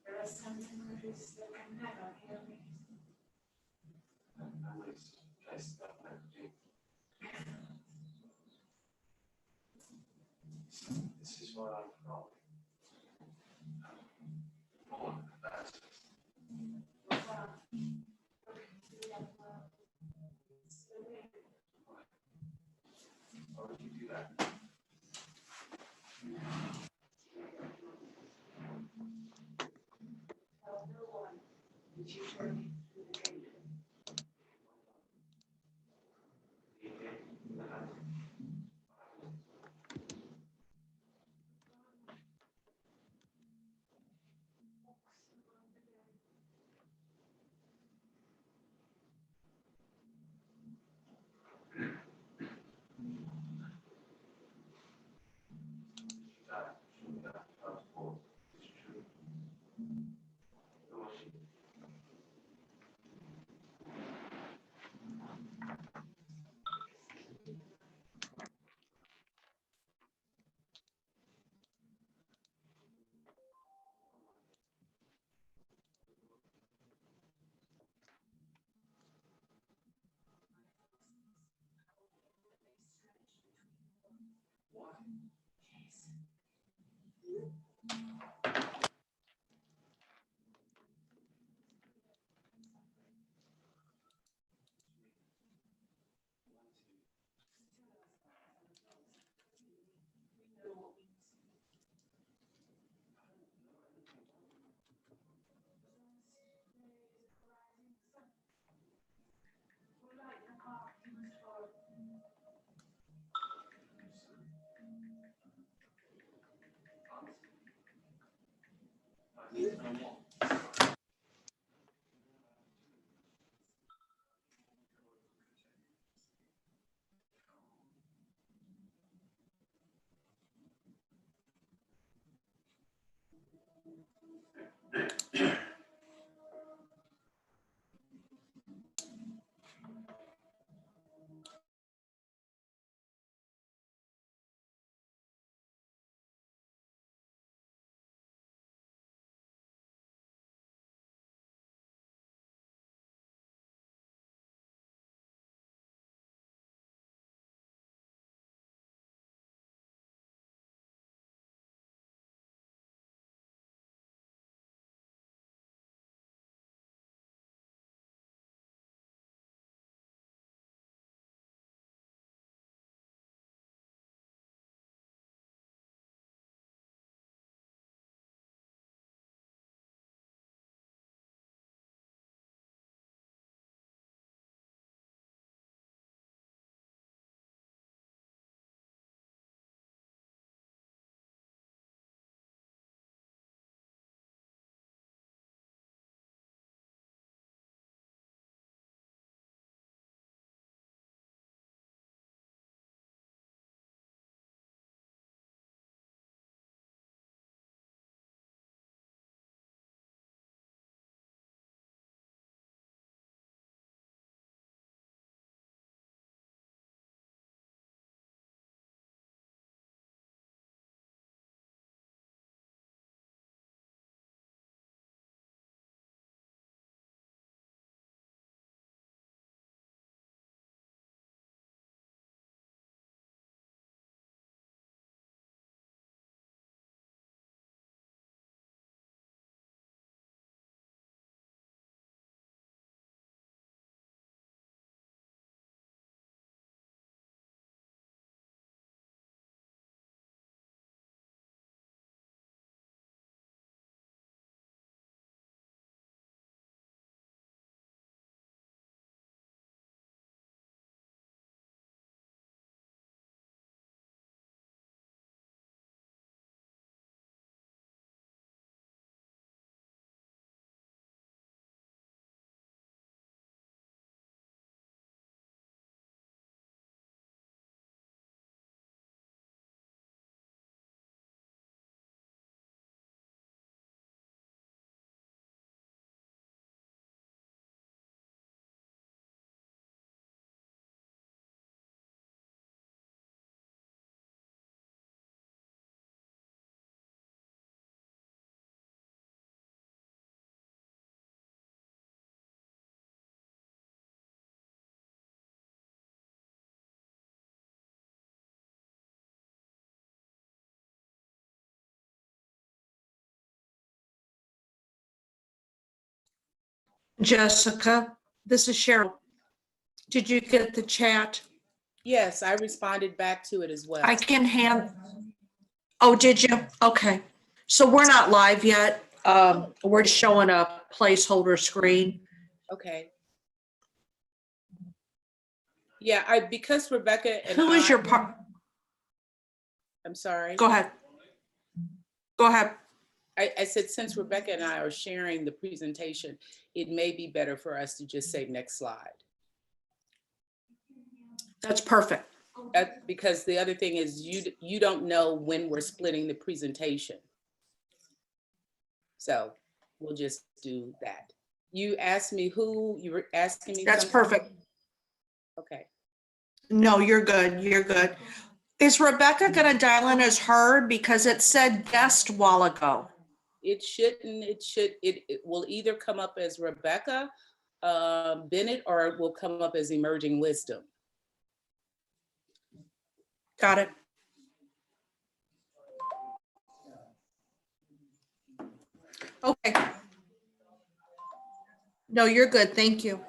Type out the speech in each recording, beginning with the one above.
There are some temperatures that can never hear me. This is what I'm from. Why would you do that? Tell no one that you journey through the gate. Jessica, this is Cheryl. Did you get the chat? Yes, I responded back to it as well. I can oh, did you? Okay. So we're not live yet. We're showing a placeholder screen. Okay. Yeah, because Rebecca and Who is your part? I'm sorry. Go ahead. Go ahead. I said, since Rebecca and I are sharing the presentation, it may be better for us to just say next slide. That's perfect. Because the other thing is you don't know when we're splitting the presentation. So we'll just do that. You asked me who, you were asking me That's something? perfect. Okay. No, you're good. You're good. Is Rebecca going to dial in as her? Because it said guest a while ago. It shouldn't, it will either come up as Rebecca Bennett, or it will come up as Emerging Wisdom. Got it. Okay. No, you're good. Thank you.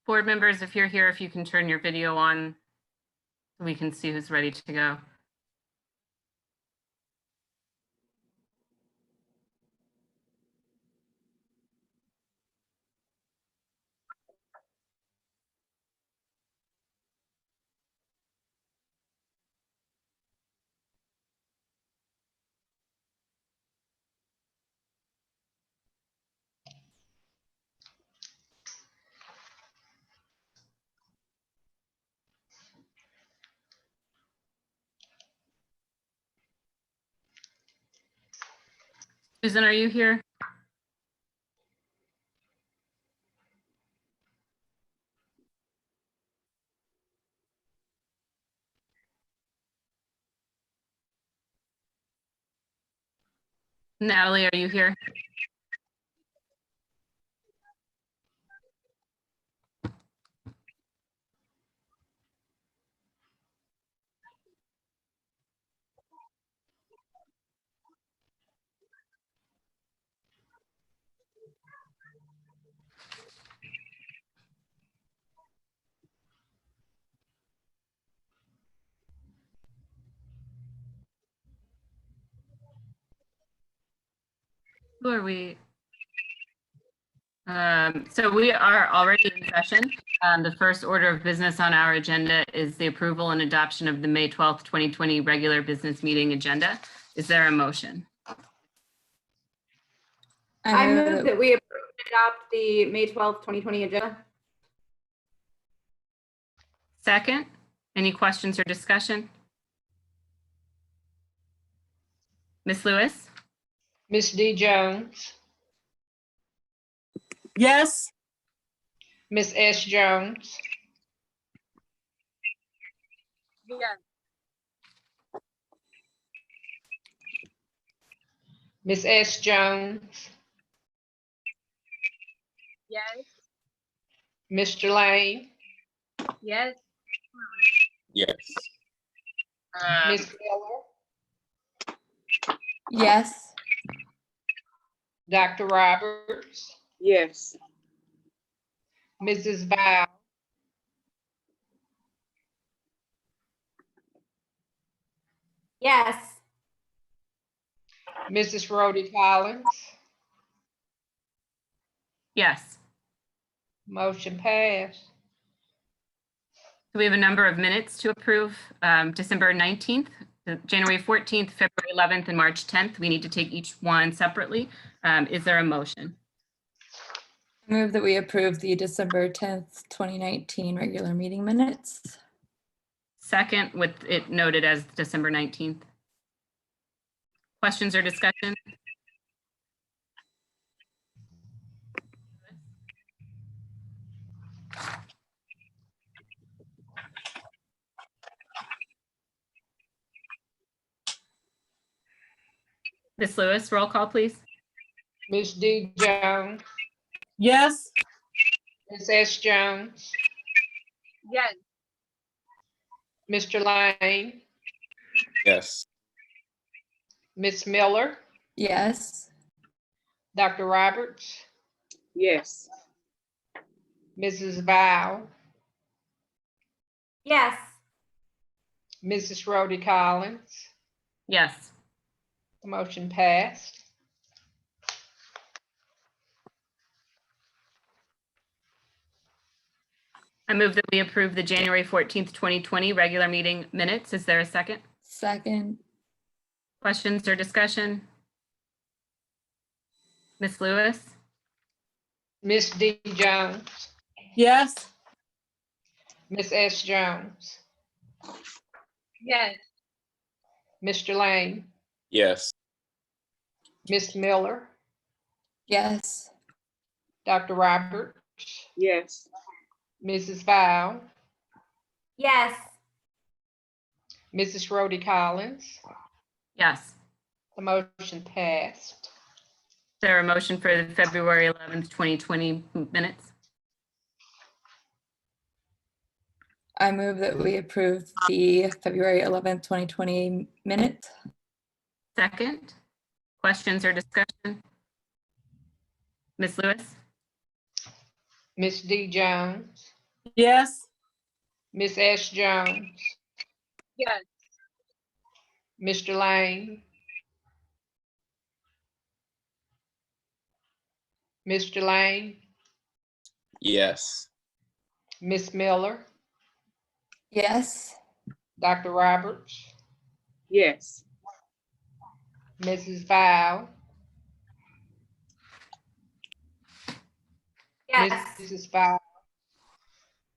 Board members, if you're here, if you can turn your video on, we can see who's ready to go. Susan, are you here? Natalie, are you here? Who are we? So we are already in session. The first order of business on our agenda is the approval and adoption of the May 12th, 2020 regular business meeting agenda. Is there a motion? I move that we approve and adopt the May 12th, 2020 agenda. Second, any questions or discussion? Ms. Lewis? Ms. D. Jones, Yes. Ms. S. Jones, Yes. Ms. S. Jones, Yes. Mr. Lane, Yes. Yes. Ms. Miller, Yes. Dr. Roberts, Yes. Mrs. Val, Yes. Mrs. Rhodey Collins. Yes. Motion passed. So we have a number of minutes to approve. December 19th, January 14th, February 11th, and March 10th. We need to take each one separately. Is there a motion? Move that we approve the December 10th, 2019 regular meeting minutes. Second, with it noted as December 19th. Questions or discussion? Ms. Lewis, roll call, please. Ms. D. Jones, Yes. Ms. S. Jones, Yes. Mr. Lane, Yes. Ms. Miller, Yes. Dr. Roberts, Yes. Mrs. Val, Yes. Mrs. Rhodey Collins. Yes. The motion passed. I move that we approve the January 14th, 2020 regular meeting minutes. Is there a second? Second. Questions or discussion? Ms. Lewis? Ms. D. Jones, Yes. Ms. S. Jones, Yes. Mr. Lane, Yes. Ms. Miller, Yes. Dr. Roberts, Yes. Mrs. Val, Yes. Mrs. Rhodey Collins. Yes. The motion passed. Is there a motion for the February 11th, 2020 minutes? I move that we approve the February 11th, 2020 minutes. Second. Questions or discussion? Ms. Lewis? Ms. D. Jones, Yes. Miss S. Jones, Yes. Mr. Lane, Mr. Lane, Yes. Miss Miller, Yes. Dr. Roberts, Yes. Mrs. Val, Yes. Mrs. Val,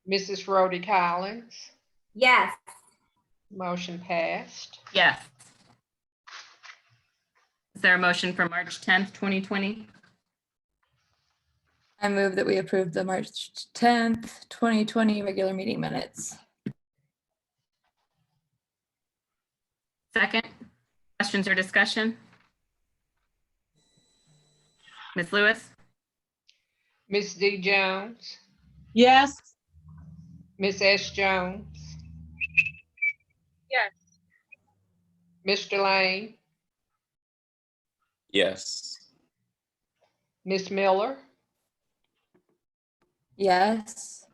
Mrs. Rhodey Collins, Yes. motion passed. Yes. Is there a motion for March 10th, 2020? I move that we approve the March 10th, 2020 regular meeting minutes. Second, questions or discussion? Ms. Lewis? Miss D. Jones, Yes. Miss S. Jones, Yes. Mr. Lane, Yes. Miss Miller, Yes.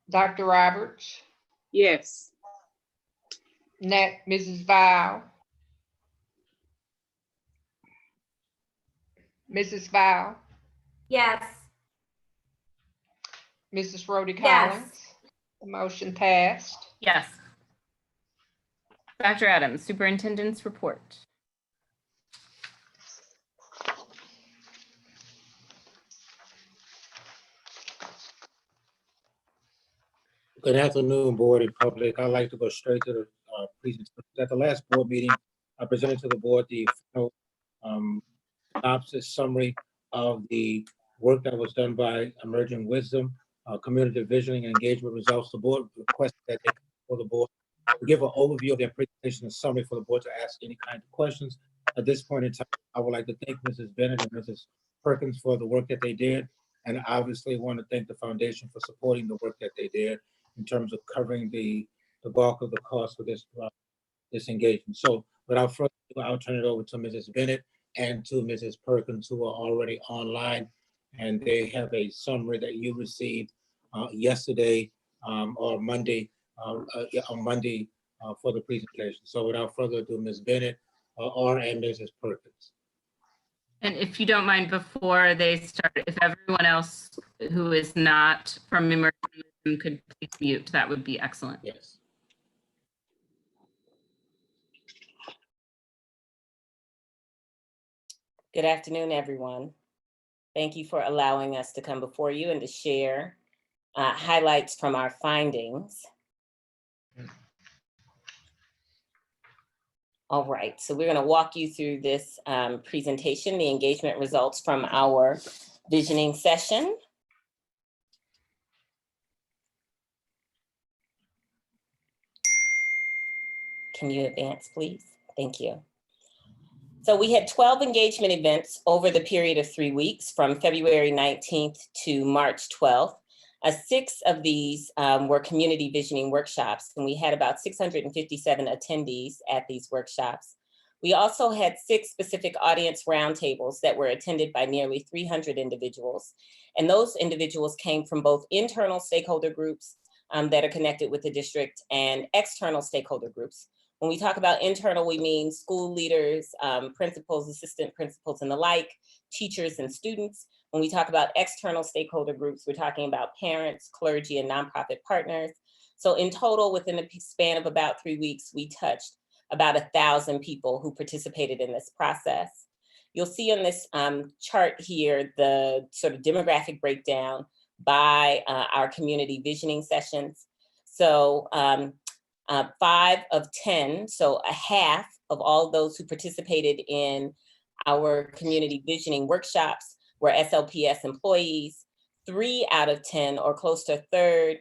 Dr. Roberts, Yes. Mrs. Val, Mrs. Val, Yes. Mrs. Rhodey Yes. Collins, the motion passed. Yes. Dr. Adams, Superintendent's report. Good afternoon, board and public. I'd like to go straight to the presentation. At the last board meeting, I presented to the board the final synopsis summary of the work that was done by Emerging Wisdom, community visioning and engagement results. The board requested that they come for the board to give an overview of their presentation and summary for the board to ask any kind of questions. At this point in time, I would like to thank Mrs. Bennett and Mrs. Perkins for the work that they did, and obviously want to thank the foundation for supporting the work that they did in terms of covering the bulk of the cost for this engagement. So without further ado, I'll turn it over to Mrs. Bennett and to Mrs. Perkins, who are already online, and they have a summary that you received yesterday or Monday, on Monday for the presentation. So without further ado, Ms. Bennett and Mrs. Perkins. And if you don't mind, before they start, if everyone else who is not from Emerging Wisdom could please mute, that would be excellent. Yes. Good afternoon, everyone. Thank you for allowing us to come before you and to share highlights from our findings. All right, so we're going to walk you through this presentation, the engagement results from our visioning session. Can you advance, please? Thank you. So we had 12 engagement events over the period of 3 weeks from February 19th to March 12th. 6 of these were community visioning workshops, and we had about 657 attendees at these workshops. We also had 6 specific audience roundtables that were attended by nearly 300 individuals. And those individuals came from both internal stakeholder groups that are connected with the district and external stakeholder groups. When we talk about internal, we mean school leaders, principals, assistant principals, and the like, teachers and students. When we talk about external stakeholder groups, we're talking about parents, clergy, and nonprofit partners. So in total, within the span of about 3 weeks, we touched about 1,000 people who participated in this process. You'll see on this chart here, the sort of demographic breakdown by our community visioning sessions. So 5 of 10, so a half of all those who participated in our community visioning workshops were SLPS employees. 3 out of 10, or close to a third,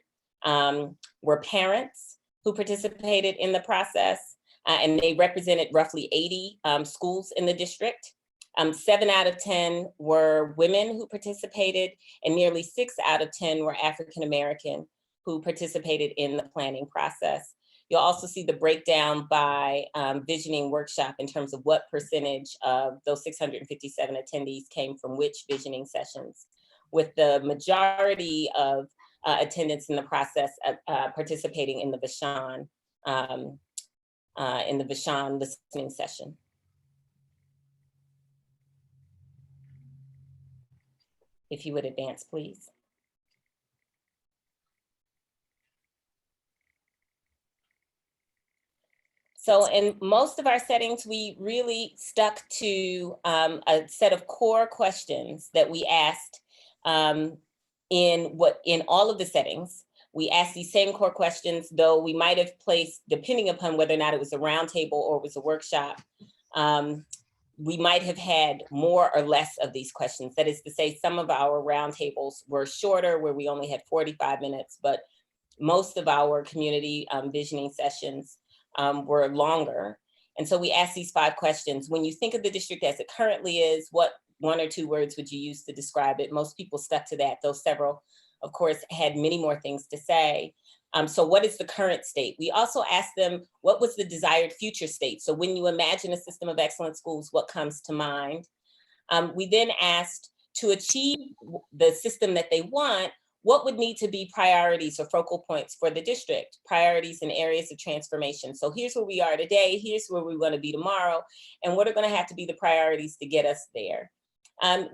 were parents who participated in the process, and they represented roughly 80 schools in the district. 7 out of 10 were women who participated, and nearly 6 out of 10 were African American who participated in the planning process. You'll also see the breakdown by visioning workshop in terms of what percentage of those 657 attendees came from which visioning sessions, with the majority of attendance in the process of participating in the Vashon listening session. If you would advance, please. So in most of our settings, we really stuck to a set of core questions that we asked in all of the settings. We asked these same core questions, though we might have placed, depending upon whether or not it was a roundtable or it was a workshop, we might have had more or less of these questions. That is to say, some of our roundtables were shorter, where we only had 45 minutes, but most of our community visioning sessions were longer. And so we asked these 5 questions. When you think of the district as it currently is, what 1 or 2 words would you use to describe it? Most people stuck to that, though several, of course, had many more things to say. So what is the current state? We also asked them, what was the desired future state? So when you imagine a system of excellent schools, what comes to mind? We then asked, to achieve the system that they want, what would need to be priorities or focal points for the district, priorities and areas of transformation? So here's where we are today, here's where we want to be tomorrow, and what are going to have to be the priorities to get us there?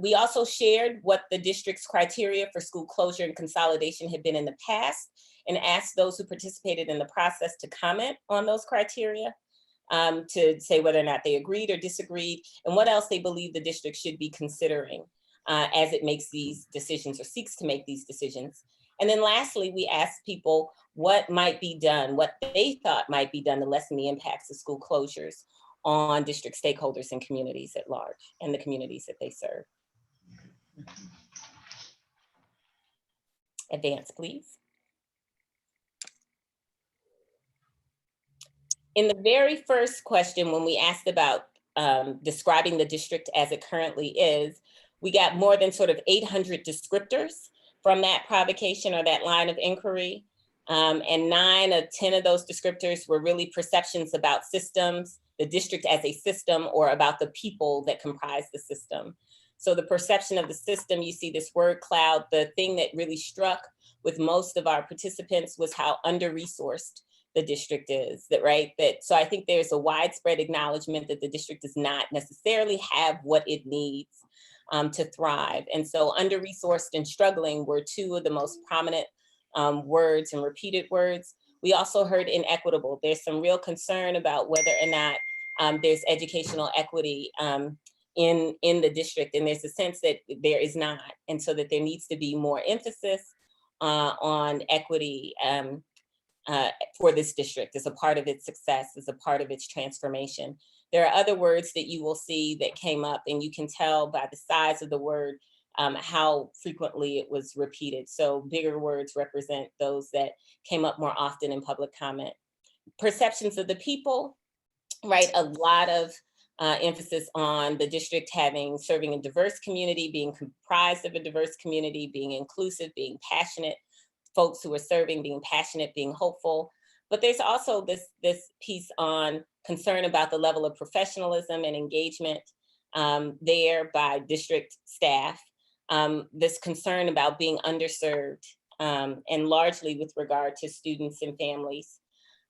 We also shared what the district's criteria for school closure and consolidation had been in the past, and asked those who participated in the process to comment on those criteria, to say whether or not they agreed or disagreed, and what else they believe the district should be considering as it makes these decisions or seeks to make these decisions. And then lastly, we asked people what might be done, what they thought might be done to lessen the impacts of school closures on district stakeholders and communities at large, and the communities that they serve. Advance, please. In the very first question, when we asked about describing the district as it currently is, we got more than sort of 800 descriptors from that provocation or that line of inquiry. And 9 of 10 of those descriptors were really perceptions about systems, the district as a system, or about the people that comprise the system. So the perception of the system, you see this word cloud. The thing that really struck with most of our participants was how under-resourced the district is, so I think there's a widespread acknowledgement that the district does not necessarily have what it needs to thrive. And so under-resourced and struggling were 2 of the most prominent words and repeated words. We also heard inequitable. There's some real concern about whether or not there's educational equity in the district, and there's a sense that there is not, and so that there needs to be more emphasis on equity for this district as a part of its success, as a part of its transformation. There are other words that you will see that came up, and you can tell by the size of the word how frequently it was repeated. So bigger words represent those that came up more often in public comment. Perceptions of the people, right? A lot of emphasis on the district serving a diverse community, being comprised of a diverse community, being inclusive, being passionate, folks who are serving, being passionate, being hopeful. But there's also this piece on concern about the level of professionalism and engagement there by district staff, this concern about being underserved, and largely with regard to students and families.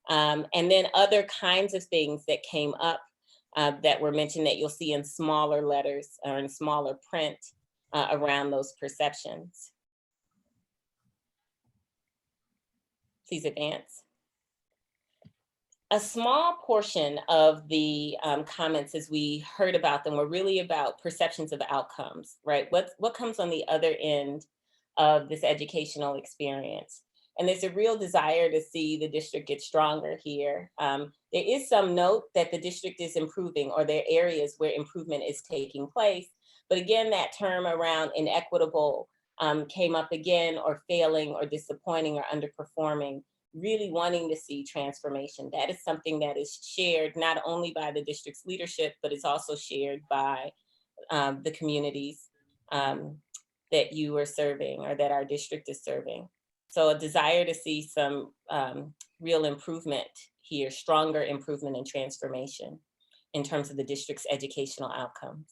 And then other kinds of things that came up that were mentioned that you'll see in smaller letters or in smaller print around those perceptions. Please advance. A small portion of the comments as we heard about them were really about perceptions of outcomes, right? What comes on the other end of this educational experience? And there's a real desire to see the district get stronger here. There is some note that the district is improving, or there are areas where improvement is taking place. But again, that term around inequitable came up again, or failing, or disappointing, or underperforming, really wanting to see transformation. That is something that is shared not only by the district's leadership, but it's also shared by the communities that you are serving, or that our district is serving. So a desire to see some real improvement here, stronger improvement and transformation in terms of the district's educational outcomes.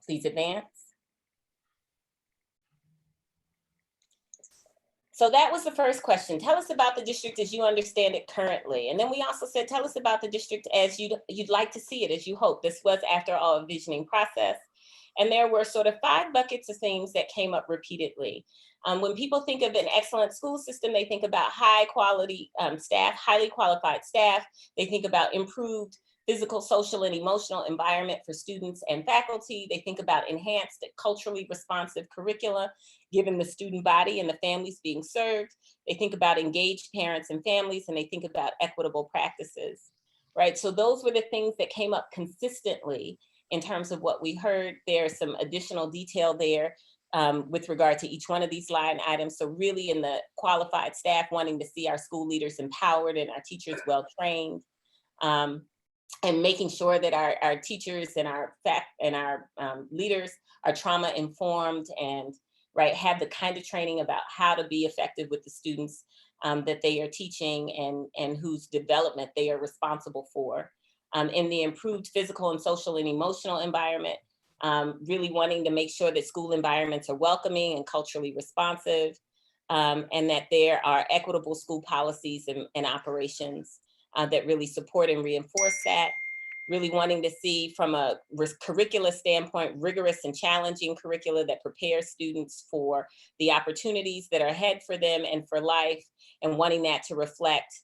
Please advance. So that was the first question. Tell us about the district as you understand it currently. And then we also said, tell us about the district as you'd like to see it, as you hope. This was after all a visioning process. And there were sort of 5 buckets of things that came up repeatedly. When people think of an excellent school system, they think about high quality staff, highly qualified staff. They think about improved physical, social, and emotional environment for students and faculty. They think about enhanced, culturally responsive curricula, given the student body and the families being served. They think about engaged parents and families, and they think about equitable practices, right? So those were the things that came up consistently in terms of what we heard. There's some additional detail there with regard to each one of these line items. So really in the qualified staff, wanting to see our school leaders empowered and our teachers well-trained. And making sure that our teachers and our leaders are trauma informed and have the kind of training about how to be effective with the students that they are teaching and whose development they are responsible for. In the improved physical and social and emotional environment, really wanting to make sure that school environments are welcoming and culturally responsive, and that there are equitable school policies and operations that really support and reinforce that. Really wanting to see from a curricula standpoint, rigorous and challenging curricula that prepares students for the opportunities that are ahead for them and for life, and wanting that to reflect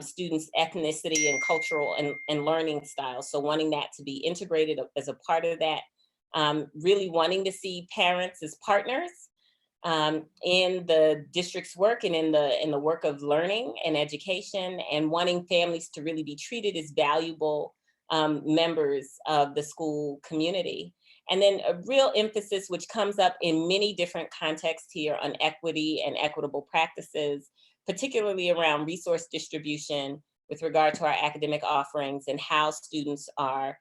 students' ethnicity and cultural and learning styles. So wanting that to be integrated as a part of that. Really wanting to see parents as partners in the district's work and in the work of learning and education, and wanting families to really be treated as valuable members of the school community. And then a real emphasis, which comes up in many different contexts here, on equity and equitable practices, particularly around resource distribution with regard to our academic offerings and how students are,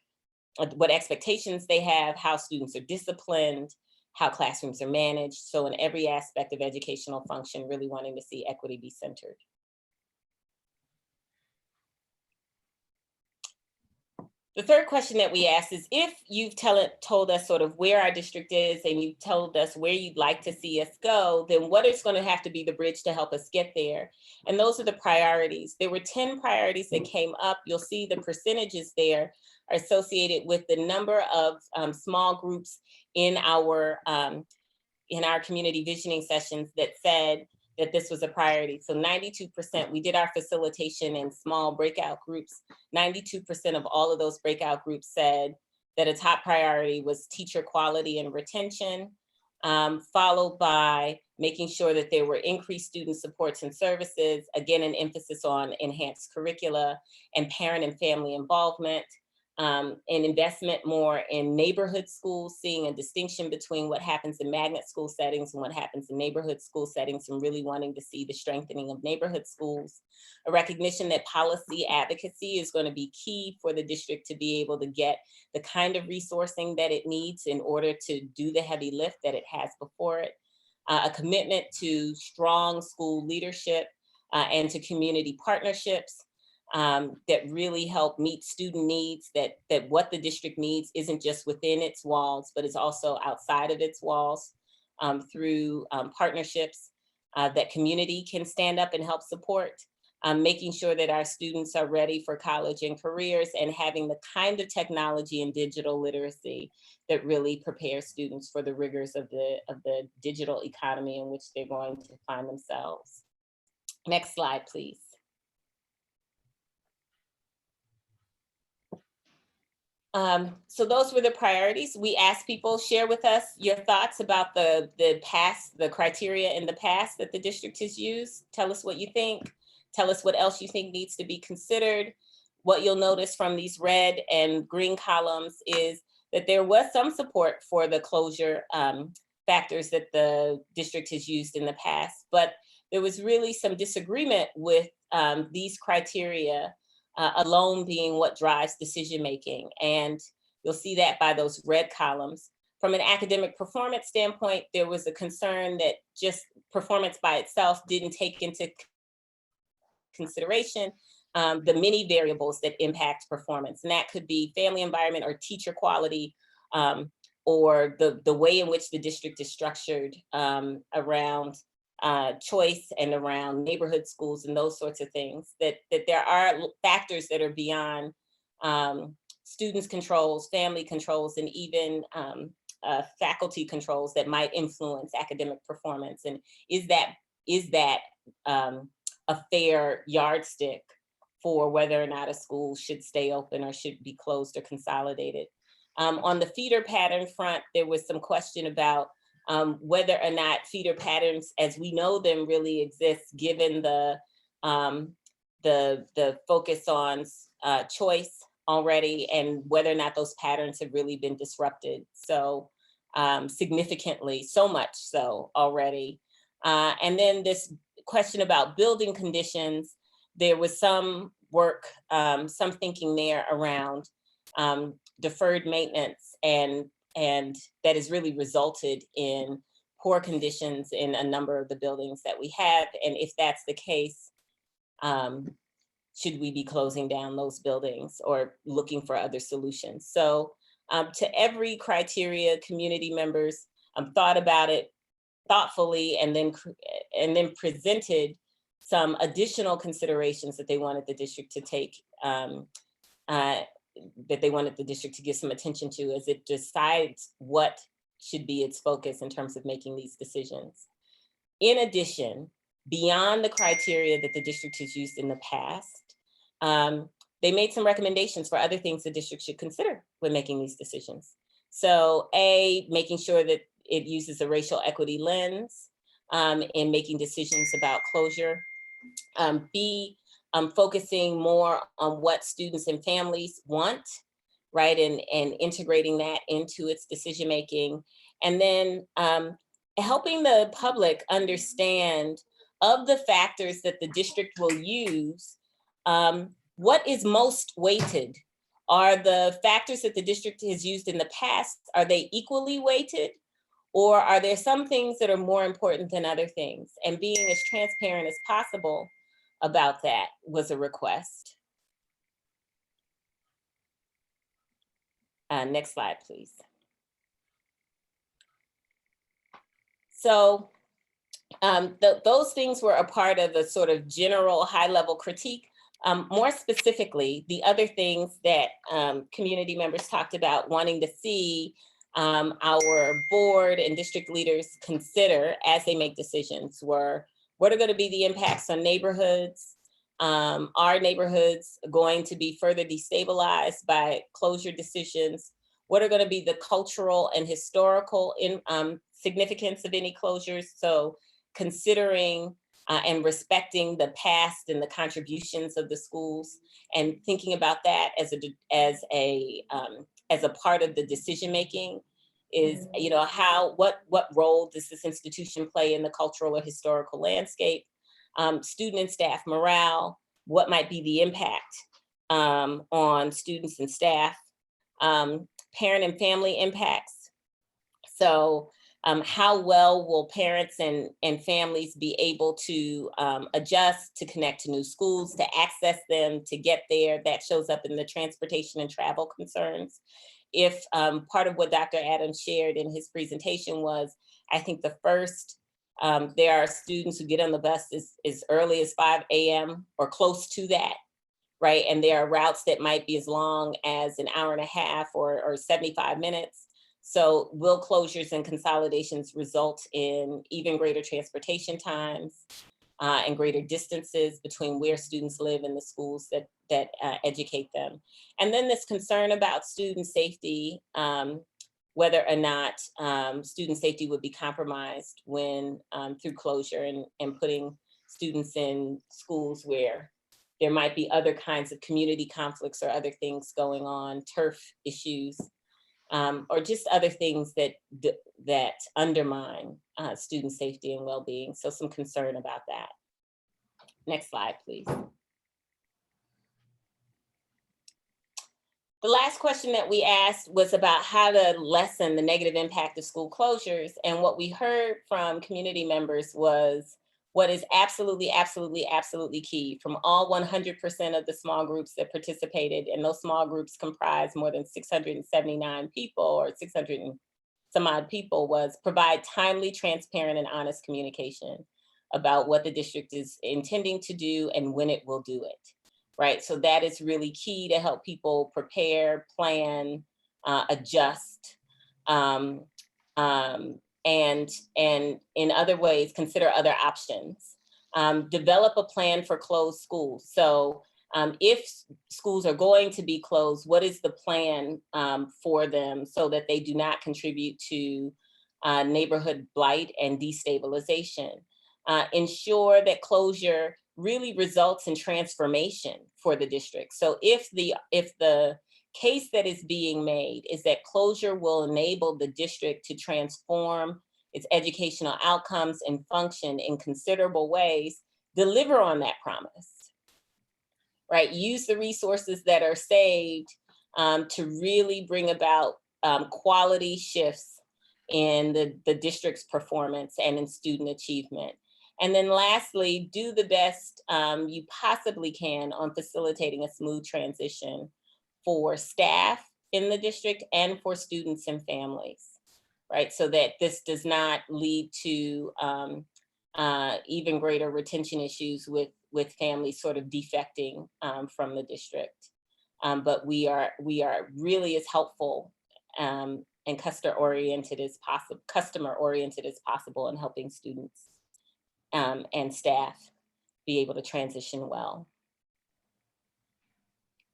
what expectations they have, how students are disciplined, how classrooms are managed. So in every aspect of educational function, really wanting to see equity be centered. The third question that we asked is, if you've told us sort of where our district is and you've told us where you'd like to see us go, then what is going to have to be the bridge to help us get there? And those are the priorities. There were 10 priorities that came up. You'll see the percentages there are associated with the number of small groups in our community visioning sessions that said that this was a priority. So 92%, we did our facilitation in small breakout groups. 92% of all of those breakout groups said that a top priority was teacher quality and retention, followed by making sure that there were increased student supports and services, again, an emphasis on enhanced curricula and parent and family involvement, and investment more in neighborhood schools, seeing a distinction between what happens in magnet school settings and what happens in neighborhood school settings, and really wanting to see the strengthening of neighborhood schools. A recognition that policy advocacy is going to be key for the district to be able to get the kind of resourcing that it needs in order to do the heavy lift that it has before it. A commitment to strong school leadership and to community partnerships that really help meet student needs, that what the district needs isn't just within its walls, but it's also outside of its walls through partnerships that community can stand up and help support, making sure that our students are ready for college and careers, and having the kind of technology and digital literacy that really prepares students for the rigors of the digital economy in which they're going to find themselves. Next slide, please. So those were the priorities. We asked people, share with us your thoughts about the criteria in the past that the district has used. Tell us what you think. Tell us what else you think needs to be considered. What you'll notice from these red and green columns is that there was some support for the closure factors that the district has used in the past, but there was really some disagreement with these criteria alone being what drives decision-making. And you'll see that by those red columns. From an academic performance standpoint, there was a concern that just performance by itself didn't take into consideration the many variables that impact performance. And that could be family environment or teacher quality, or the way in which the district is structured around choice and around neighborhood schools and those sorts of things, that there are factors that are beyond students controls, family controls, and even faculty controls that might influence academic performance. And is that a fair yardstick for whether or not a school should stay open or should be closed or consolidated? On the feeder pattern front, there was some question about whether or not feeder patterns as we know them really exist, given the focus on choice already, and whether or not those patterns have really been disrupted so significantly, so much so already. And then this question about building conditions, there was some work, some thinking there around deferred maintenance, and that has really resulted in poor conditions in a number of the buildings that we have. And if that's the case, should we be closing down those buildings or looking for other solutions? So to every criteria, community members thought about it thoughtfully, and then presented some additional considerations that they wanted the district to take, that they wanted the district to give some attention to as it decides what should be its focus in terms of making these decisions. In addition, beyond the criteria that the district has used in the past, they made some recommendations for other things the district should consider when making these decisions. So A, making sure that it uses a racial equity lens in making decisions about closure. B, focusing more on what students and families want, right? And integrating that into its decision-making. And then helping the public understand of the factors that the district will use, what is most weighted? Are the factors that the district has used in the past, are they equally weighted? Or are there some things that are more important than other things? And being as transparent as possible about that was a request. Next slide, please. So those things were a part of the sort of general high-level critique. More specifically, the other things that community members talked about wanting to see our board and district leaders consider as they make decisions were, what are going to be the impacts on neighborhoods? Are neighborhoods going to be further destabilized by closure decisions? What are going to be the cultural and historical significance of any closures? So considering and respecting the past and the contributions of the schools, and thinking about that as a part of the decision making is, you know, what role does this institution play in the cultural or historical landscape? Student and staff morale, what might be the impact on students and staff? Parent and family impacts. So how well will parents and families be able to adjust, to connect to new schools, to access them, to get there? That shows up in the transportation and travel concerns. If part of what Dr. Adams shared in his presentation was, I think the first, there are students who get on the bus as early as 5 a.m. or close to that, right? And there are routes that might be as long as an hour and a half or 75 minutes. So will closures and consolidations result in even greater transportation times and greater distances between where students live and the schools that educate them? And then this concern about student safety, whether or not student safety would be compromised when through closure and putting students in schools where there might be other kinds of community conflicts or other things going on, turf issues, or just other things that undermine student safety and well-being. So some concern about that. Next slide, please. The last question that we asked was about how to lessen the negative impact of school closures. And what we heard from community members was what is absolutely, absolutely, absolutely key from all 100% of the small groups that participated, and those small groups comprise more than 679 people or 600 and some odd people, was provide timely, transparent, and honest communication. about what the district is intending to do and when it will do it, right? So that is really key to help people prepare, plan, adjust, and in other ways, consider other options. Develop a plan for closed schools. So if schools are going to be closed, what is the plan for them so that they do not contribute to neighborhood blight and destabilization? Ensure that closure really results in transformation for the district. So if the case that is being made is that closure will enable the district to transform its educational outcomes and function in considerable ways, deliver on that promise, right? Use the resources that are saved to really bring about quality shifts in the district's performance and in student achievement. And then lastly, do the best you possibly can on facilitating a smooth transition for staff in the district and for students and families, right? So that this does not lead to even greater retention issues with families sort of defecting from the district. But we are really as helpful and customer-oriented as possible in helping students and staff be able to transition well.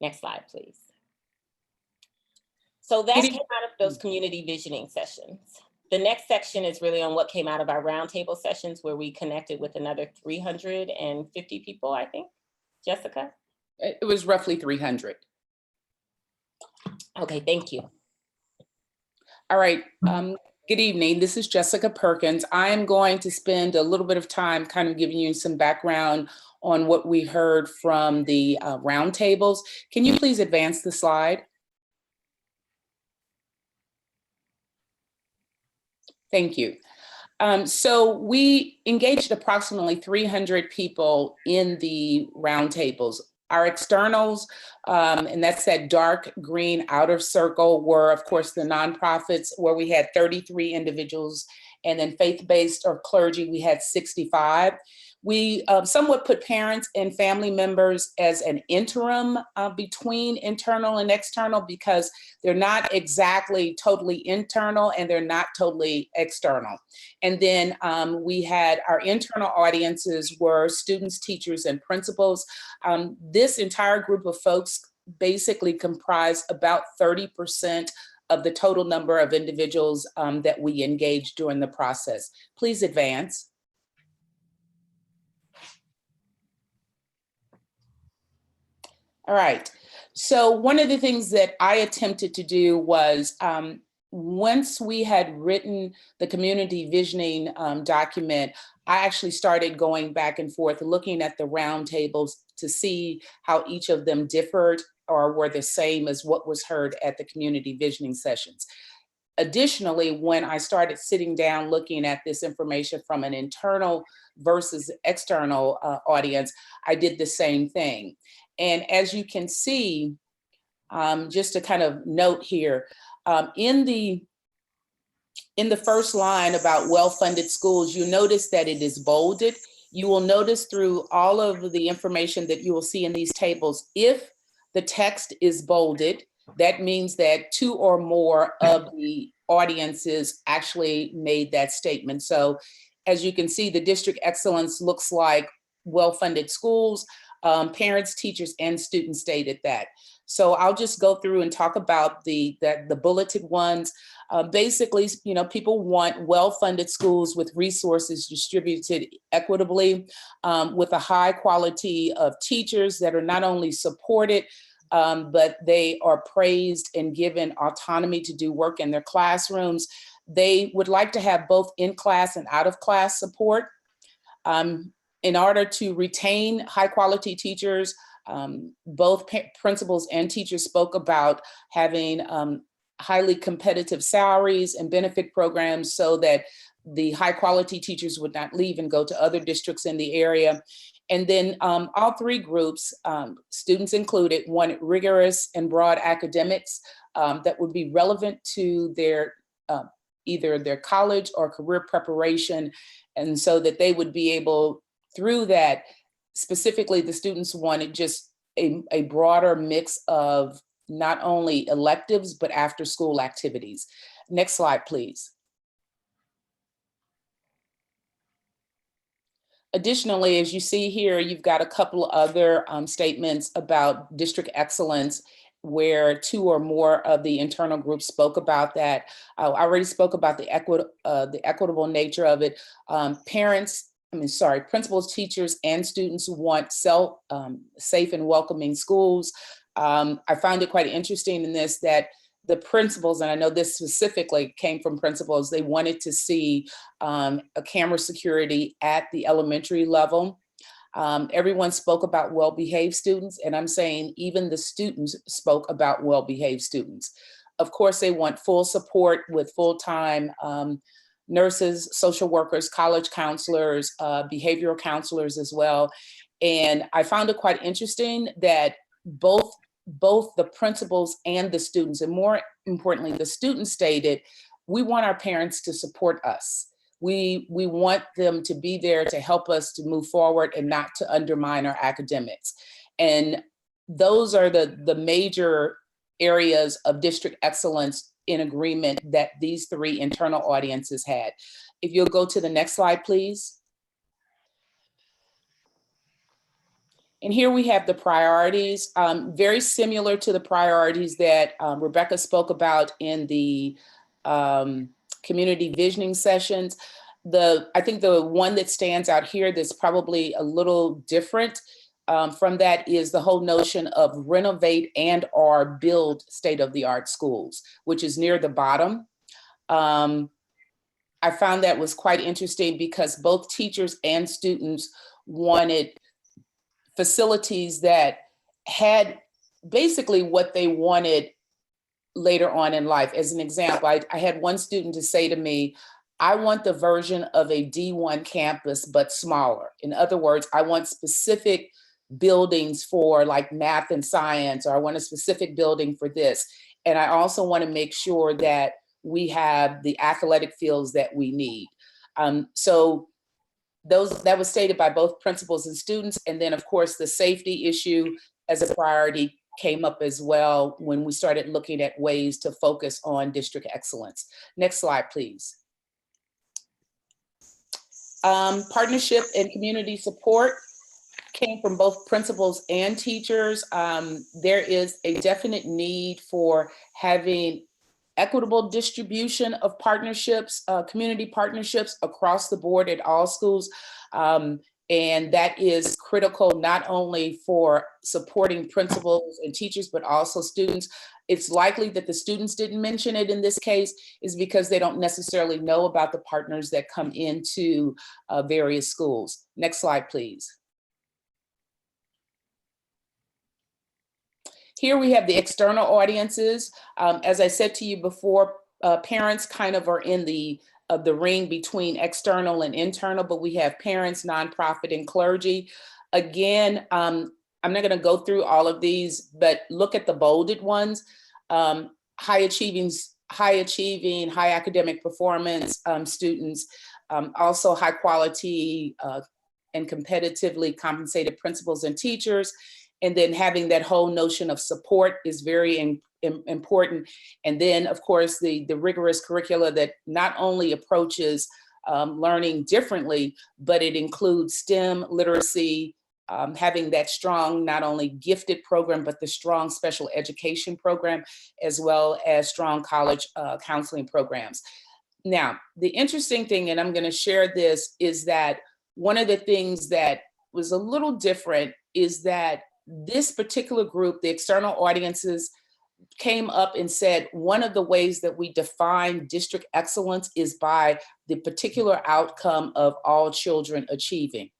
Next slide, please. So that came out of those community visioning sessions. The next section is really on what came out of our roundtable sessions, where we connected with another 350 people, I think. Jessica? It was roughly 300. Okay, thank you. All right, good evening. This is Jessica Perkins. I am going to spend a little bit of time kind of giving you some background on what we heard from the roundtables. Can you please advance the slide? Thank you. So we engaged approximately 300 people in the roundtables. Our externals, and that's that dark green outer circle, were of course the nonprofits, where we had 33 individuals, and then faith-based or clergy, we had 65. We somewhat put parents and family members as an interim between internal and external, because they're not exactly totally internal and they're not totally external. And then we had our internal audiences were students, teachers, and principals. This entire group of folks basically comprised about 30% of the total number of individuals that we engaged during the process. Please advance. All right, so one of the things that I attempted to do was, once we had written the community visioning document, I actually started going back and forth, looking at the roundtables to see how each of them differed or were the same as what was heard at the community visioning sessions. Additionally, when I started sitting down looking at this information from an internal versus external audience, I did the same thing. And as you can see, just to kind of note here, in the first line about well-funded schools, you notice that it is bolded. You will notice through all of the information that you will see in these tables, if the text is bolded, that means that 2 or more of the audiences actually made that statement. So as you can see, the district excellence looks like well-funded schools. Parents, teachers, and students stated that. So I'll just go through and talk about the bulleted ones. Basically, you know, people want well-funded schools with resources distributed equitably, with a high quality of teachers that are not only supported, but they are praised and given autonomy to do work in their classrooms. They would like to have both in-class and out-of-class support. In order to retain high quality teachers, both principals and teachers spoke about having highly competitive salaries and benefit programs so that the high quality teachers would not leave and go to other districts in the area. And then all 3 groups, students included, wanted rigorous and broad academics that would be relevant to their either their college or career preparation. And so that they would be able, through that, specifically the students wanted just a broader mix of not only electives, but after school activities. Next slide, please. Additionally, as you see here, you've got a couple other statements about district excellence where 2 or more of the internal groups spoke about that. I already spoke about the equitable nature of it. Principals, teachers, and students want safe and welcoming schools. I found it quite interesting in this that the principals, and I know this specifically came from principals, they wanted to see a camera security at the elementary level. Everyone spoke about well-behaved students, and I'm saying even the students spoke about well-behaved students. Of course, they want full support with full-time nurses, social workers, college counselors, behavioral counselors as well. And I found it quite interesting that both the principals and the students, and more importantly, the students stated, we want our parents to support us. We want them to be there to help us to move forward and not to undermine our academics. And those are the major areas of district excellence in agreement that these 3 internal audiences had. If you'll go to the next slide, please. And here we have the priorities, very similar to the priorities that Rebecca spoke about in the community visioning sessions. I think the one that stands out here that's probably a little different from that is the whole notion of renovate and or build state-of-the-art schools, which is near the bottom. I found that was quite interesting because both teachers and students wanted facilities that had basically what they wanted later on in life. As an example, I had one student to say to me, I want the version of a D1 campus, but smaller. In other words, I want specific buildings for like math and science, or I want a specific building for this. And I also want to make sure that we have the athletic fields that we need. So that was stated by both principals and students. And then of course, the safety issue as a priority came up as well when we started looking at ways to focus on district excellence. Next slide, please. Partnership and community support came from both principals and teachers. There is a definite need for having equitable distribution of partnerships, community partnerships across the board at all schools. And that is critical not only for supporting principals and teachers, but also students. It's likely that the students didn't mention it in this case is because they don't necessarily know about the partners that come into various schools. Next slide, please. Here we have the external audiences. As I said to you before, parents kind of are in the ring between external and internal, but we have parents, nonprofit, and clergy. Again, I'm not going to go through all of these, but look at the bolded ones. High achieving, high academic performance students, also high quality and competitively compensated principals and teachers. And then having that whole notion of support is very important. And then of course, the rigorous curricula that not only approaches learning differently, but it includes STEM literacy, having that strong, not only gifted program, but the strong special education program, as well as strong college counseling programs. Now, the interesting thing, and I'm gonna share this, is that one of the things that was a little different is that this particular group, the external audiences, came up and said, one of the ways that we define district excellence is by the particular outcome of all children achieving.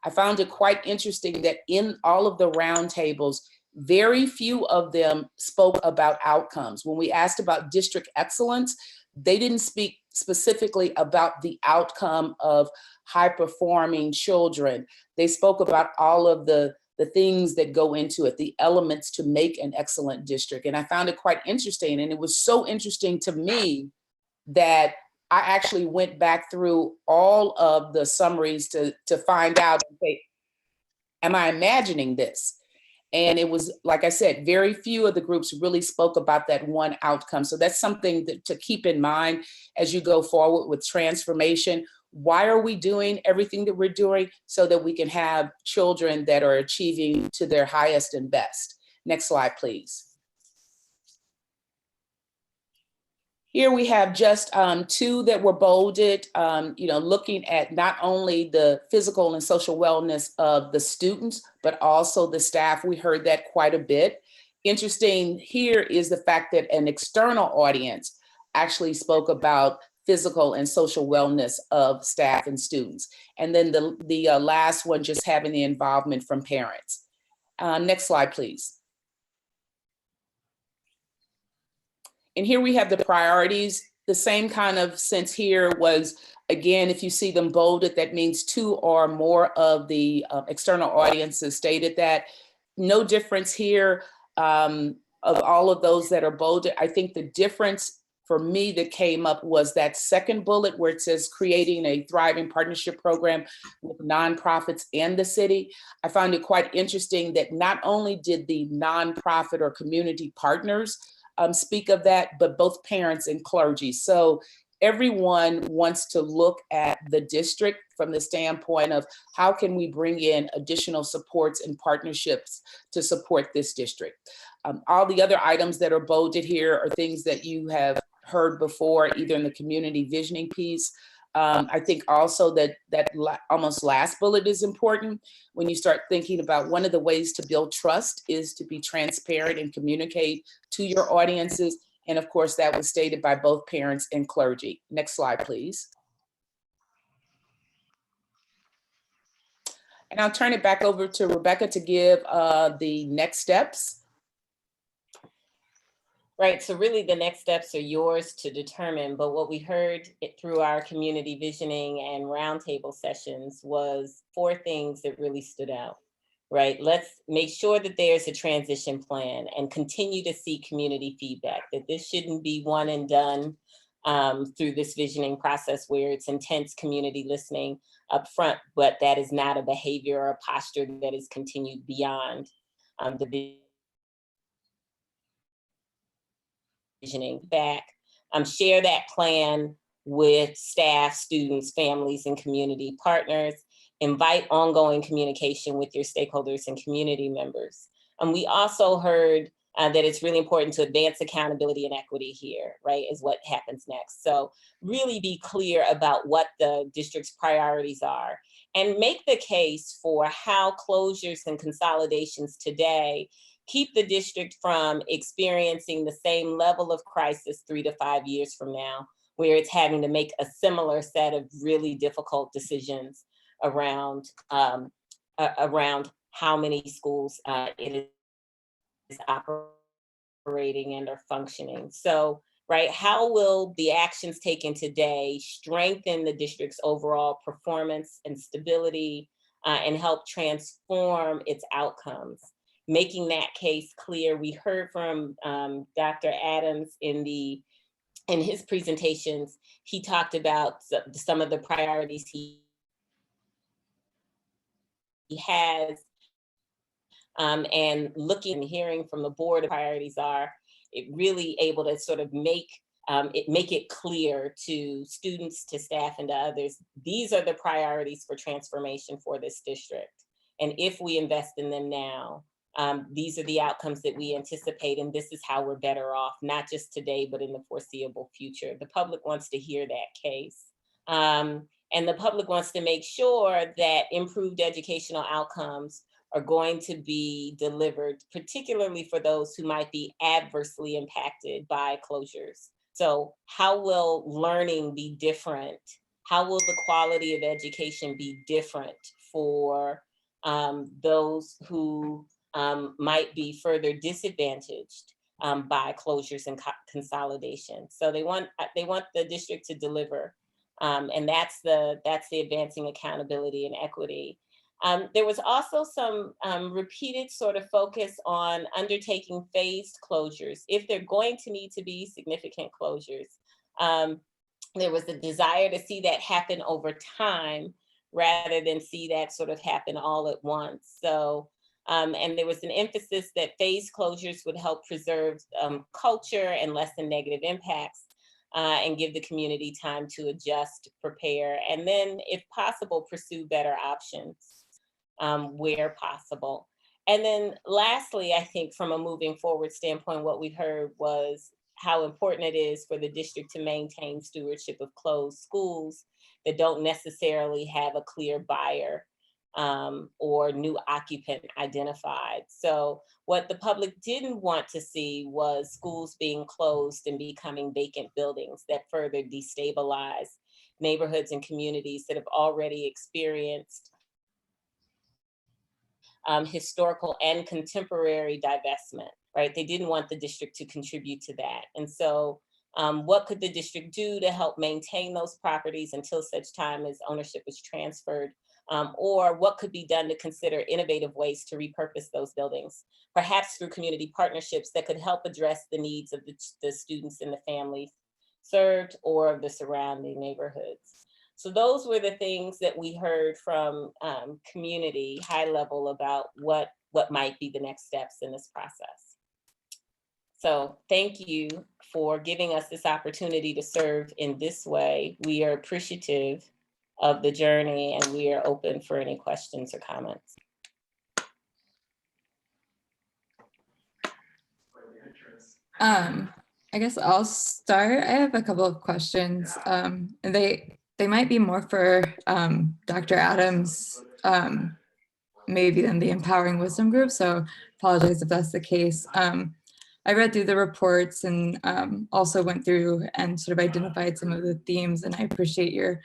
I found it quite interesting that in all of the roundtables, very few of them spoke about outcomes. When we asked about district excellence, they didn't speak specifically about the outcome of high performing children. They spoke about all of the things that go into it, the elements to make an excellent district. And I found it quite interesting. And it was so interesting to me that I actually went back through all of the summaries to find out, okay, am I imagining this? And it was, like I said, very few of the groups really spoke about that one outcome. So that's something to keep in mind as you go forward with transformation. Why are we doing everything that we're doing? So that we can have children that are achieving to their highest and best. Next slide, please. Here we have just two that were bolded, looking at not only the physical and social wellness of the students, but also the staff. We heard that quite a bit. Interesting here is the fact that an external audience actually spoke about physical and social wellness of staff and students. And then the last one, just having the involvement from parents. Next slide, please. And here we have the priorities. The same kind of sense here was, again, if you see them bolded, that means two or more of the external audiences stated that. No difference here of all of those that are bolded. I think the difference for me that came up was that second bullet where it says creating a thriving partnership program with nonprofits and the city. I found it quite interesting that not only did the nonprofit or community partners speak of that, but both parents and clergy. So everyone wants to look at the district from the standpoint of how can we bring in additional supports and partnerships to support this district. All the other items that are bolded here are things that you have heard before, either in the community visioning piece. I think also that almost last bullet is important when you start thinking about one of the ways to build trust is to be transparent and communicate to your audiences. And of course, that was stated by both parents and clergy. Next slide, please. And I'll turn it back over to Rebecca to give the next steps. Right, so really the next steps are yours to determine, but what we heard through our community visioning and roundtable sessions was 4 things that really stood out, right? Let's make sure that there's a transition plan and continue to seek community feedback, that this shouldn't be one and done through this visioning process where it's intense community listening up front, but that is not a behavior or a posture that is continued beyond the visioning back. Share that plan with staff, students, families, and community partners. Invite ongoing communication with your stakeholders and community members. We also heard that it's really important to advance accountability and equity here, right, is what happens next. So really be clear about what the district's priorities are and make the case for how closures and consolidations today keep the district from experiencing the same level of crisis 3 to 5 years from now, where it's having to make a similar set of really difficult decisions around how many schools it is operating and are functioning. So, right, how will the actions taken today strengthen the district's overall performance and stability and help transform its outcomes? Making that case clear. We heard from Dr. Adams in his presentations. He talked about some of the priorities he has, and looking and hearing from the board, the priorities are it really able to sort of make it clear to students, to staff, and to others. These are the priorities for transformation for this district, and if we invest in them now, these are the outcomes that we anticipate, and this is how we're better off, not just today, but in the foreseeable future. The public wants to hear that case. And the public wants to make sure that improved educational outcomes are going to be delivered, particularly for those who might be adversely impacted by closures. So how will learning be different? How will the quality of education be different for those who might be further disadvantaged by closures and consolidation? So they want the district to deliver, and that's the advancing accountability and equity. There was also some repeated sort of focus on undertaking phased closures if they're going to need to be significant closures. there was a desire to see that happen over time rather than see that sort of happen all at once. So, and there was an emphasis that phase closures would help preserve culture and lessen negative impacts and give the community time to adjust, prepare, and then, if possible, pursue better options where possible. And then lastly, I think from a moving forward standpoint, what we heard was how important it is for the district to maintain stewardship of closed schools that don't necessarily have a clear buyer or new occupant identified. So what the public didn't want to see was schools being closed and becoming vacant buildings that further destabilize neighborhoods and communities that have already experienced historical and contemporary divestment, right? They didn't want the district to contribute to that. And so what could the district do to help maintain those properties until such time as ownership is transferred? Or what could be done to consider innovative ways to repurpose those buildings, perhaps through community partnerships that could help address the needs of the students and the families served or of the surrounding neighborhoods. So those were the things that we heard from community high level about what might be the next steps in this process. So thank you for giving us this opportunity to serve in this way. We are appreciative of the journey and we are open for any questions or comments. I guess I'll start. I have a couple of questions, and they might be more for Dr. Adams, maybe than the Empowering Wisdom Group, so apologize if that's the case. I read through the reports and also went through and sort of identified some of the themes, and I appreciate your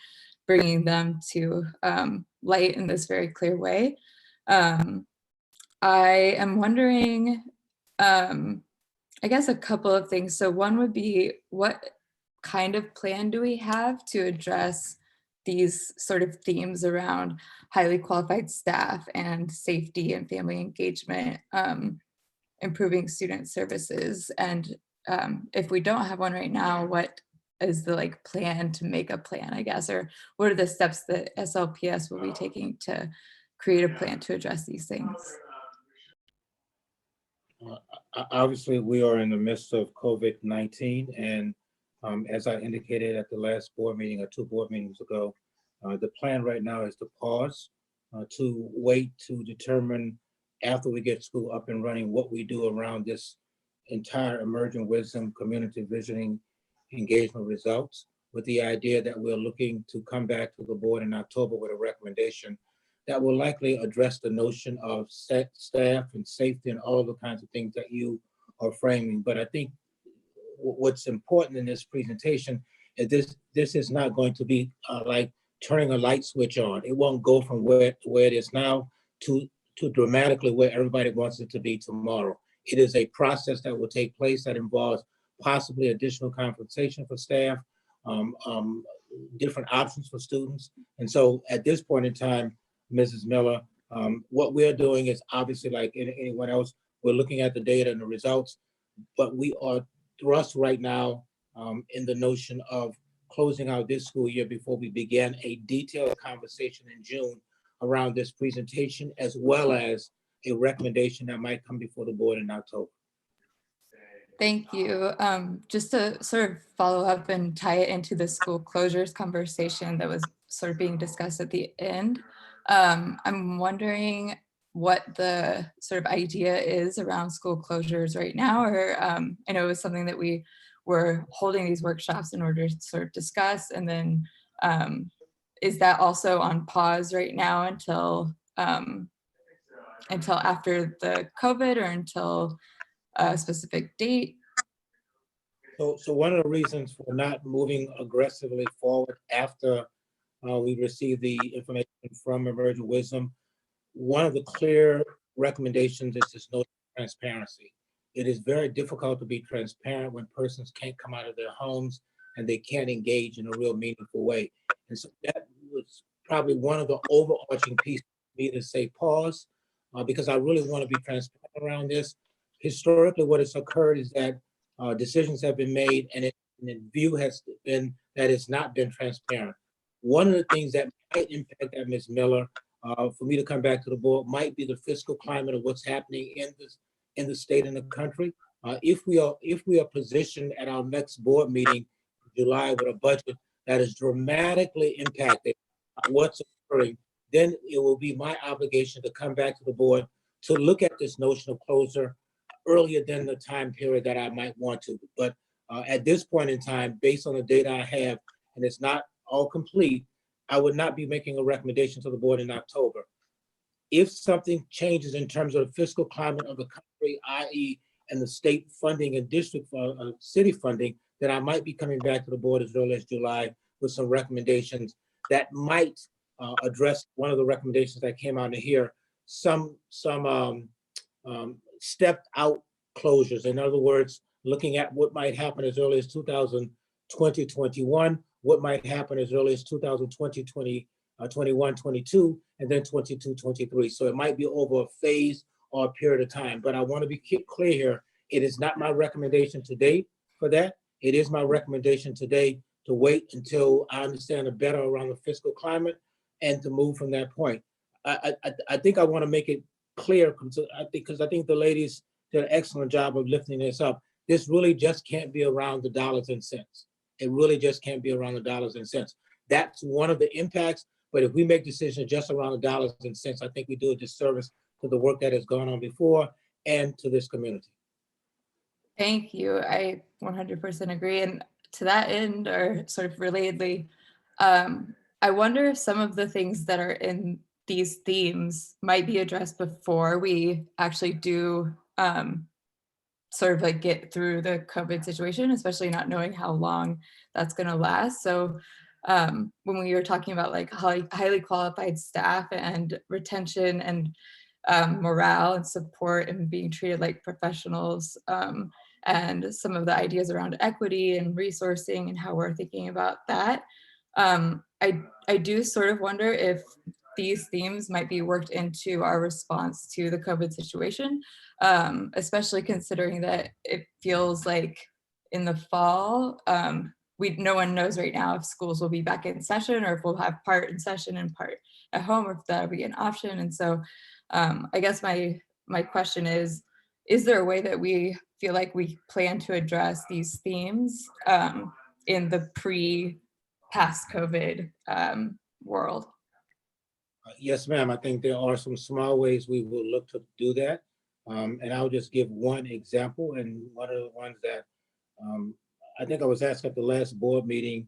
bringing them to light in this very clear way. I am wondering, I guess a couple of things. So one would be, what kind of plan do we have to address these sort of themes around highly qualified staff and safety and family engagement, improving student services? And if we don't have one right now, what is the plan to make a plan, I guess, or what are the steps that SLPS will be taking to create a plan to address these things? Obviously, we are in the midst of COVID-19, and as I indicated at the last board meeting or 2 board meetings ago, the plan right now is to pause, to wait to determine after we get school up and running what we do around this entire emerging wisdom community visioning engagement results, with the idea that we're looking to come back to the board in October with a recommendation that will likely address the notion of staff and safety and all the kinds of things that you are framing. But I think what's important in this presentation is this is not going to be like turning a light switch on. It won't go from where it is now to dramatically where everybody wants it to be tomorrow. It is a process that will take place that involves possibly additional compensation for staff, different options for students. And so at this point in time, Mrs. Miller, what we're doing is obviously like anyone else, we're looking at the data and the results, but we are thrust right now in the notion of closing out this school year before we begin a detailed conversation in June around this presentation, as well as a recommendation that might come before the board in October. Thank you. Just to sort of follow up and tie it into the school closures conversation that was sort of being discussed at the end, I'm wondering what the sort of idea is around school closures right now, or I know it was something that we were holding these workshops in order to sort of discuss, and then is that also on pause right now until after the COVID, or until a specific date? So one of the reasons for not moving aggressively forward after we received the information from Emerging Wisdom, one of the clear recommendations is this notion of transparency. It is very difficult to be transparent when persons can't come out of their homes and they can't engage in a real meaningful way. And so that was probably one of the overarching pieces for me to say pause, because I really want to be transparent around this. Historically, what has occurred is that decisions have been made and it and the view has been that it's not been transparent. One of the things that might impact that, Ms. Miller, for me to come back to the board, might be the fiscal climate of what's happening in the state and the country. If we are positioned at our next board meeting in July with a budget that is dramatically impacted what's occurring, then it will be my obligation to come back to the board to look at this notion of closure earlier than the time period that I might want to. But at this point in time, based on the data I have, and it's not all complete, I would not be making a recommendation to the board in October. If something changes in terms of the fiscal climate of the country, i.e. and the state funding and district city funding, then I might be coming back to the board as early as July with some recommendations that might address one of the recommendations that came out of here, some stepped out closures. In other words, looking at what might happen as early as 2020-21, what might happen as early as 2020-21, 22, and then 22-23. So it might be over a phase or a period of time. But I want to be clear here, it is not my recommendation today for that. It is my recommendation today to wait until I understand better around the fiscal climate and to move from that point. I think I want to make it clear because I think the ladies did an excellent job of lifting this up. This really just can't be around the dollars and cents. It really just can't be around the dollars and cents. That's one of the impacts. But if we make decisions just around the dollars and cents, I think we do a disservice to the work that has gone on before and to this community. Thank you. I 100% agree. And to that end, or sort of relatedly, I wonder if some of the things that are in these themes might be addressed before we actually do sort of like get through the COVID situation, especially not knowing how long that's going to last. So when we were talking about like highly qualified staff and retention and morale and support and being treated like professionals, and some of the ideas around equity and resourcing and how we're thinking about that, I do sort of wonder if these themes might be worked into our response to the COVID situation, especially considering that it feels like in the fall, no one knows right now if schools will be back in session or if we'll have part in session and part at home, or if that'll be an option. And so I guess my question is there a way that we feel like we plan to address these themes in the past COVID world? Yes, ma'am. I think there are some small ways we will look to do that. And I'll just give one example. And one of the ones that I think I was asked at the last board meeting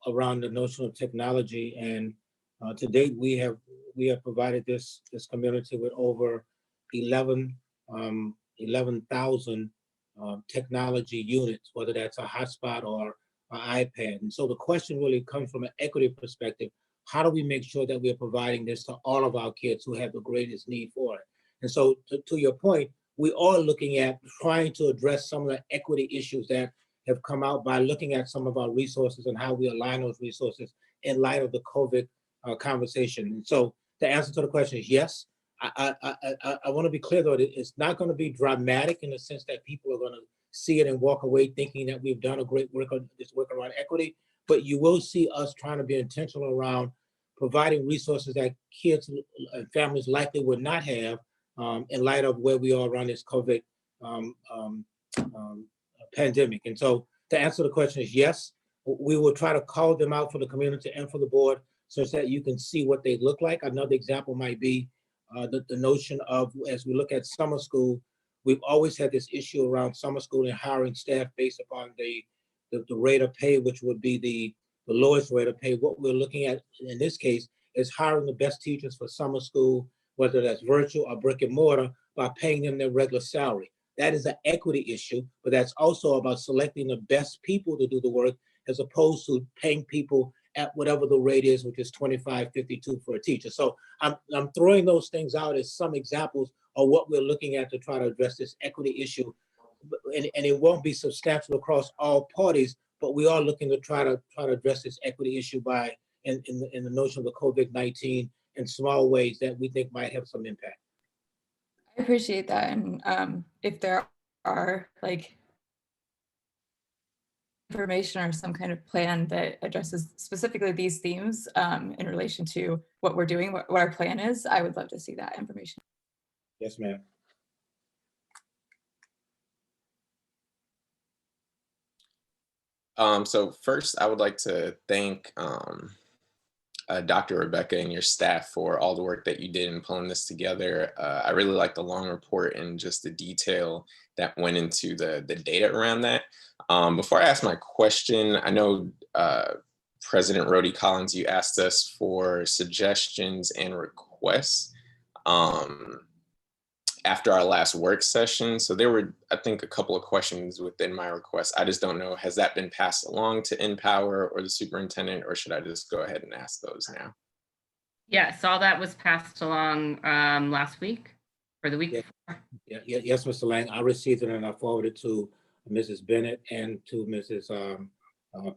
around the notion of technology. And to date, we have provided this community with over 11,000 technology units, whether that's a hotspot or an iPad. And so the question really comes from an equity perspective. How do we make sure that we are providing this to all of our kids who have the greatest need for it? And so to your point, we are looking at trying to address some of the equity issues that have come out by looking at some of our resources and how we align those resources in light of the COVID conversation. And so the answer to the question is yes. I want to be clear though, it's not going to be dramatic in the sense that people are going to see it and walk away thinking that we've done a great work on this work around equity, but you will see us trying to be intentional around providing resources that kids and families likely would not have in light of where we are around this COVID pandemic. And so to answer the question is yes, we will try to call them out for the community and for the board so that you can see what they look like. Another example might be the notion of, as we look at summer school, we've always had this issue around summer school and hiring staff based upon the rate of pay, which would be the lowest rate of pay. What we're looking at in this case is hiring the best teachers for summer school, whether that's virtual or brick and mortar, by paying them their regular salary. That is an equity issue, but that's also about selecting the best people to do the work as opposed to paying people at whatever the rate is, which is $25.52 for a teacher. So I'm throwing those things out as some examples of what we're looking at to try to address this equity issue. And it won't be substantial across all parties, but we are looking to try to address this equity issue by in the notion of the COVID-19 in small ways that we think might have some impact. I appreciate that. And if there are like information or some kind of plan that addresses specifically these themes in relation to what we're doing, what our plan is, I would love to see that information. Yes, ma'am. So first, I would like to thank Dr. Rebecca and your staff for all the work that you did in pulling this together. I really like the long report and just the detail that went into the data around that. Before I ask my question, I know President Rhodey Collins, you asked us for suggestions and requests after our last work session. So there were, I think, a couple of questions within my request. I just don't know, has that been passed along to Empower or the superintendent, or should I just go ahead and ask those now? Yes, all that was passed along last week or the week before. Yes, Mr. Lang, I received it and I forwarded it to Mrs. Bennett and to Mrs.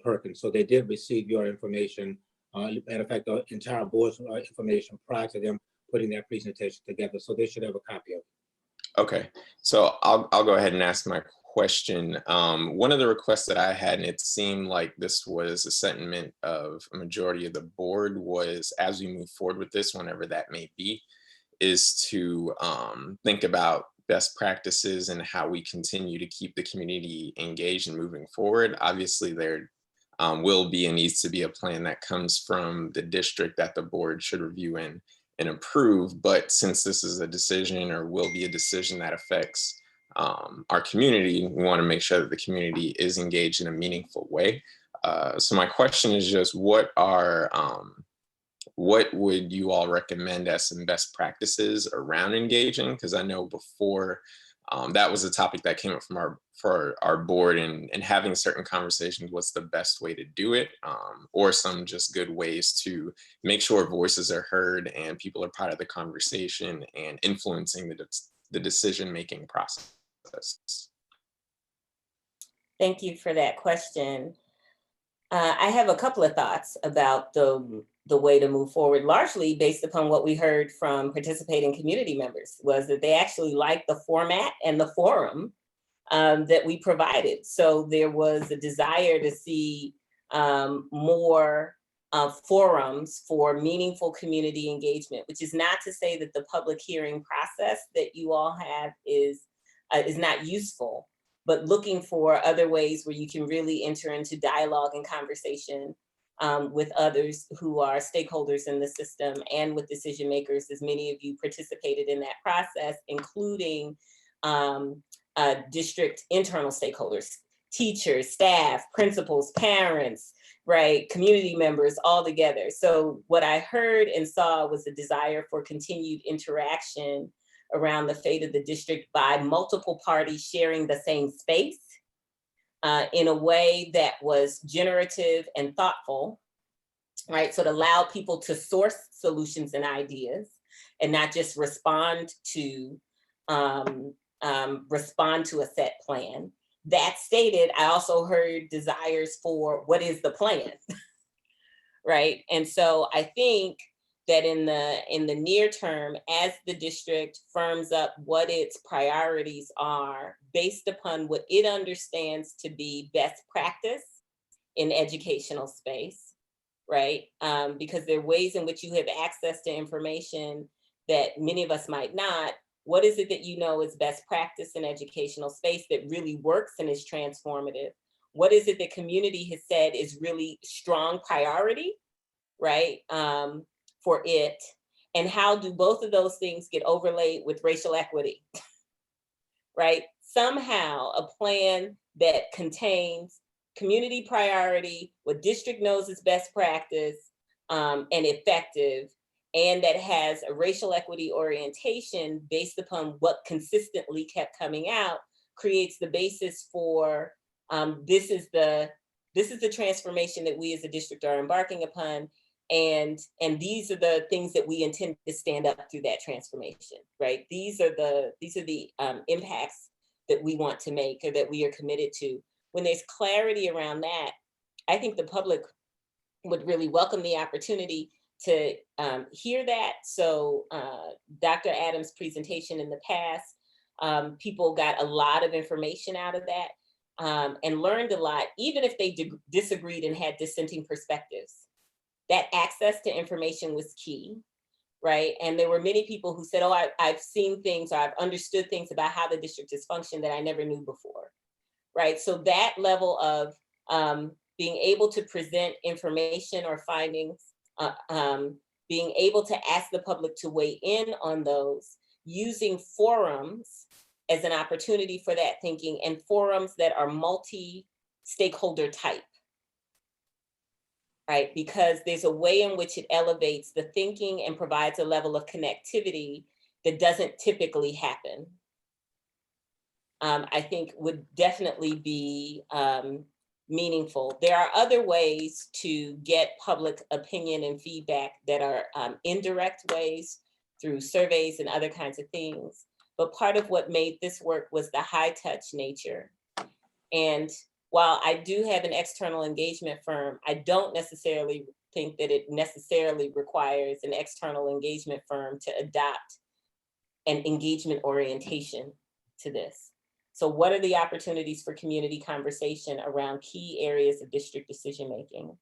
Perkins. So they did receive your information. Matter of fact, the entire board's information prior to them putting that presentation together. So they should have a copy of it. Okay, so I'll go ahead and ask my question. One of the requests that I had, and it seemed like this was a sentiment of a majority of the board, was as we move forward with this, whenever that may be, is to think about best practices and how we continue to keep the community engaged and moving forward. Obviously, there will be and needs to be a plan that comes from the district that the board should review and approve. But since this is a decision or will be a decision that affects our community, we want to make sure that the community is engaged in a meaningful way. So my question is just, what would you all recommend as some best practices around engaging? Because I know before that was a topic that came up from our board, and having certain conversations, what's the best way to do it, or some just good ways to make sure voices are heard and people are part of the conversation and influencing the decision-making process. Thank you for that question. I have a couple of thoughts about the way to move forward, largely based upon what we heard from participating community members, was that they actually liked the format and the forum that we provided. So there was a desire to see more forums for meaningful community engagement, which is not to say that the public hearing process that you all have is not useful, but looking for other ways where you can really enter into dialogue and conversation with others who are stakeholders in the system and with decision makers, as many of you participated in that process, including district internal stakeholders, teachers, staff, principals, parents, right, community members, all together. So what I heard and saw was a desire for continued interaction around the fate of the district by multiple parties sharing the same space in a way that was generative and thoughtful, right? So to allow people to source solutions and ideas and not just respond to a set plan. That stated, I also heard desires for what is the plan, right? And so I think that in the near term, as the district firms up what its priorities are based upon what it understands to be best practice in educational space, right? Because there are ways in which you have access to information that many of us might not. What is it that you know is best practice in educational space that really works and is transformative? What is it that community has said is really strong priority, right? For it, and how do both of those things get overlaid with racial equity, right? Somehow a plan that contains community priority, what district knows is best practice and effective, and that has a racial equity orientation based upon what consistently kept coming out, creates the basis for this is the transformation that we as a district are embarking upon. And these are the things that we intend to stand up through that transformation, right? These are the impacts that we want to make or that we are committed to. When there's clarity around that, I think the public would really welcome the opportunity to hear that. So Dr. Adams' presentation in the past, people got a lot of information out of that. and learned a lot, even if they disagreed and had dissenting perspectives. That access to information was key, right? And there were many people who said, oh, I've seen things or I've understood things about how the district has functioned that I never knew before, right? So that level of being able to present information or findings, being able to ask the public to weigh in on those, using forums as an opportunity for that thinking, and forums that are multi-stakeholder type, right? Because there's a way in which it elevates the thinking and provides a level of connectivity that doesn't typically happen. I think would definitely be meaningful. There are other ways to get public opinion and feedback that are indirect ways through surveys and other kinds of things. But part of what made this work was the high touch nature. And while I do have an external engagement firm, I don't necessarily think that it necessarily requires an external engagement firm to adopt an engagement orientation to this. So what are the opportunities for community conversation around key areas of district decision-making,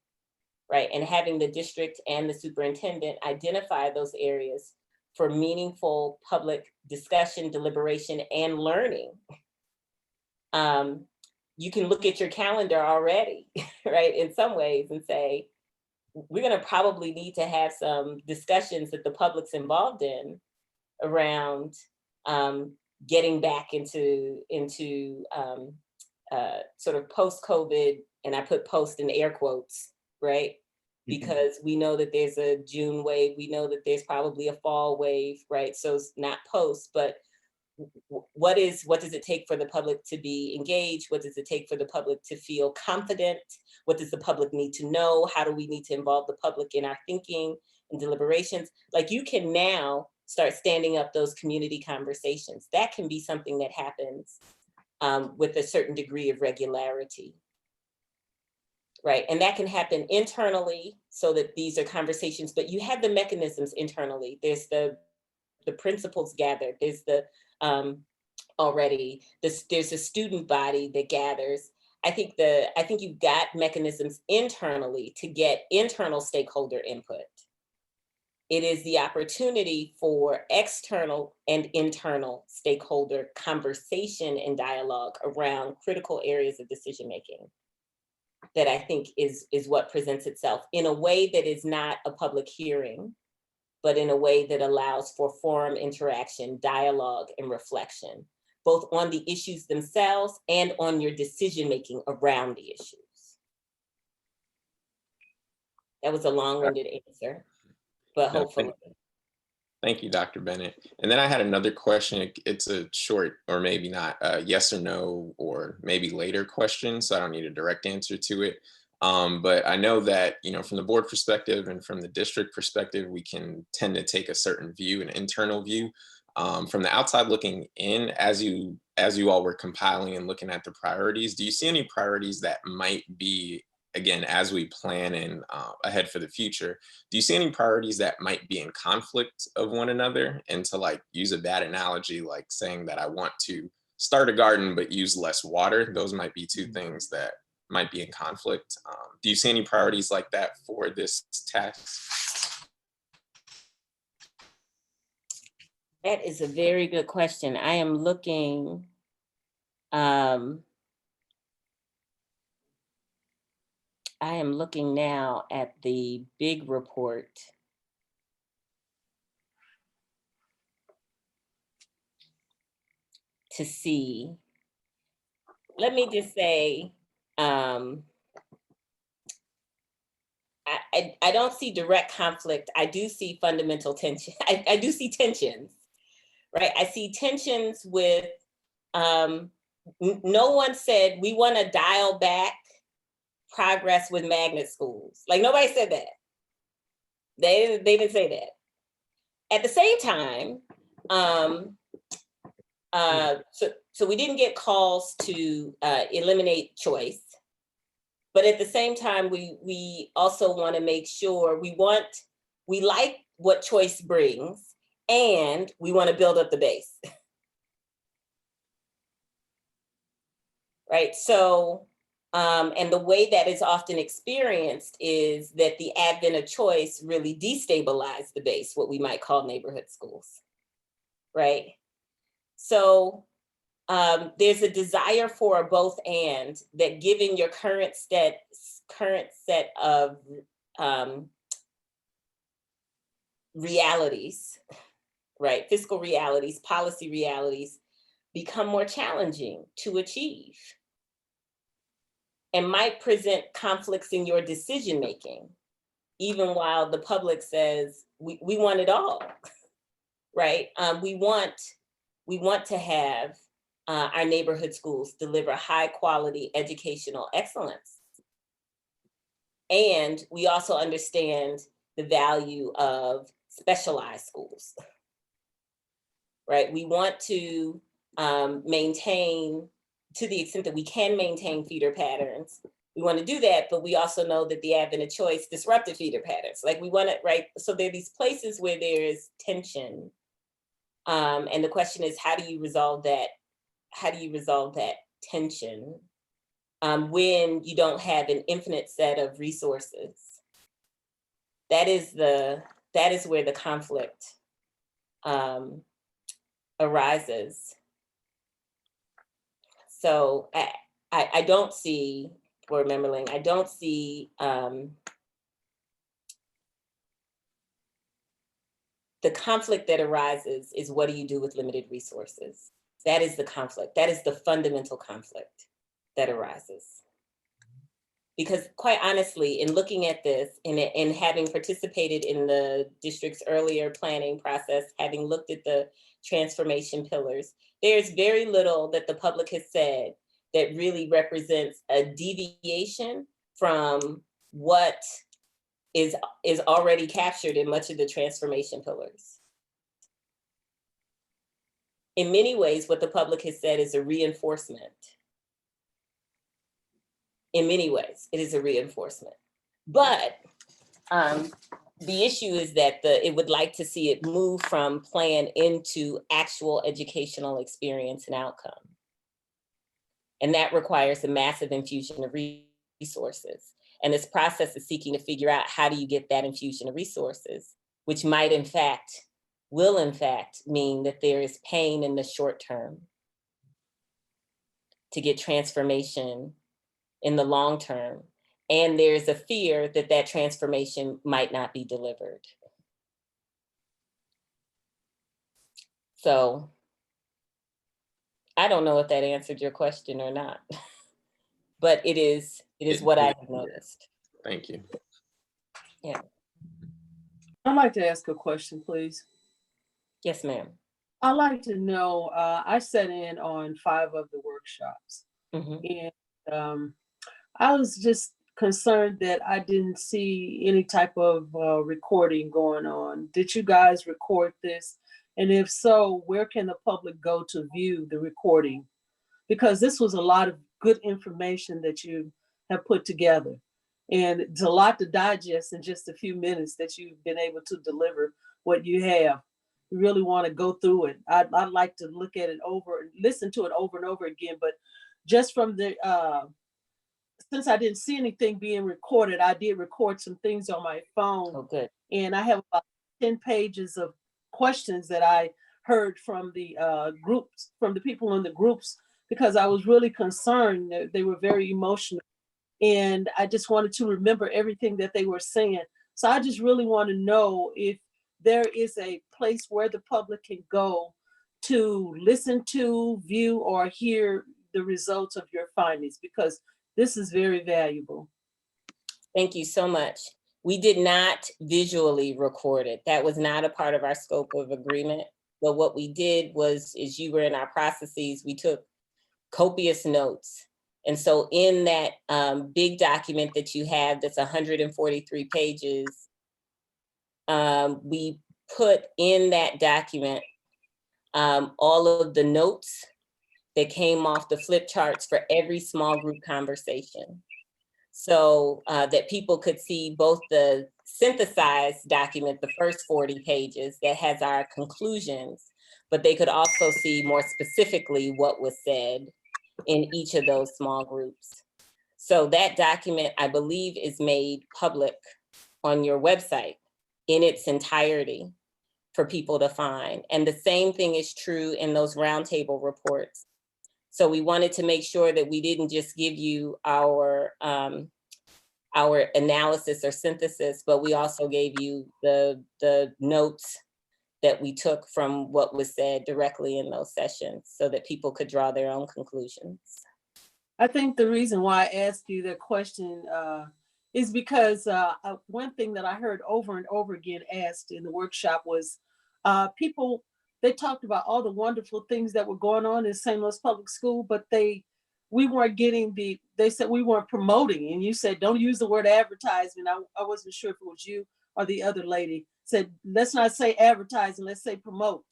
right? And having the district and the superintendent identify those areas for meaningful public discussion, deliberation, and learning. You can look at your calendar already, right? In some ways and say, we're gonna probably need to have some discussions that the public's involved in around getting back into sort of post-COVID, and I put post in air quotes, right? Because we know that there's a June wave, we know that there's probably a fall wave, right? So it's not post, but what does it take for the public to be engaged? What does it take for the public to feel confident? What does the public need to know? How do we need to involve the public in our thinking and deliberations? Like, you can now start standing up those community conversations. That can be something that happens with a certain degree of regularity, right? And that can happen internally, so that these are conversations, but you have the mechanisms internally. There's the principals gathered, there's the there's a student body that gathers. I think you've got mechanisms internally to get internal stakeholder input. It is the opportunity for external and internal stakeholder conversation and dialogue around critical areas of decision-making that I think is what presents itself in a way that is not a public hearing, but in a way that allows for forum interaction, dialogue, and reflection, both on the issues themselves and on your decision-making around the issues. That was a long-winded answer, but hopefully. Thank you, Dr. Bennett. And then I had another question. It's a short, or maybe not, yes or no, or maybe later question, so I don't need a direct answer to it. But I know that, from the board perspective and from the district perspective, we can tend to take a certain view, an internal view. From the outside looking in, as you all were compiling and looking at the priorities, do you see any priorities that might be, again, as we plan and ahead for the future, do you see any priorities that might be in conflict of one another? And to use a bad analogy, like saying that I want to start a garden but use less water, those might be two things that might be in conflict. Do you see any priorities like that for this task? That is a very good question. I am looking, now at the big report. To see, let me just say, I don't see direct conflict. I do see fundamental tension. I do see tensions, right? I see tensions with, no one said we want to dial back progress with magnet schools. Like, nobody said that. They didn't say that. At the same time, so we didn't get calls to eliminate choice. But at the same time, we also want to make sure we like what choice brings, and we want to build up the base. right? So, and the way that is often experienced is that the advent of choice really destabilized the base, what we might call neighborhood schools, right? So there's a desire for a both and, that given your current set of realities, right? Fiscal realities, policy realities become more challenging to achieve and might present conflicts in your decision-making, even while the public says, we want it all, right? We want to have our neighborhood schools deliver high quality educational excellence. And we also understand the value of specialized schools, right? We want to maintain, to the extent that we can maintain feeder patterns, we want to do that, but we also know that the advent of choice disrupted feeder patterns. Like we want to, right? So there are these places where there is tension. And the question is, how do you resolve that? How do you resolve that tension when you don't have an infinite set of resources? That is where the conflict arises. So I don't see, Board Member Ling, I don't see the conflict that arises is, what do you do with limited resources? That is the conflict. That is the fundamental conflict that arises. Because quite honestly, in looking at this and having participated in the district's earlier planning process, having looked at the transformation pillars, there's very little that the public has said that really represents a deviation from what is already captured in much of the transformation pillars. In many ways, what the public has said is a reinforcement. In many ways, it is a reinforcement. But the issue is that it would like to see it move from plan into actual educational experience and outcome. And that requires a massive infusion of resources. And this process is seeking to figure out, how do you get that infusion of resources, which might will in fact mean that there is pain in the short term to get transformation in the long term. And there's a fear that that transformation might not be delivered. So I don't know if that answered your question or not, but it is what I have noticed. Thank you. Yeah. I'd like to ask a question, please. Yes, ma'am. I'd like to know, I sat in on 5 of the workshops. And I was just concerned that I didn't see any type of recording going on. Did you guys record this? And if so, where can the public go to view the recording? Because this was a lot of good information that you have put together. And it's a lot to digest in just a few minutes that you've been able to deliver what you have. You really want to go through it. I'd like to look at it over and listen to it over and over again, but just from the, since I didn't see anything being recorded, I did record some things on my phone. Oh, good. And I have about 10 pages of questions that I heard from the groups, from the people in the groups, because I was really concerned that they were very emotional. And I just wanted to remember everything that they were saying. So I just really want to know if there is a place where the public can go to listen to, view, or hear the results of your findings, because this is very valuable. Thank you so much. We did not visually record it. That was not a part of our scope of agreement. But what we did was, as you were in our processes, we took copious notes. And so in that big document that you have, that's 143 pages, we put in that document all of the notes that came off the flip charts for every small group conversation. So that people could see both the synthesized document, the first 40 pages that has our conclusions, but they could also see more specifically what was said in each of those small groups. So that document, I believe, is made public on your website in its entirety for people to find. And the same thing is true in those roundtable reports. So we wanted to make sure that we didn't just give you our analysis or synthesis, but we also gave you the notes that we took from what was said directly in those sessions so that people could draw their own conclusions. I think the reason why I asked you that question is because one thing that I heard over and over again asked in the workshop was people, they talked about all the wonderful things that were going on in St. Louis Public School, but we weren't getting they said we weren't promoting. And you said, don't use the word advertisement. I wasn't sure if it was you or the other lady. Said, let's not say advertising, let's say promote.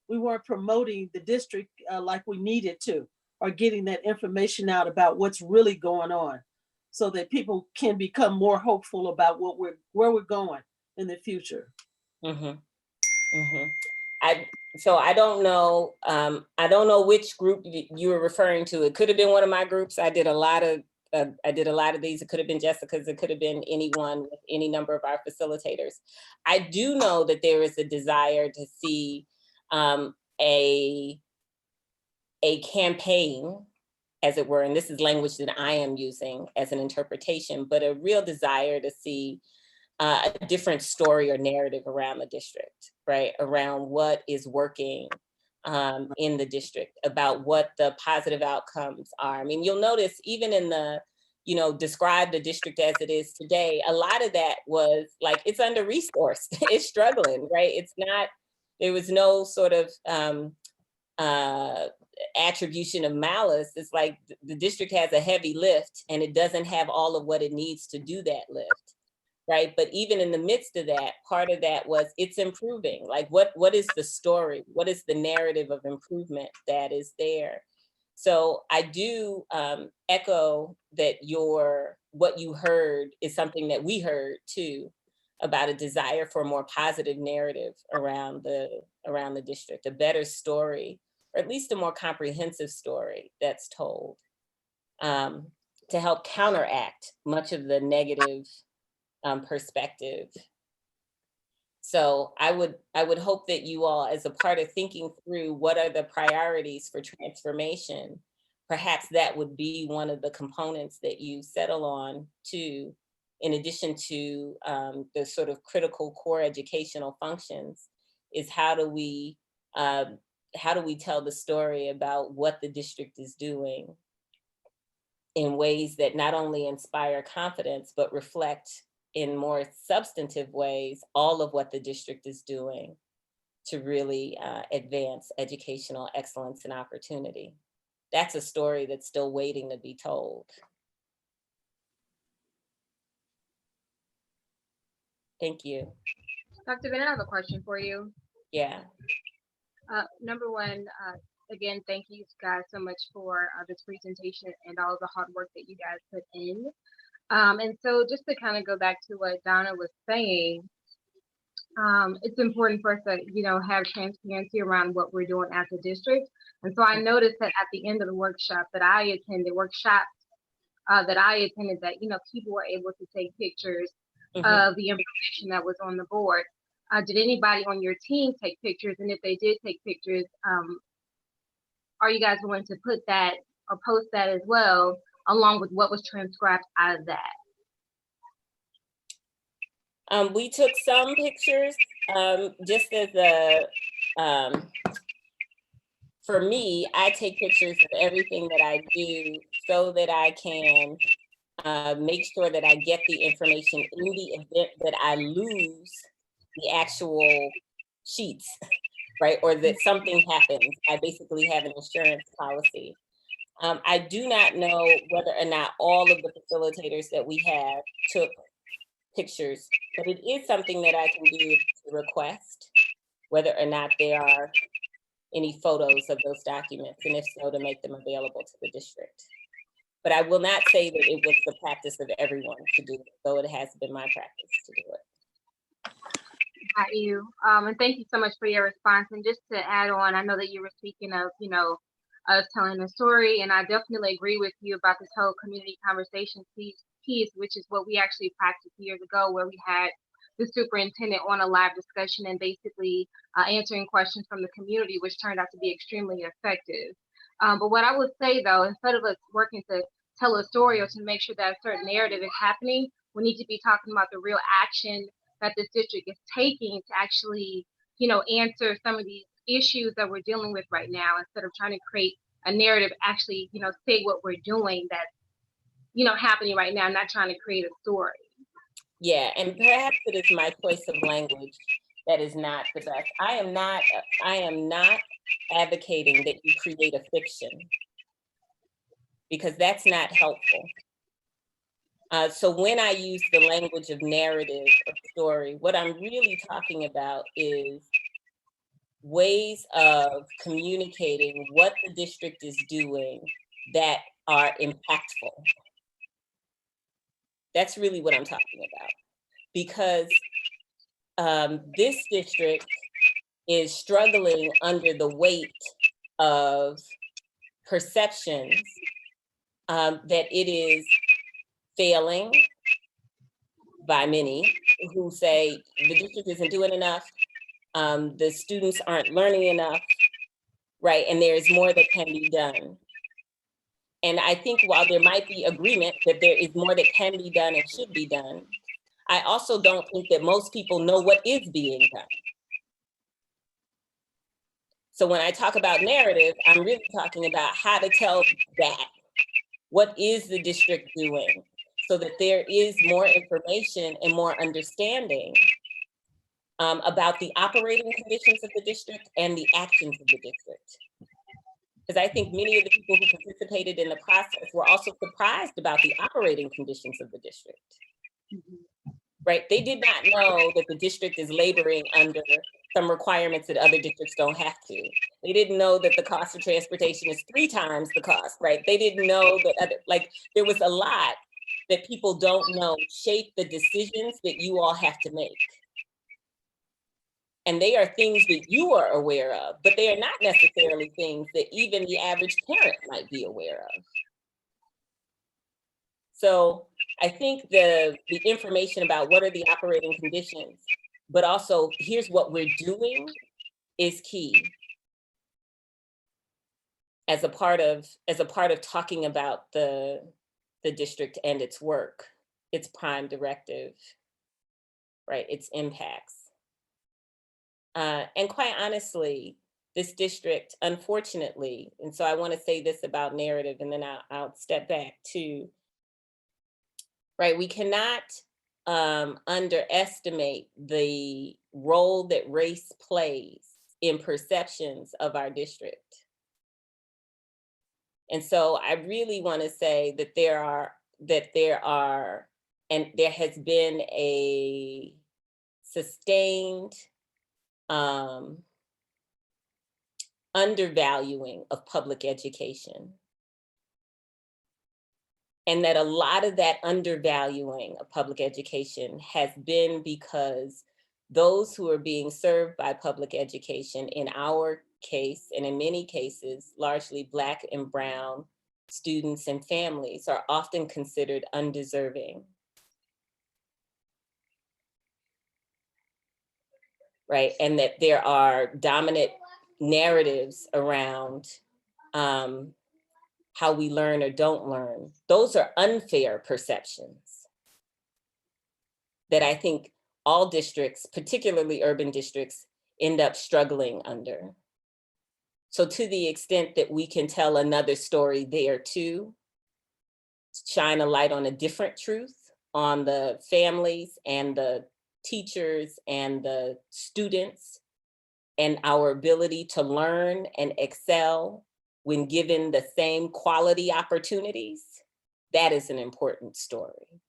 We weren't promoting the district like we needed to, or getting that information out about what's really going on so that people can become more hopeful about where we're going in the future. So I don't know which group you were referring to. It could have been one of my groups. I did a lot of these. It could have been Jessica's. It could have been anyone with any number of our facilitators. I do know that there is a desire to see a campaign, as it were, and this is language that I am using as an interpretation, but a real desire to see a different story or narrative around the district, right? Around what is working in the district, about what the positive outcomes are. I mean, you'll notice even in the, describe the district as it is today, a lot of that was like, it's under-resourced, it's struggling, right? It's not, there was no sort of attribution of malice. It's like the district has a heavy lift and it doesn't have all of what it needs to do that lift. Right. But even in the midst of that, part of that was it's improving. Like what is the story? What is the narrative of improvement that is there? So I do echo that what you heard is something that we heard too, about a desire for a more positive narrative around the district, a better story, or at least a more comprehensive story that's told to help counteract much of the negative perspective. So I would hope that you all, as a part of thinking through what are the priorities for transformation, perhaps that would be one of the components that you settle on too, in addition to the sort of critical core educational functions, is how do we tell the story about what the district is doing in ways that not only inspire confidence, but reflect in more substantive ways all of what the district is doing to really advance educational excellence and opportunity. That's a story that's still waiting to be told. Thank you. Dr. Bennett, I have a question for you. Yeah. Number one, again, thank you guys so much for this presentation and all of the hard work that you guys put in. And so just to kind of go back to what Donna was saying, it's important for us to, have transparency around what we're doing as a district. And so I noticed that at the end of the workshop that I attended, that, people were able to take pictures of the information that was on the board. Did anybody on your team take pictures? And if they did take pictures, are you guys going to put that or post that as well, along with what was transcribed out of that? We took some pictures, just as for me, I take pictures of everything that I do so that I can make sure that I get the information in the event that I lose the actual sheets, right? Or that something happens. I basically have an insurance policy. I do not know whether or not all of the facilitators that we have took pictures, but it is something that I can do to request whether or not there are any photos of those documents, and if so, to make them available to the district. But I will not say that it was the practice of everyone to do it, though it has been my practice to do it. Got you. And thank you so much for your response. And just to add on, I know that you were speaking of, us telling a story. And I definitely agree with you about this whole community conversation piece, which is what we actually practiced years ago, where we had the superintendent on a live discussion and basically answering questions from the community, which turned out to be extremely effective. But what I would say though, instead of us working to tell a story or to make sure that a certain narrative is happening, we need to be talking about the real action that this district is taking to actually, answer some of these issues that we're dealing with right now, instead of trying to create a narrative, actually, say what we're doing that's, happening right now, not trying to create a story. Yeah, and perhaps it is my choice of language that is not the best. I am not advocating that you create a fiction, because that's not helpful. So when I use the language of narrative or story, what I'm really talking about is ways of communicating what the district is doing that are impactful. That's really what I'm talking about, because this district is struggling under the weight of perceptions that it is failing by many who say the district isn't doing enough, the students aren't learning enough, right? And there's more that can be done. And I think while there might be agreement that there is more that can be done and should be done, I also don't think that most people know what is being done. So when I talk about narrative, I'm really talking about how to tell that. What is the district doing, so that there is more information and more understanding about the operating conditions of the district and the actions of the district. Because I think many of the people who participated in the process were also surprised about the operating conditions of the district. Right? They did not know that the district is laboring under some requirements that other districts don't have to. They didn't know that the cost of transportation is 3 times the cost, right? They didn't know that there was a lot that people don't know shape the decisions that you all have to make. And they are things that you are aware of, but they are not necessarily things that even the average parent might be aware of. So I think the information about what are the operating conditions, but also here's what we're doing, is key as a part of talking about the district and its work, its prime directive, right? Its impacts. And quite honestly, this district, unfortunately, and so I want to say this about narrative, and then I'll step back to, right? We cannot underestimate the role that race plays in perceptions of our district. And so I really want to say that there are, and there has been a sustained undervaluing of public education. And that a lot of that undervaluing of public education has been because those who are being served by public education, in our case, and in many cases, largely Black and Brown students and families, are often considered undeserving. Right, and that there are dominant narratives around how we learn or don't learn. Those are unfair perceptions that I think all districts, particularly urban districts, end up struggling under. So to the extent that we can tell another story there too, shine a light on a different truth, on the families and the teachers and the students, and our ability to learn and excel when given the same quality opportunities, that is an important story,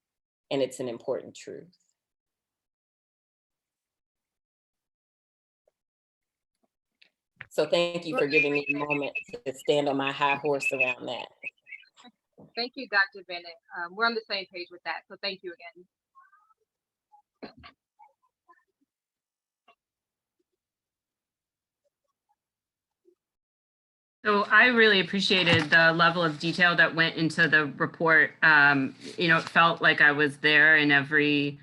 and it's an important truth. So thank you for giving me a moment to stand on my high horse around that. Thank you, Dr. Bennett. We're on the same page with that, so thank you again. So I really appreciated the level of detail that went into the report. It felt like I was there in every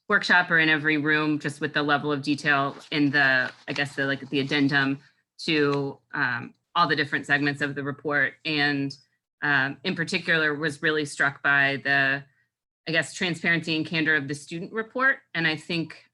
workshop or in every room, just with the level of detail in the, I guess, the addendum to all the different segments of the report. And in particular, was really struck by the, I guess, transparency and candor of the student report. And I think,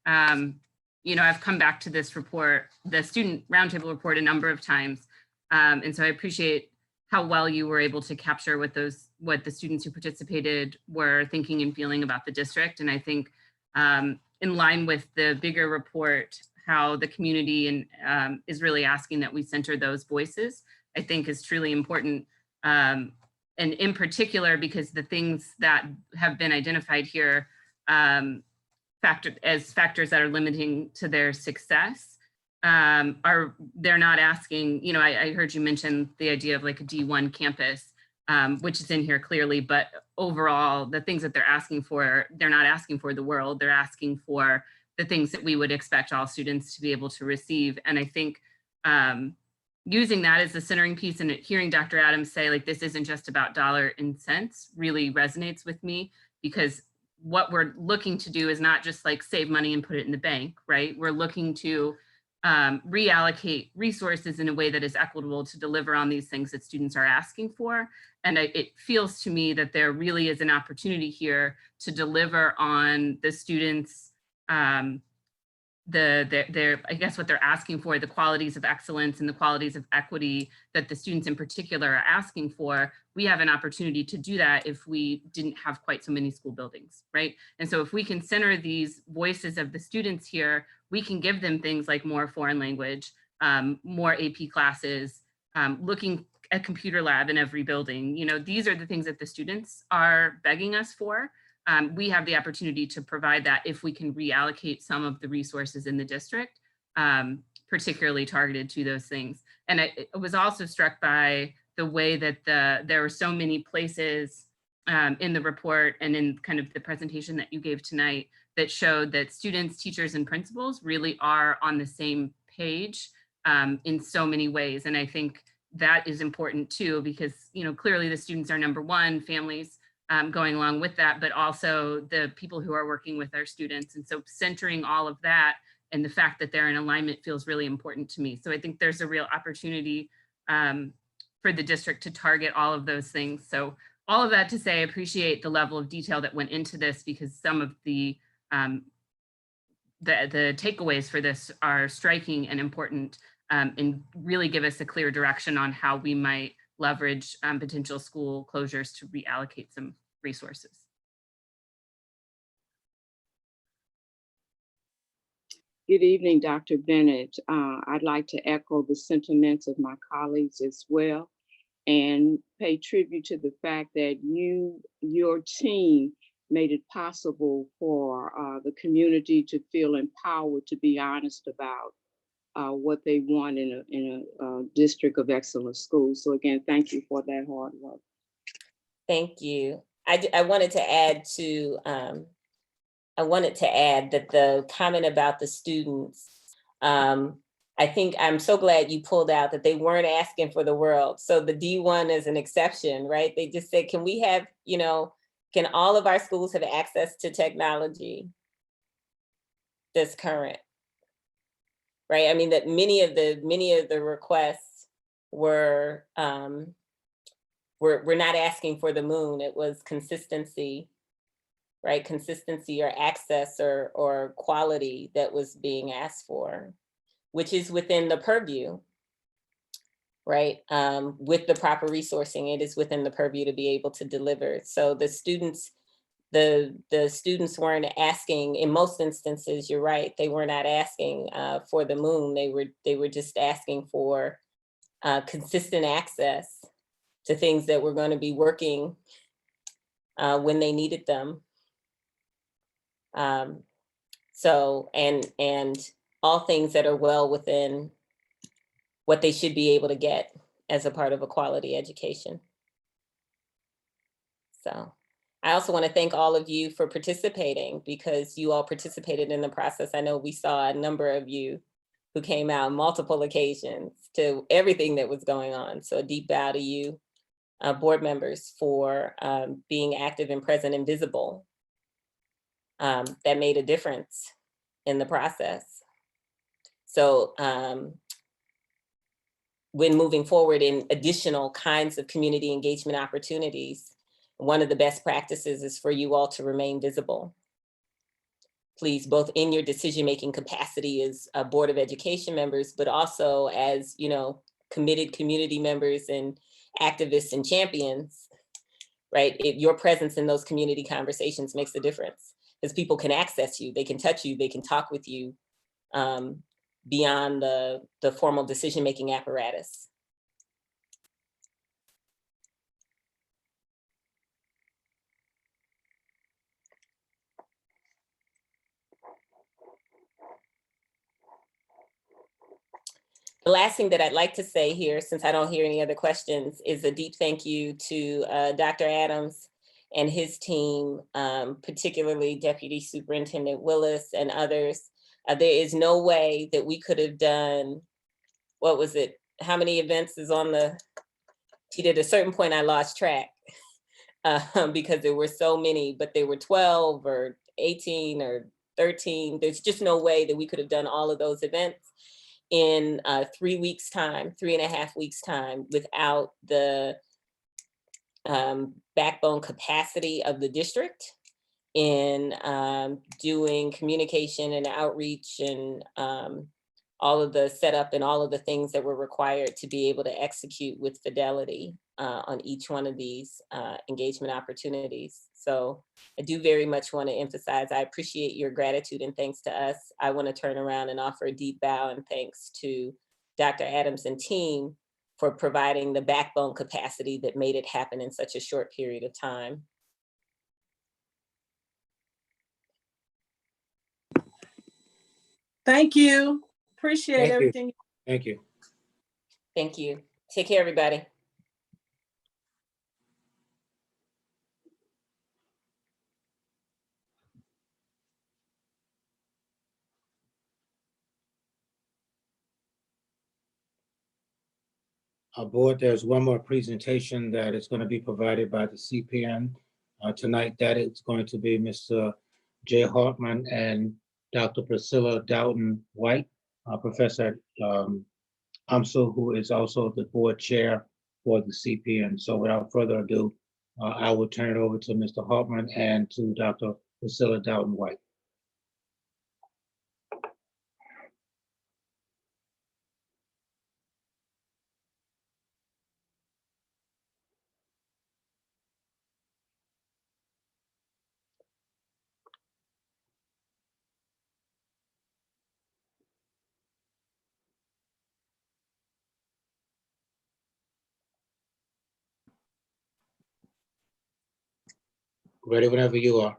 I've come back to this report, the student roundtable report, a number of times. And so I appreciate how well you were able to capture what the students who participated were thinking and feeling about the district. And I think in line with the bigger report, how the community is really asking that we center those voices, I think is truly important. And in particular, because the things that have been identified here as factors that are limiting to their success they're not asking, I heard you mention the idea of like a D1 campus, which is in here clearly, but overall the things that they're asking for, they're not asking for the world, they're asking for the things that we would expect all students to be able to receive. And I think using that as the centering piece and hearing Dr. Adams say, like, this isn't just about dollar and cents really resonates with me, because what we're looking to do is not just like save money and put it in the bank, right? We're looking to reallocate resources in a way that is equitable to deliver on these things that students are asking for. And it feels to me that there really is an opportunity here to deliver on the students, I guess what they're asking for, the qualities of excellence and the qualities of equity that the students in particular are asking for. We have an opportunity to do that if we didn't have quite so many school buildings, right? And so if we can center these voices of the students here, we can give them things like more foreign language, more AP classes, looking at computer lab in every building. These are the things that the students are begging us for. We have the opportunity to provide that if we can reallocate some of the resources in the district, particularly targeted to those things. And I was also struck by the way that there were so many places in the report and in kind of the presentation that you gave tonight that showed that students, teachers, and principals really are on the same page in so many ways. And I think that is important too, because clearly the students are number one, families going along with that, but also the people who are working with our students. And so centering all of that and the fact that they're in alignment feels really important to me. So I think there's a real opportunity for the district to target all of those things. So all of that to say, I appreciate the level of detail that went into this, because some of the takeaways for this are striking and important and really give us a clear direction on how we might leverage potential school closures to reallocate some resources. Good evening, Dr. Bennett. I'd like to echo the sentiments of my colleagues as well and pay tribute to the fact that your team made it possible for the community to feel empowered to be honest about what they want in a district of excellent schools. So again, thank you for that hard work. Thank you. I wanted to add that the comment about the students, I think I'm so glad you pulled out that they weren't asking for the world. So the D1 is an exception, right? They just said, can we have, can all of our schools have access to technology that's current? Right. I mean, that many of the requests were not asking for the moon. It was consistency, right? Consistency or access or quality that was being asked for, which is within the purview, right? With the proper resourcing, it is within the purview to be able to deliver. So the students weren't asking, in most instances, you're right, they were not asking for the moon. They were just asking for consistent access to things that were going to be working when they needed them. So, and all things that are well within what they should be able to get as a part of a quality education. So I also want to thank all of you for participating, because you all participated in the process. I know we saw a number of you who came out on multiple occasions to everything that was going on. So a deep bow to you, board members, for being active and present and visible. That made a difference in the process. So when moving forward in additional kinds of community engagement opportunities, one of the best practices is for you all to remain visible. Please, both in your decision-making capacity as a Board of Education members, but also as, you know, committed community members and activists and champions, right? Your presence in those community conversations makes a difference, because people can access you, they can touch you, they can talk with you beyond the formal decision-making apparatus. The last thing that I'd like to say here, since I don't hear any other questions, is a deep thank you to Dr. Adams and his team, particularly Deputy Superintendent Willis and others. There is no way that we could have done, what was it? How many events is on the, at a certain point I lost track because there were so many, but there were 12 or 18 or 13. There's just no way that we could have done all of those events in 3 weeks time, 3.5 weeks time, without the backbone capacity of the district in doing communication and outreach and all of the setup and all of the things that were required to be able to execute with fidelity on each one of these engagement opportunities. So I do very much want to emphasize, I appreciate your gratitude and thanks to us. I want to turn around and offer a deep bow and thanks to Dr. Adams and team for providing the backbone capacity that made it happen in such a short period of time. Thank you. Appreciate Thank you. everything. Thank you. Thank you. Take care, everybody. Board, there's one more presentation that is going to be provided by the CPN tonight. That is going to be Mr. Jay Hartman and Dr. Priscilla Dowden White, Professor Amsel, who is also the board chair for the CPN. So without further ado, I will turn it over to Mr. Hartman and to Dr. Priscilla Dowden White. Ready whenever you are.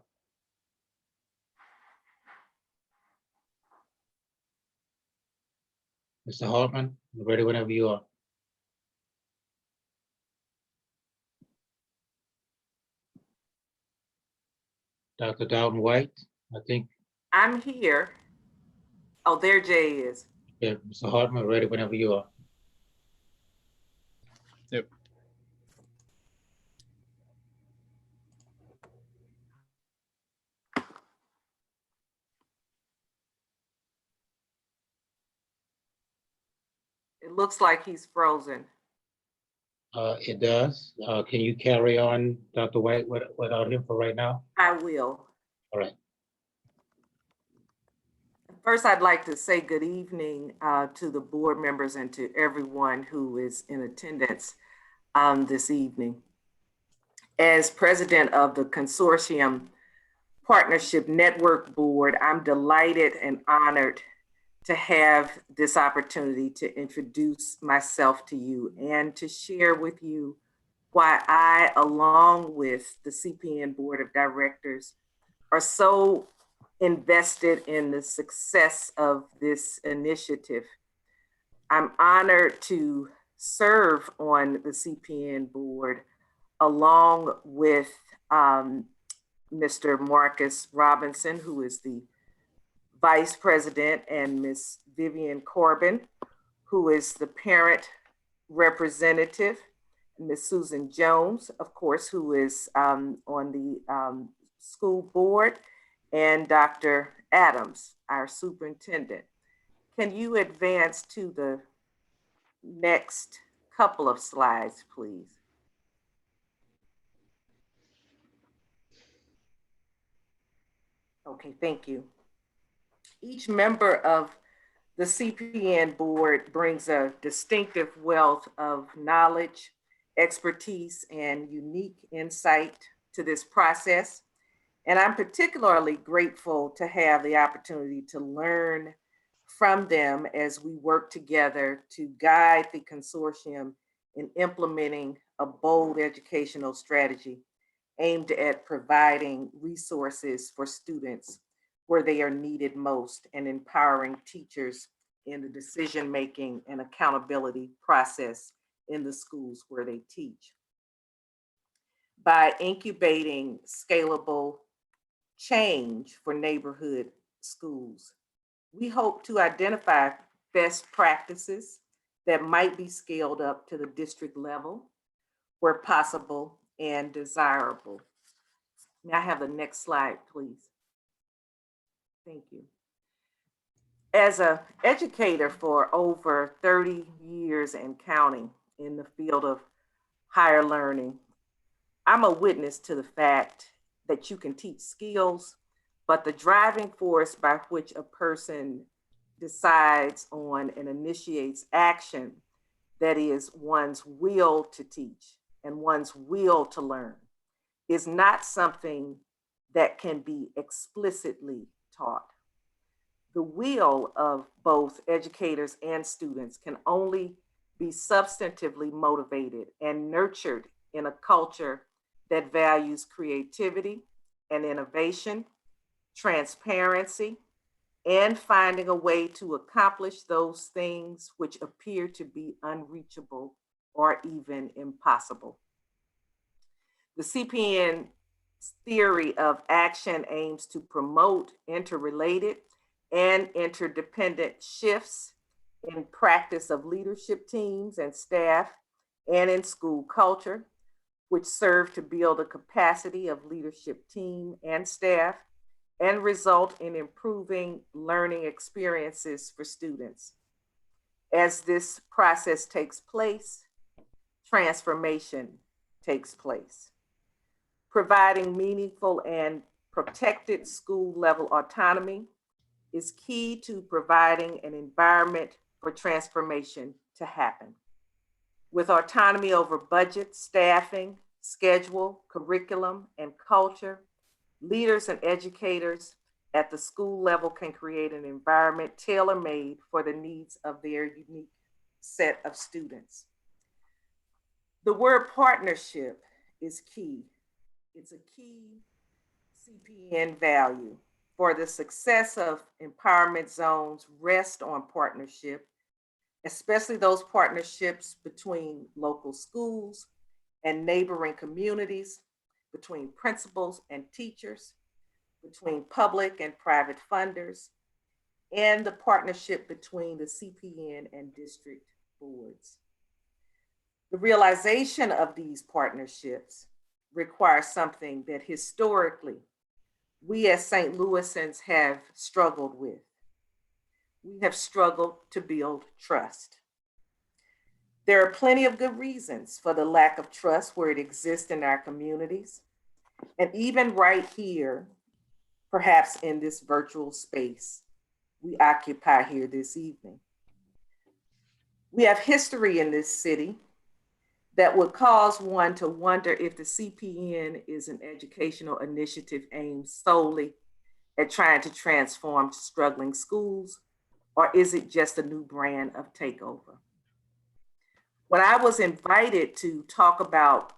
Mr. Hartman, ready whenever you are. Dr. Dowden White, I think. I'm here. Oh, there Jay is. Yeah, Mr. Hartman, ready whenever you are. Yep. It looks like he's frozen. It does. Can you carry on, Dr. White, without him for right now? I will. All right. First, I'd like to say good evening to the board members and to everyone who is in attendance this evening. As president of the Consortium Partnership Network Board, I'm delighted and honored to have this opportunity to introduce myself to you and to share with you why I, along with the CPN Board of Directors, are so invested in the success of this initiative. I'm honored to serve on the CPN board along with Mr. Marcus Robinson, who is the Vice President, and Ms. Vivian Corbin, who is the parent representative, Ms. Susan Jones, of course, who is on the school board, and Dr. Adams, our superintendent. Can you advance to the next couple of slides, please? Okay, thank you. Each member of the CPN board brings a distinctive wealth of knowledge, expertise, and unique insight to this process. And I'm particularly grateful to have the opportunity to learn from them as we work together to guide the consortium in implementing a bold educational strategy aimed at providing resources for students where they are needed most and empowering teachers in the decision-making and accountability process in the schools where they teach. By incubating scalable change for neighborhood schools, we hope to identify best practices that might be scaled up to the district level where possible and desirable. May I have the next slide, please? Thank you. As an educator for over 30 years and counting in the field of higher learning, I'm a witness to the fact that you can teach skills, but the driving force by which a person decides on and initiates action, that is one's will to teach and one's will to learn, is not something that can be explicitly taught. The will of both educators and students can only be substantively motivated and nurtured in a culture that values creativity and innovation, transparency, and finding a way to accomplish those things which appear to be unreachable or even impossible. The CPN theory of action aims to promote interrelated and interdependent shifts in practice of leadership teams and staff and in school culture, which serve to build a capacity of leadership team and staff and result in improving learning experiences for students. As this process takes place, transformation takes place. Providing meaningful and protected school level autonomy is key to providing an environment for transformation to happen. With autonomy over budget, staffing, schedule, curriculum, and culture, leaders and educators at the school level can create an environment tailor-made for the needs of their unique set of students. The word partnership is key. It's a key CPN value. For the success of empowerment zones rest on partnership, especially those partnerships between local schools and neighboring communities, between principals and teachers, between public and private funders, and the partnership between the CPN and district boards. The realization of these partnerships requires something that historically we as St. Louisans have struggled with. We have struggled to build trust. There are plenty of good reasons for the lack of trust where it exists in our communities. And even right here, perhaps in this virtual space we occupy here this evening. We have history in this city that would cause one to wonder if the CPN is an educational initiative aimed solely at trying to transform struggling schools, or is it just a new brand of takeover? When I was invited to talk about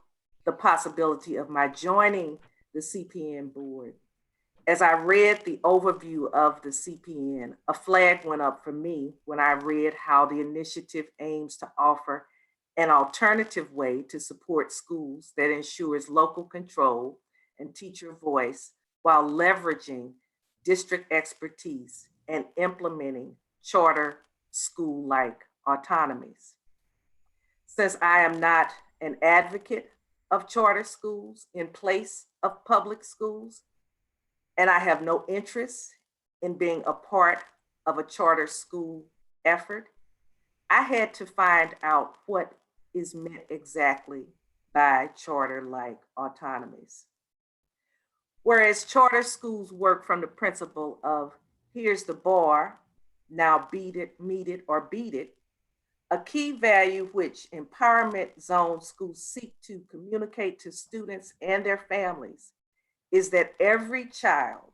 the possibility of my joining the CPN board, as I read the overview of the CPN, a flag went up for me when I read how the initiative aims to offer an alternative way to support schools that ensures local control and teacher voice while leveraging district expertise, and implementing charter school-like autonomies. Since I am not an advocate of charter schools in place of public schools, and I have no interest in being a part of a charter school effort, I had to find out what is meant exactly by charter-like autonomies. Whereas charter schools work from the principle of here's the bar, now beat it, meet it, or beat it, a key value which empowerment zone schools seek to communicate to students and their families is that every child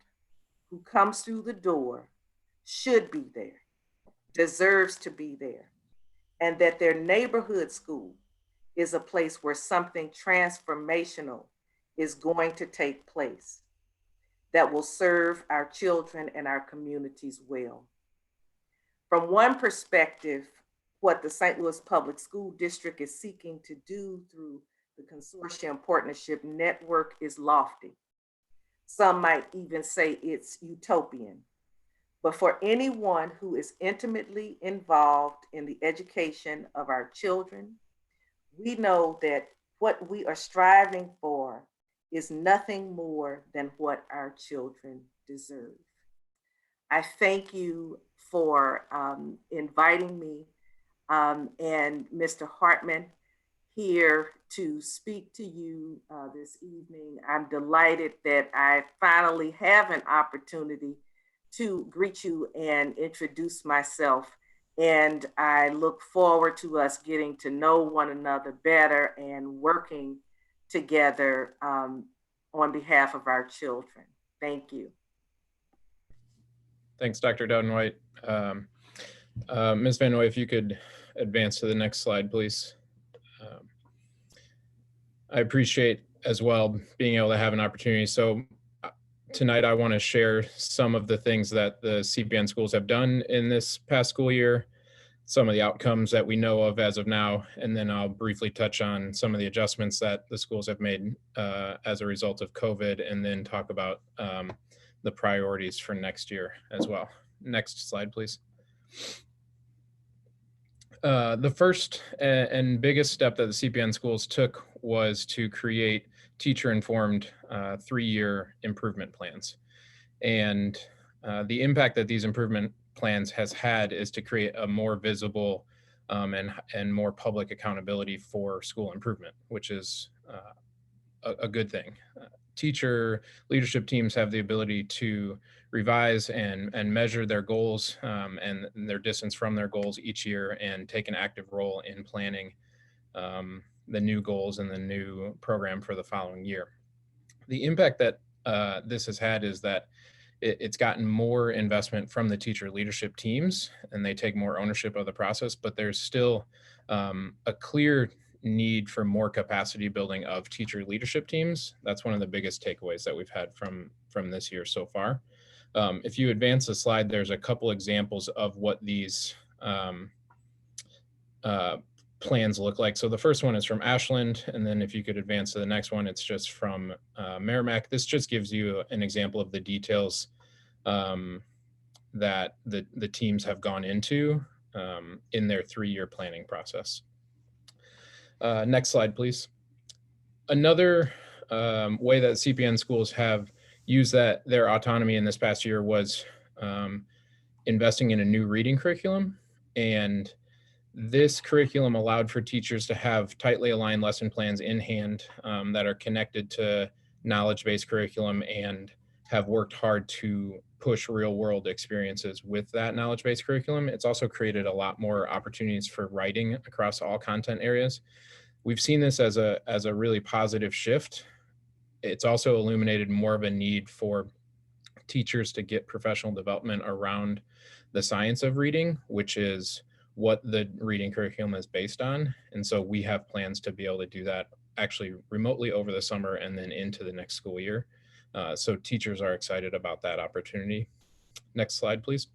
who comes through the door should be there, deserves to be there, and that their neighborhood school is a place where something transformational is going to take place that will serve our children and our communities well. From one perspective, what the St. Louis Public School District is seeking to do through the Consortium Partnership Network is lofty. Some might even say it's utopian. But for anyone who is intimately involved in the education of our children, we know that what we are striving for is nothing more than what our children deserve. I thank you for inviting me and Mr. Hartman here to speak to you this evening. I'm delighted that I finally have an opportunity to greet you and introduce myself. And I look forward to us getting to know one another better and working together on behalf of our children. Thank you. Thanks, Dr. Dowden-White. Ms. Van Noy, if you could advance to the next slide, please. I appreciate as well being able to have an opportunity. So tonight I want to share some of the things that the CPN schools have done in this past school year, some of the outcomes that we know of as of now, and then I'll briefly touch on some of the adjustments that the schools have made as a result of COVID, and then talk about the priorities for next year as well. Next slide, please. The first and biggest step that the CPN schools took was to create teacher-informed 3-year improvement plans. And the impact that these improvement plans has had is to create a more visible and more public accountability for school improvement, which is a good thing. Teacher leadership teams have the ability to revise and measure their goals and their distance from their goals each year, and take an active role in planning the new goals and the new program for the following year. The impact that this has had is that it's gotten more investment from the teacher leadership teams, and they take more ownership of the process, but there's still a clear need for more capacity building of teacher leadership teams. That's one of the biggest takeaways that we've had from this year so far. If you advance the slide, there's a couple examples of what these plans look like. So the first one is from Ashland, and then if you could advance to the next one, it's just from Merrimack. This just gives you an example of the details that the teams have gone into in their 3-year planning process. Next slide, please. Another way that CPN schools have used their autonomy in this past year was investing in a new reading curriculum. And this curriculum allowed for teachers to have tightly aligned lesson plans in hand that are connected to knowledge-based curriculum, and have worked hard to push real-world experiences with that knowledge-based curriculum. It's also created a lot more opportunities for writing across all content areas. We've seen this as a really positive shift. It's also illuminated more of a need for teachers to get professional development around the science of reading, which is what the reading curriculum is based on. And so we have plans to be able to do that actually remotely over the summer and then into the next school year. So teachers are excited about that opportunity. Next slide, please.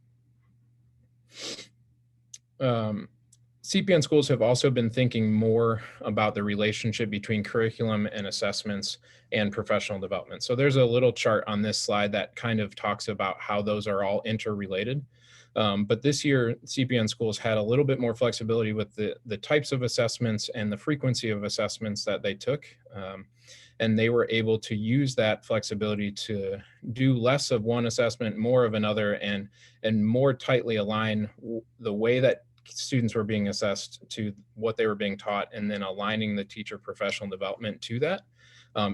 CPN schools have also been thinking more about the relationship between curriculum and assessments and professional development. So there's a little chart on this slide that kind of talks about how those are all interrelated. But this year, CPN schools had a little bit more flexibility with the types of assessments and the frequency of assessments that they took. And they were able to use that flexibility to do less of one assessment, more of another, and more tightly align the way that students were being assessed to what they were being taught, and then aligning the teacher professional development to that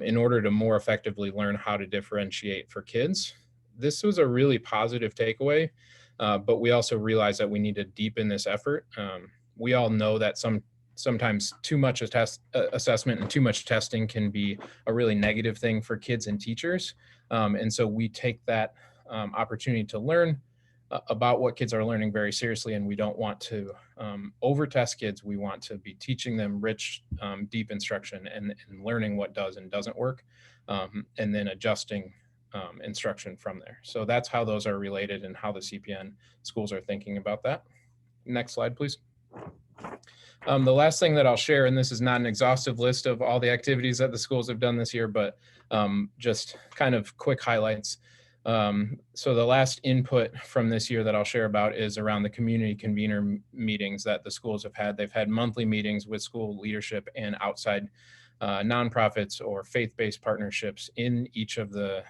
in order to more effectively learn how to differentiate for kids. This was a really positive takeaway, but we also realized that we need to deepen this effort. We all know that sometimes too much assessment and too much testing can be a really negative thing for kids and teachers. And so we take that opportunity to learn about what kids are learning very seriously, and we don't want to over-test kids. We want to be teaching them rich, deep instruction and learning what does and doesn't work, and then adjusting instruction from there. So that's how those are related and how the CPN schools are thinking about that. Next slide, please. The last thing that I'll share, and this is not an exhaustive list of all the activities that the schools have done this year, but just kind of quick highlights. So the last input from this year that I'll share about is around the community convener meetings that the schools have had. They've had monthly meetings with school leadership and outside nonprofits or faith-based partnerships in each of the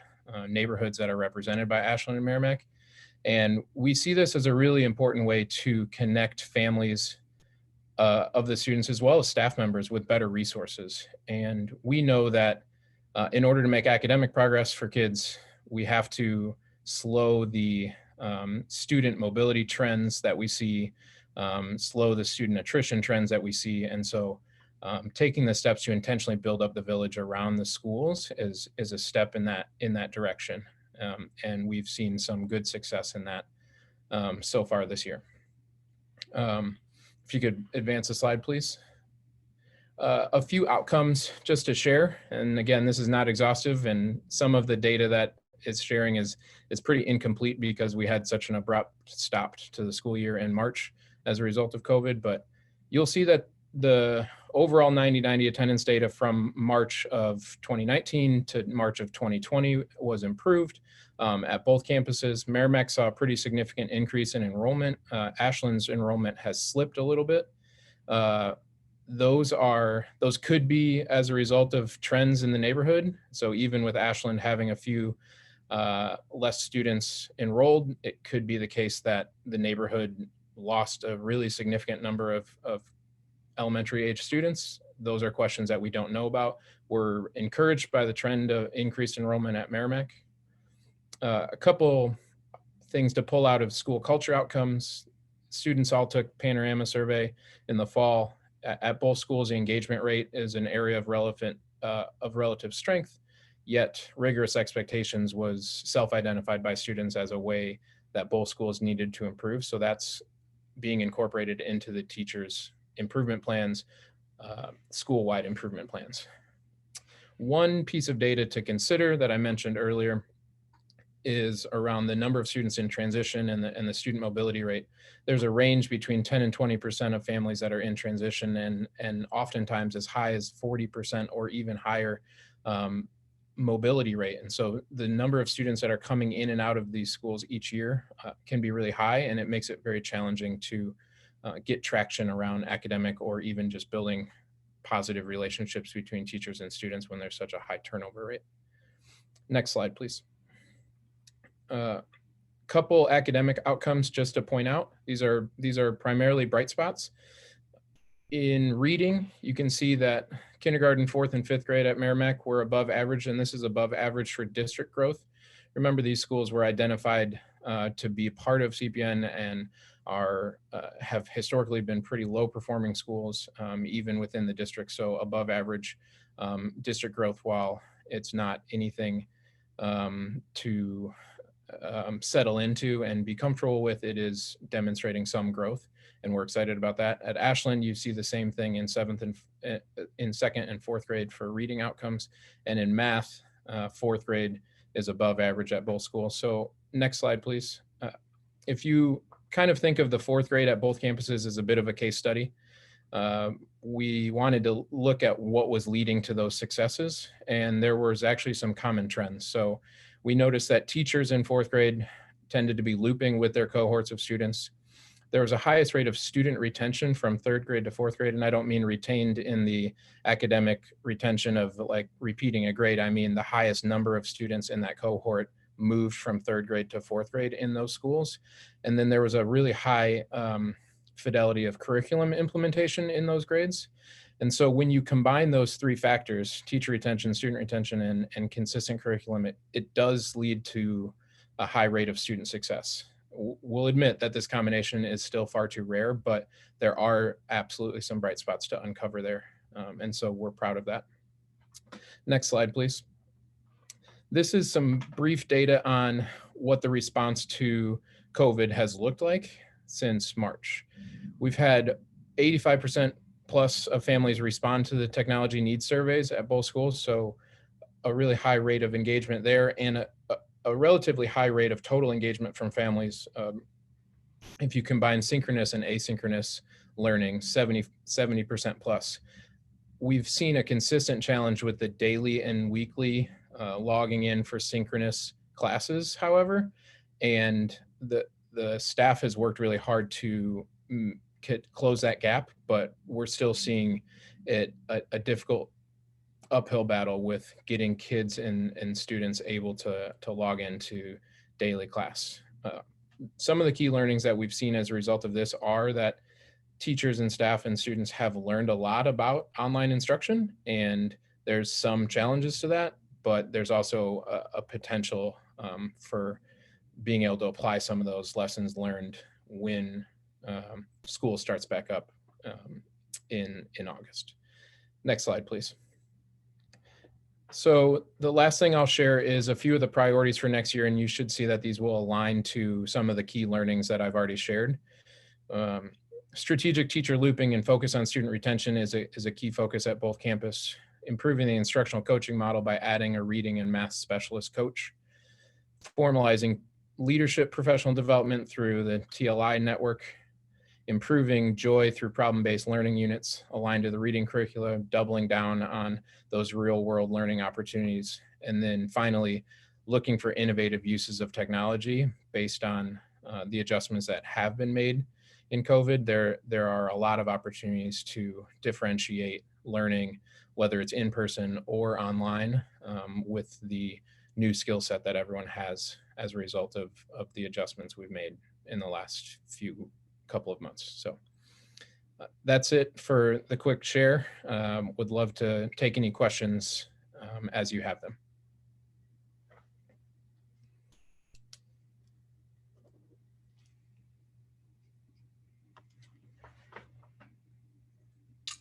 neighborhoods that are represented by Ashland and Merrimack. And we see this as a really important way to connect families of the students as well as staff members with better resources. And we know that in order to make academic progress for kids, we have to slow the student mobility trends that we see, slow the student attrition trends that we see. And so taking the steps to intentionally build up the village around the schools is a step in that direction. And we've seen some good success in that so far this year. If you could advance the slide, please. A few outcomes just to share. And again, this is not exhaustive, and some of the data that it's sharing is pretty incomplete because we had such an abrupt stop to the school year in March as a result of COVID. But you'll see that the overall 90-90 attendance data from March of 2019 to March of 2020 was improved at both campuses. Merrimack saw a pretty significant increase in enrollment. Ashland's enrollment has slipped a little bit. Those could be as a result of trends in the neighborhood. So even with Ashland having a few less students enrolled, it could be the case that the neighborhood lost a really significant number of elementary age students. Those are questions that we don't know about. We're encouraged by the trend of increased enrollment at Merrimack. A couple things to pull out of school culture outcomes. Students all took Panorama survey in the fall. At both schools, the engagement rate is an area of relative strength, yet rigorous expectations was self-identified by students as a way that both schools needed to improve. So that's being incorporated into the teachers' improvement plans, school-wide improvement plans. One piece of data to consider that I mentioned earlier is around the number of students in transition and the student mobility rate. There's a range between 10 and 20% of families that are in transition, and oftentimes as high as 40% or even higher mobility rate. And so the number of students that are coming in and out of these schools each year can be really high, and it makes it very challenging to get traction around academic or even just building positive relationships between teachers and students when there's such a high turnover rate. Next slide, please. Couple academic outcomes just to point out. These are primarily bright spots. In reading, you can see that kindergarten, 4th and 5th grade at Merrimack were above average, and this is above average for district growth. Remember, these schools were identified to be part of CPN and have historically been pretty low performing schools, even within the district. So above average district growth, while it's not anything to settle into and be comfortable with, it is demonstrating some growth, and we're excited about that. At Ashland, you see the same thing in 2nd and 4th grade for reading outcomes, and in math, 4th grade is above average at both schools. So next slide, please. If you kind of think of the fourth grade at both campuses as a bit of a case study. We wanted to look at what was leading to those successes, and there was actually some common trends. So we noticed that teachers in fourth grade tended to be looping with their cohorts of students. There was a highest rate of student retention from third grade to fourth grade, and I don't mean retained in the academic retention of like repeating a grade. I mean the highest number of students in that cohort moved from third grade to fourth grade in those schools. And then there was a really high fidelity of curriculum implementation in those grades. And so when you combine those three factors, teacher retention, student retention, and consistent curriculum, it does lead to a high rate of student success. We'll admit that this combination is still far too rare, but there are absolutely some bright spots to uncover there. And so we're proud of that. Next slide, please. This is some brief data on what the response to COVID has looked like since March. We've had 85% plus of families respond to the technology needs surveys at both schools. So a really high rate of engagement there, and a relatively high rate of total engagement from families. If you combine synchronous and asynchronous learning, 70% plus. We've seen a consistent challenge with the daily and weekly logging in for synchronous classes, however, and the staff has worked really hard to close that gap, but we're still seeing it a difficult uphill battle with getting kids and students able to log into daily class. Some of the key learnings that we've seen as a result of this are that teachers and staff and students have learned a lot about online instruction, and there's some challenges to that, but there's also a potential for being able to apply some of those lessons learned when school starts back up in August. Next slide, please. So the last thing I'll share is a few of the priorities for next year, and you should see that these will align to some of the key learnings that I've already shared. Strategic teacher looping and focus on student retention is a key focus at both campus. Improving the instructional coaching model by adding a reading and math specialist coach. Formalizing leadership professional development through the TLI network. Improving joy through problem-based learning units aligned to the reading curricula, doubling down on those real-world learning opportunities. And then finally, looking for innovative uses of technology based on the adjustments that have been made in COVID. There are a lot of opportunities to differentiate learning, whether it's in person or online, with the new skill set that everyone has as a result of the adjustments we've made in the last couple of months. So that's it for the quick share. Would love to take any questions as you have them.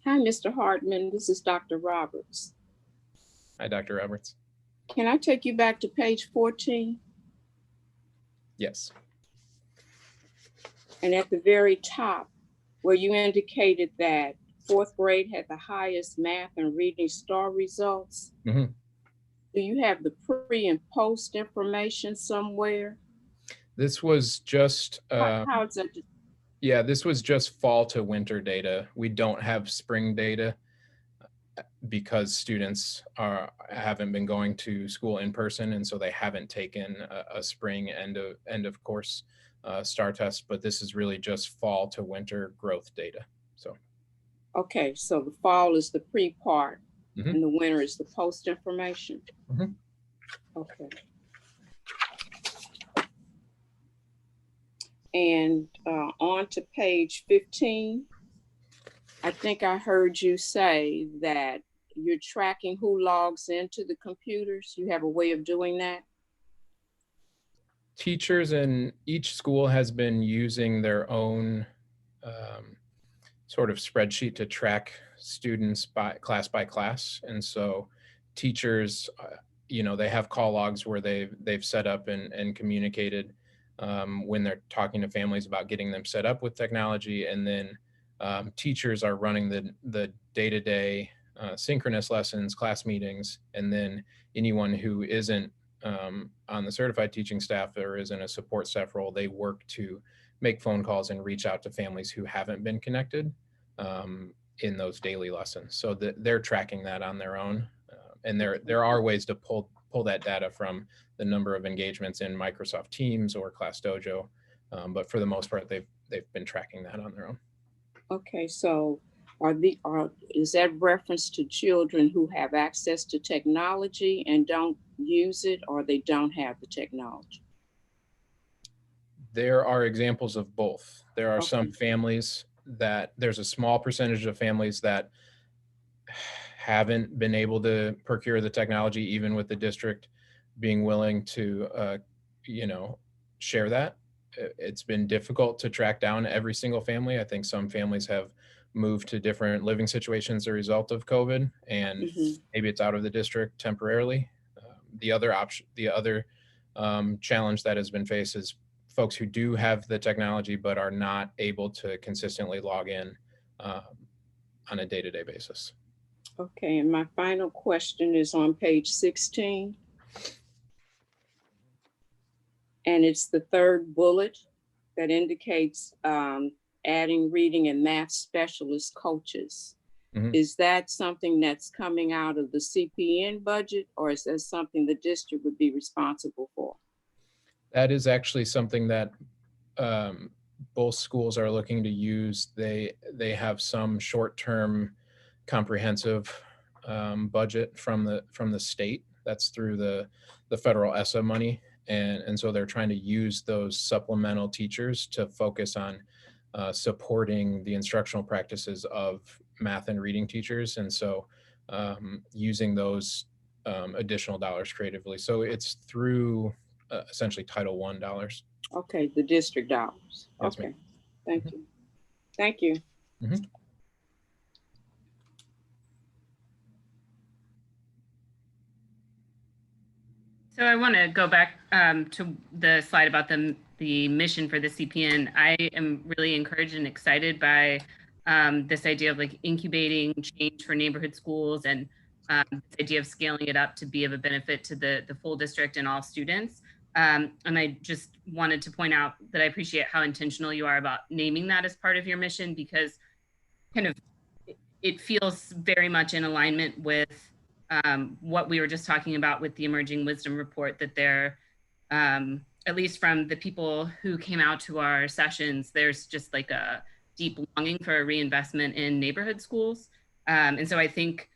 Hi, Mr. Hartman. This is Dr. Roberts. Hi, Dr. Roberts. Can I take you back to page 14? Yes. And at the very top, where you indicated that fourth grade had the highest math and reading star results, Mm-hmm. Do you have the pre and post information somewhere? This was just How is that? yeah, this was just fall to winter data. We don't have spring data because students haven't been going to school in person, and so they haven't taken a spring end of course STAR test. But this is really just fall to winter growth data. So Okay, so the fall is the pre part, mm-hmm. and the winter is the post information. Mm-hmm. Okay. And on to page 15, I think I heard you say that you're tracking who logs into the computers. You have a way of doing that? Teachers in each school has been using their own sort of spreadsheet to track students by class. And so teachers, they have call logs where they've set up and communicated when they're talking to families about getting them set up with technology. And then teachers are running the day-to-day synchronous lessons, class meetings, and then anyone who isn't on the certified teaching staff or is in a support staff role, they work to make phone calls and reach out to families who haven't been connected in those daily lessons. So they're tracking that on their own. And there are ways to pull that data from the number of engagements in Microsoft Teams or Class Dojo. But for the most part, they've been tracking that on their own. Okay, so is that reference to children who have access to technology and don't use it, or they don't have the technology? There are examples of both. There are Okay. some families that there's a small percentage of families that haven't been able to procure the technology, even with the district being willing to, share that. It's been difficult to track down every single family. I think some families have moved to different living situations as a result of COVID, and maybe it's out of the district temporarily. The other challenge that has been faced is folks who do have the technology but are not able to consistently log in on a day-to-day basis. Okay, and my final question is on page 16. And it's the third bullet that indicates adding reading and math specialist coaches. Is that something that's coming out of the CPN budget, or is that something the district would be responsible for? That is actually something that both schools are looking to use. They have some short-term comprehensive budget from the state. That's through the federal ESSA money. And so they're trying to use those supplemental teachers to focus on supporting the instructional practices of math and reading teachers. And so using those additional dollars creatively. So it's through essentially Title I dollars. Okay, the district dollars. Yes, okay, ma'am. thank you. Thank you. So I want to go back to the slide about the mission for the CPN. I am really encouraged and excited by this idea of like incubating change for neighborhood schools, and this idea of scaling it up to be of a benefit to the full district and all students. And I just wanted to point out that I appreciate how intentional you are about naming that as part of your mission, because kind of it feels very much in alignment with what we were just talking about with the Emerging Wisdom Report, that there, at least from the people who came out to our sessions, there's just like a deep longing for a reinvestment in neighborhood schools. And so I think,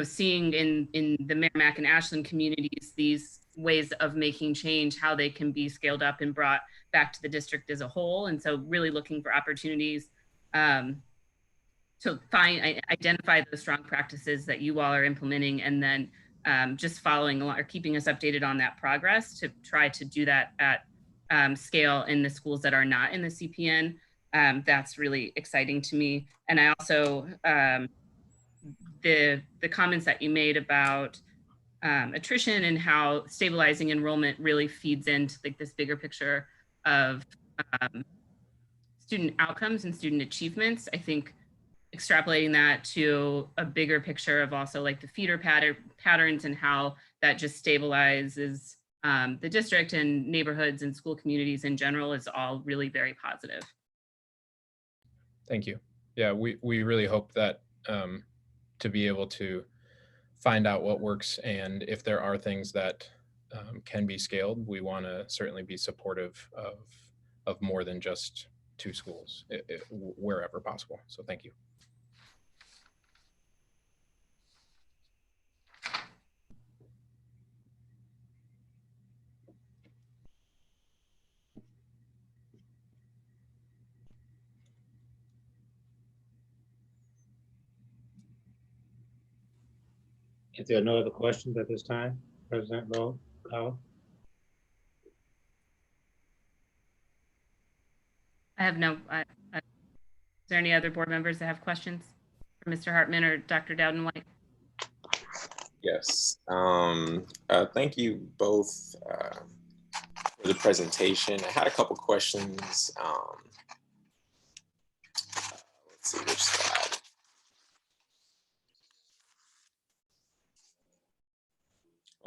seeing in the Merrimack and Ashland communities, these ways of making change, how they can be scaled up and brought back to the district as a whole. And so really looking for opportunities to identify those strong practices that you all are implementing, and then just following along or keeping us updated on that progress to try to do that at scale in the schools that are not in the CPN. That's really exciting to me. And I also, the comments that you made about attrition and how stabilizing enrollment really feeds into like this bigger picture of student outcomes and student achievements. I think extrapolating that to a bigger picture of also like the feeder patterns and how that just stabilizes the district and neighborhoods and school communities in general is all really very positive. Thank you. Yeah, we really hope that to be able to find out what works, and if there are things that can be scaled, we want to certainly be supportive of more than just 2 schools wherever possible. So thank you. If there are no other questions at this time, President Kyle? I have no, is there any other board members that have questions for Mr. Hartman or Dr. Dowden-White? Yes. Thank you both for the presentation. I had a couple questions. Let's see which slide.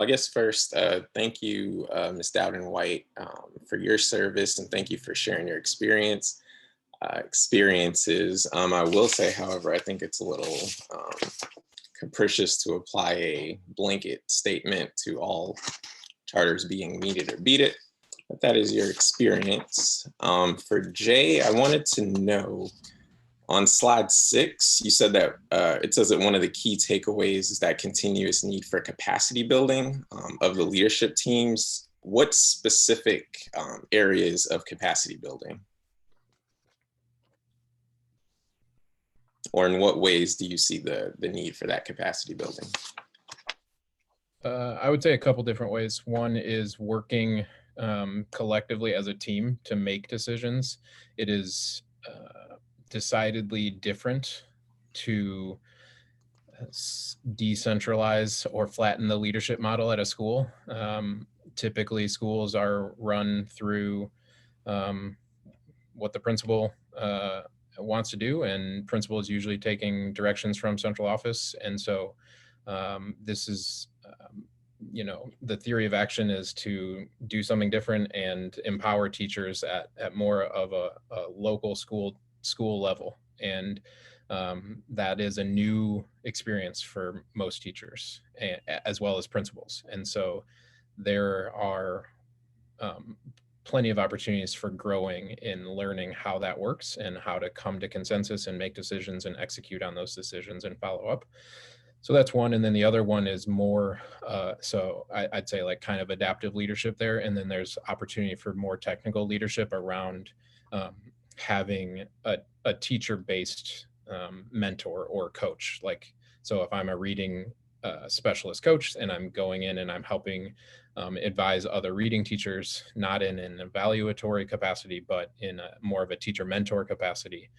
I guess first, thank you, Ms. Dowden-White, for your service, and thank you for sharing your experiences. I will say, however, I think it's a little capricious to apply a blanket statement to all charters being meet it or beat it, but that is your experience. For Jay, I wanted to know, on slide 6, you said that it says that one of the key takeaways is that continuous need for capacity building of the leadership teams. What specific areas of capacity building? Or in what ways do you see the need for that capacity building? I would say a couple different ways. One is working collectively as a team to make decisions. It is decidedly different to decentralize or flatten the leadership model at a school. Typically, schools are run through what the principal wants to do, and principal is usually taking directions from central office. And so this is, you know, the theory of action is to do something different and empower teachers at more of a local school level. And that is a new experience for most teachers, as well as principals. And so there are plenty of opportunities for growing in learning how that works and how to come to consensus and make decisions and execute on those decisions and follow up. So that's one. And then the other one is more, so I'd say like kind of adaptive leadership there. And then there's opportunity for more technical leadership around having a teacher-based mentor or coach. Like, so if I'm a reading specialist coach and I'm going in and I'm helping advise other reading teachers, not in an evaluatory capacity, but in more of a teacher mentor capacity,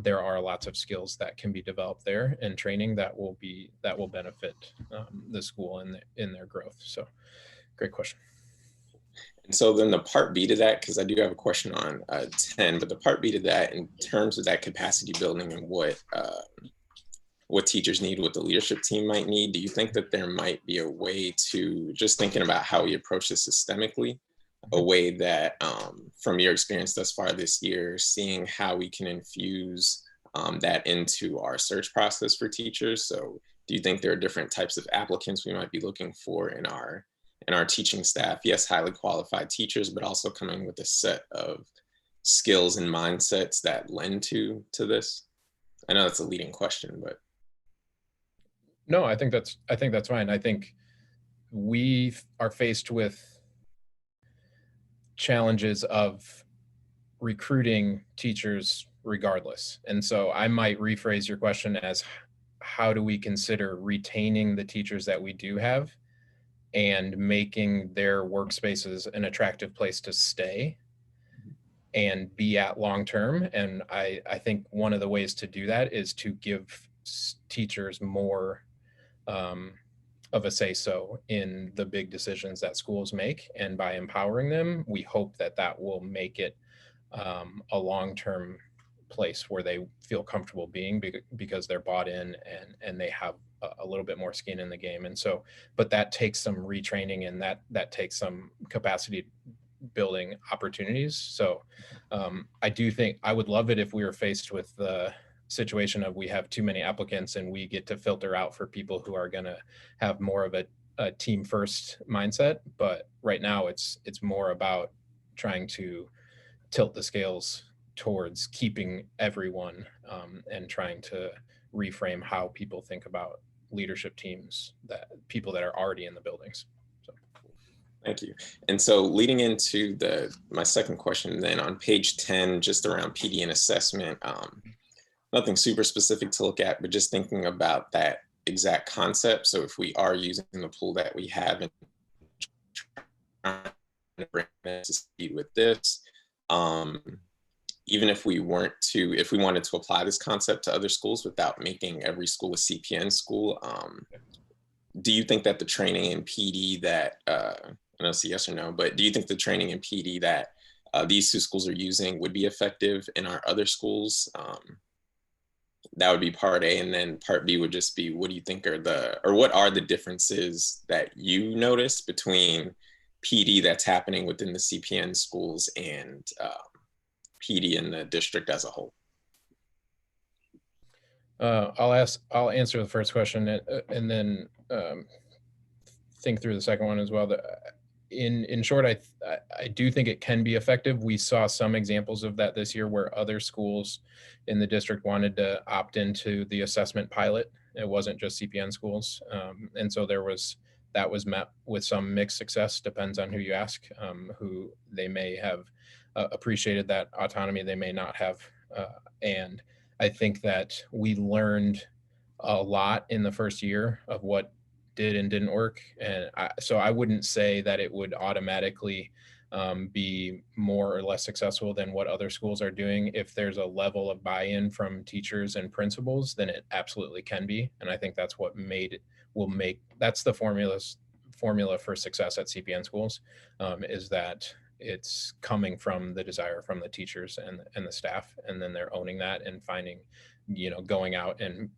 there are lots of skills that can be developed there and training that will benefit the school in their growth. So great question. And so then the part B to that, because I do have a question on 10, but the part B to that in terms of that capacity building and what teachers need, what the leadership team might need, do you think that there might be a way to, just thinking about how we approach this systemically, a way that from your experience thus far this year, seeing how we can infuse that into our search process for teachers? So do you think there are different types of applicants we might be looking for in our teaching staff? Yes, highly qualified teachers, but also coming with a set of skills and mindsets that lend to this? I know that's a leading question, but. No, I think that's fine. I think we are faced with challenges of recruiting teachers regardless. And so I might rephrase your question as, how do we consider retaining the teachers that we do have and making their workspaces an attractive place to stay and be at long term? And I think one of the ways to do that is to give teachers more of a say-so in the big decisions that schools make. And by empowering them, we hope that that will make it a long-term place where they feel comfortable being, because they're bought in and they have a little bit more skin in the game. And so, but that takes some retraining, and that takes some capacity building opportunities. So I do think I would love it if we were faced with the situation of we have too many applicants and we get to filter out for people who are going to have more of a team first mindset. But right now it's more about trying to tilt the scales towards keeping everyone and trying to reframe how people think about leadership teams, that people that are already in the buildings. So. Thank you. And so leading into my second question then, on page 10, just around PD and assessment, nothing super specific to look at, but just thinking about that exact concept. So if we are using the pool that we have and trying to bring it to speed with this, even if we wanted to apply this concept to other schools without making every school a CPN school, do you think that the training in PD that, I know it's a yes or no, but do you think the training in PD that these two schools are using would be effective in our other schools? That would be part A, and then part B would just be, what do you think what are the differences that you notice between PD that's happening within the CPN schools and PD in the district as a whole? I'll answer the first question and then think through the second one as well. In short, I do think it can be effective. We saw some examples of that this year where other schools in the district wanted to opt into the assessment pilot. It wasn't just CPN schools. And so that was met with some mixed success, depends on who you ask, who they may have appreciated that autonomy, they may not have. And I think that we learned a lot in the first year of what did and didn't work. And so I wouldn't say that it would automatically be more or less successful than what other schools are doing. If there's a level of buy-in from teachers and principals, then it absolutely can be. And I think that's what that's the formula for success at CPN schools, is that it's coming from the desire from the teachers and the staff, and then they're owning that and finding, going out and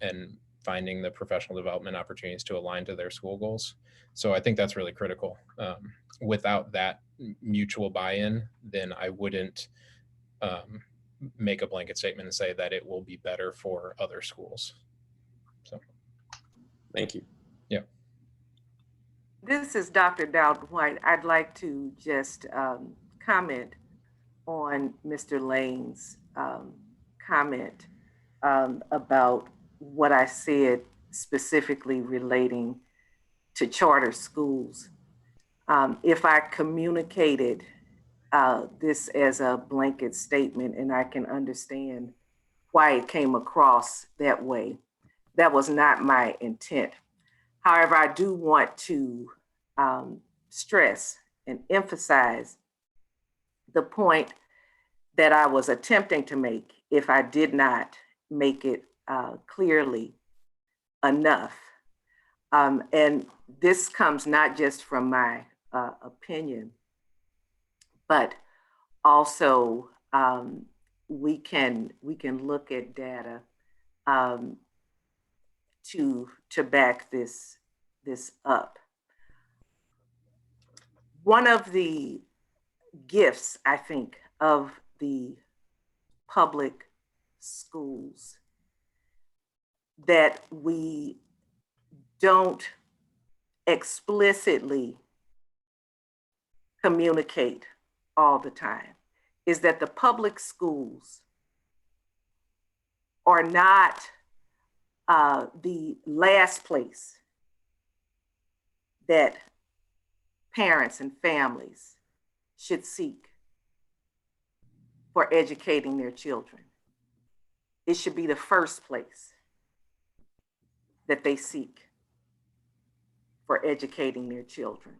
finding the professional development opportunities to align to their school goals. So I think that's really critical. Without that mutual buy-in, then I wouldn't make a blanket statement and say that it will be better for other schools. So, thank you. Yeah. This is Dr. Dowd White. I'd like to just comment on Mr. Lane's comment about what I said specifically relating to charter schools. If I communicated this as a blanket statement, and I can understand why it came across that way, that was not my intent. However, I do want to stress and emphasize the point that I was attempting to make if I did not make it clearly enough. And this comes not just from my opinion, but also we can look at data to back this up. One of the gifts, I think, of the public schools that we don't explicitly communicate all the time is that the public schools are not the last place that parents and families should seek for educating their children. It should be the first place that they seek for educating their children.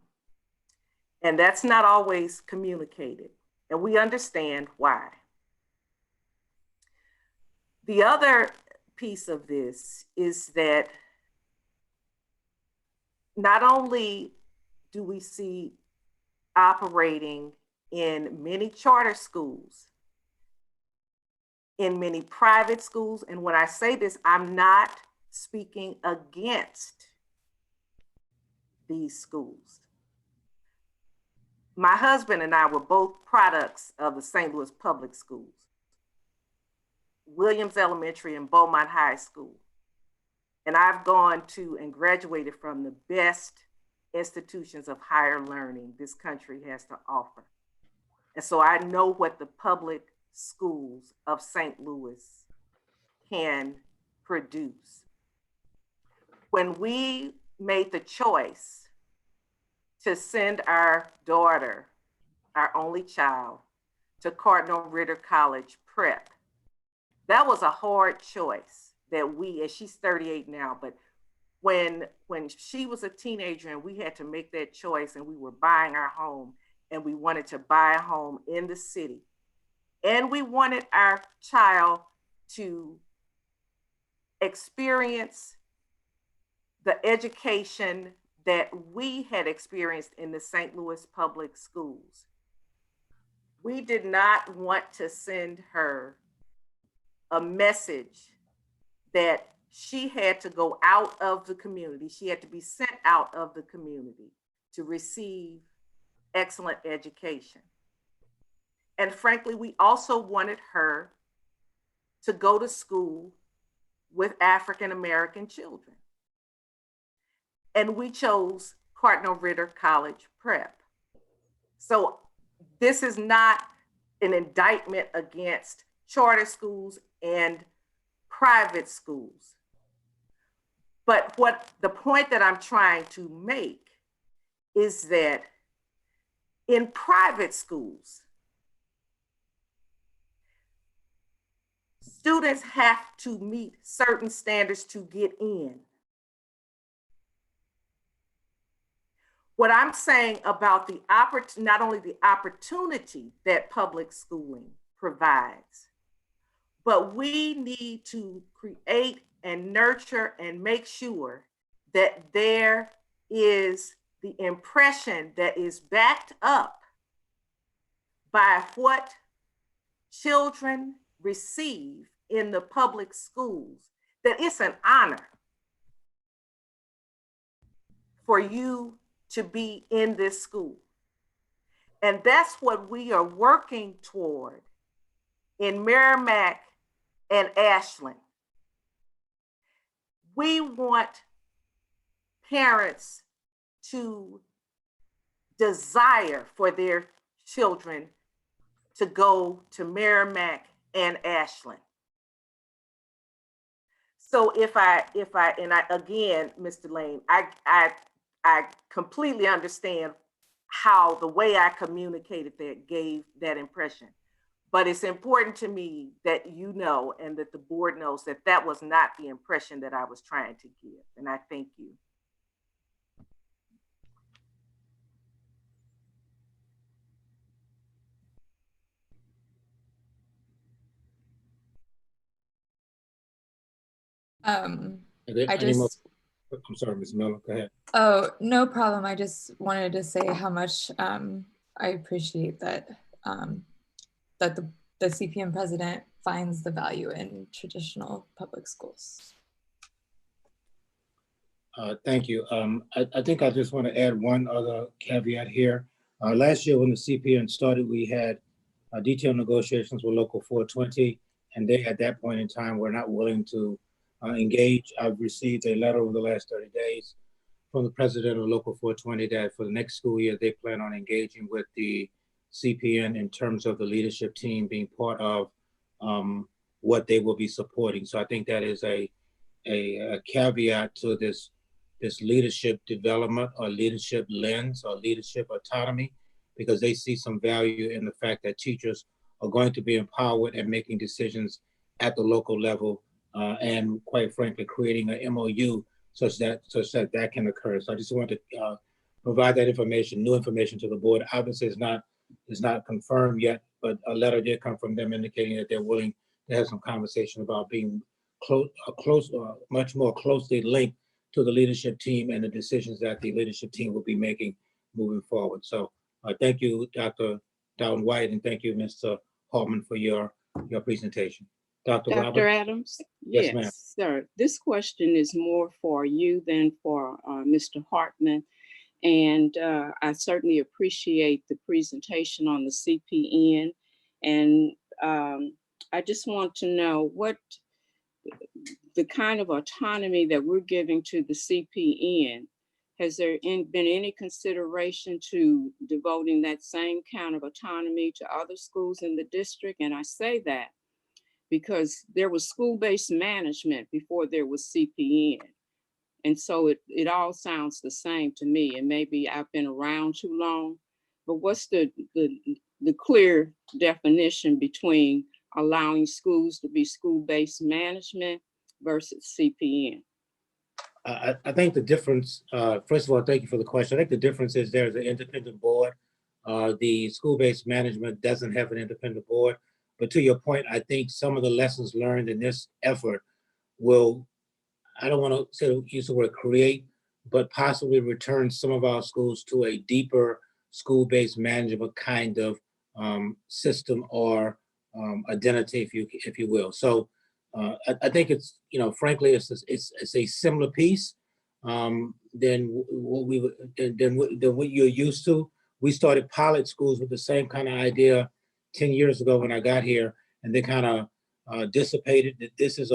And that's not always communicated, and we understand why. The other piece of this is that not only do we see operating in many charter schools, in many private schools, and when I say this, I'm not speaking against these schools. My husband and I were both products of the St. Louis public schools, Williams Elementary and Beaumont High School. And I've gone to and graduated from the best institutions of higher learning this country has to offer. And so I know what the public schools of St. Louis can produce. When we made the choice to send our daughter, our only child, to Cardinal Ritter College Prep, that was a hard choice that we, and she's 38 now, but when she was a teenager and we had to make that choice and we were buying our home and we wanted to buy a home in the city and we wanted our child to experience the education that we had experienced in the St. Louis public schools. We did not want to send her a message that she had to go out of the community. She had to be sent out of the community to receive excellent education. And frankly, we also wanted her to go to school with African-American children. And we chose Cardinal Ritter College Prep. So this is not an indictment against charter schools and private schools. But what the point that I'm trying to make is that in private schools, students have to meet certain standards to get in. What I'm saying about the not only the opportunity that public schooling provides, but we need to create and nurture and make sure that there is the impression that is backed up by what children receive in the public schools, that it's an honor for you to be in this school. And that's what we are working toward in Merrimack and Ashland. We want parents to desire for their children to go to Merrimack and Ashland. So again, Mr. Lane, I completely understand how the way I communicated that gave that impression. But it's important to me that you know, and that the board knows, that that was not the impression that I was trying to give. And I thank you. I'm sorry, Ms. Miller, go ahead. Oh, no problem. I just wanted to say how much I appreciate that that the CPN president finds the value in traditional public schools. Thank you. I think I just want to add one other caveat here. Last year when the CPN started, we had detailed negotiations with Local 420, and they at that point in time were not willing to engage. I've received a letter over the last 30 days from the president of Local 420 that for the next school year, they plan on engaging with the CPN in terms of the leadership team being part of what they will be supporting. So I think that is a caveat to this leadership development or leadership lens or leadership autonomy, because they see some value in the fact that teachers are going to be empowered and making decisions at the local level and quite frankly, creating an MOU such that can occur. So I just want to provide that information, new information to the board. Obviously it's not confirmed yet, but a letter did come from them indicating that they're willing to have some conversation about being much more closely linked to the leadership team and the decisions that the leadership team will be making moving forward. So thank you, Dr. Dowden White, and thank you, Mr. Hartman, for your presentation. Dr. Adams? Yes, ma'am. Sir. This question is more for you than for Mr. Hartman. And I certainly appreciate the presentation on the CPN. And I just want to know what the kind of autonomy that we're giving to the CPN. Has there been any consideration to devoting that same kind of autonomy to other schools in the district? And I say that because there was school-based management before there was CPN. And so it all sounds the same to me. And maybe I've been around too long, but what's the clear definition between allowing schools to be school-based management versus CPN? I think the difference, first of all, thank you for the question. I think the difference is there's an independent board. The school-based management doesn't have an independent board. But to your point, I think some of the lessons learned in this effort will, I don't want to use the word create, but possibly return some of our schools to a deeper school-based management kind of system or identity, if you will. So I think it's, you know, frankly, it's a similar piece than what you're used to. We started pilot schools with the same kind of idea 10 years ago when I got here, and they kind of dissipated. That this is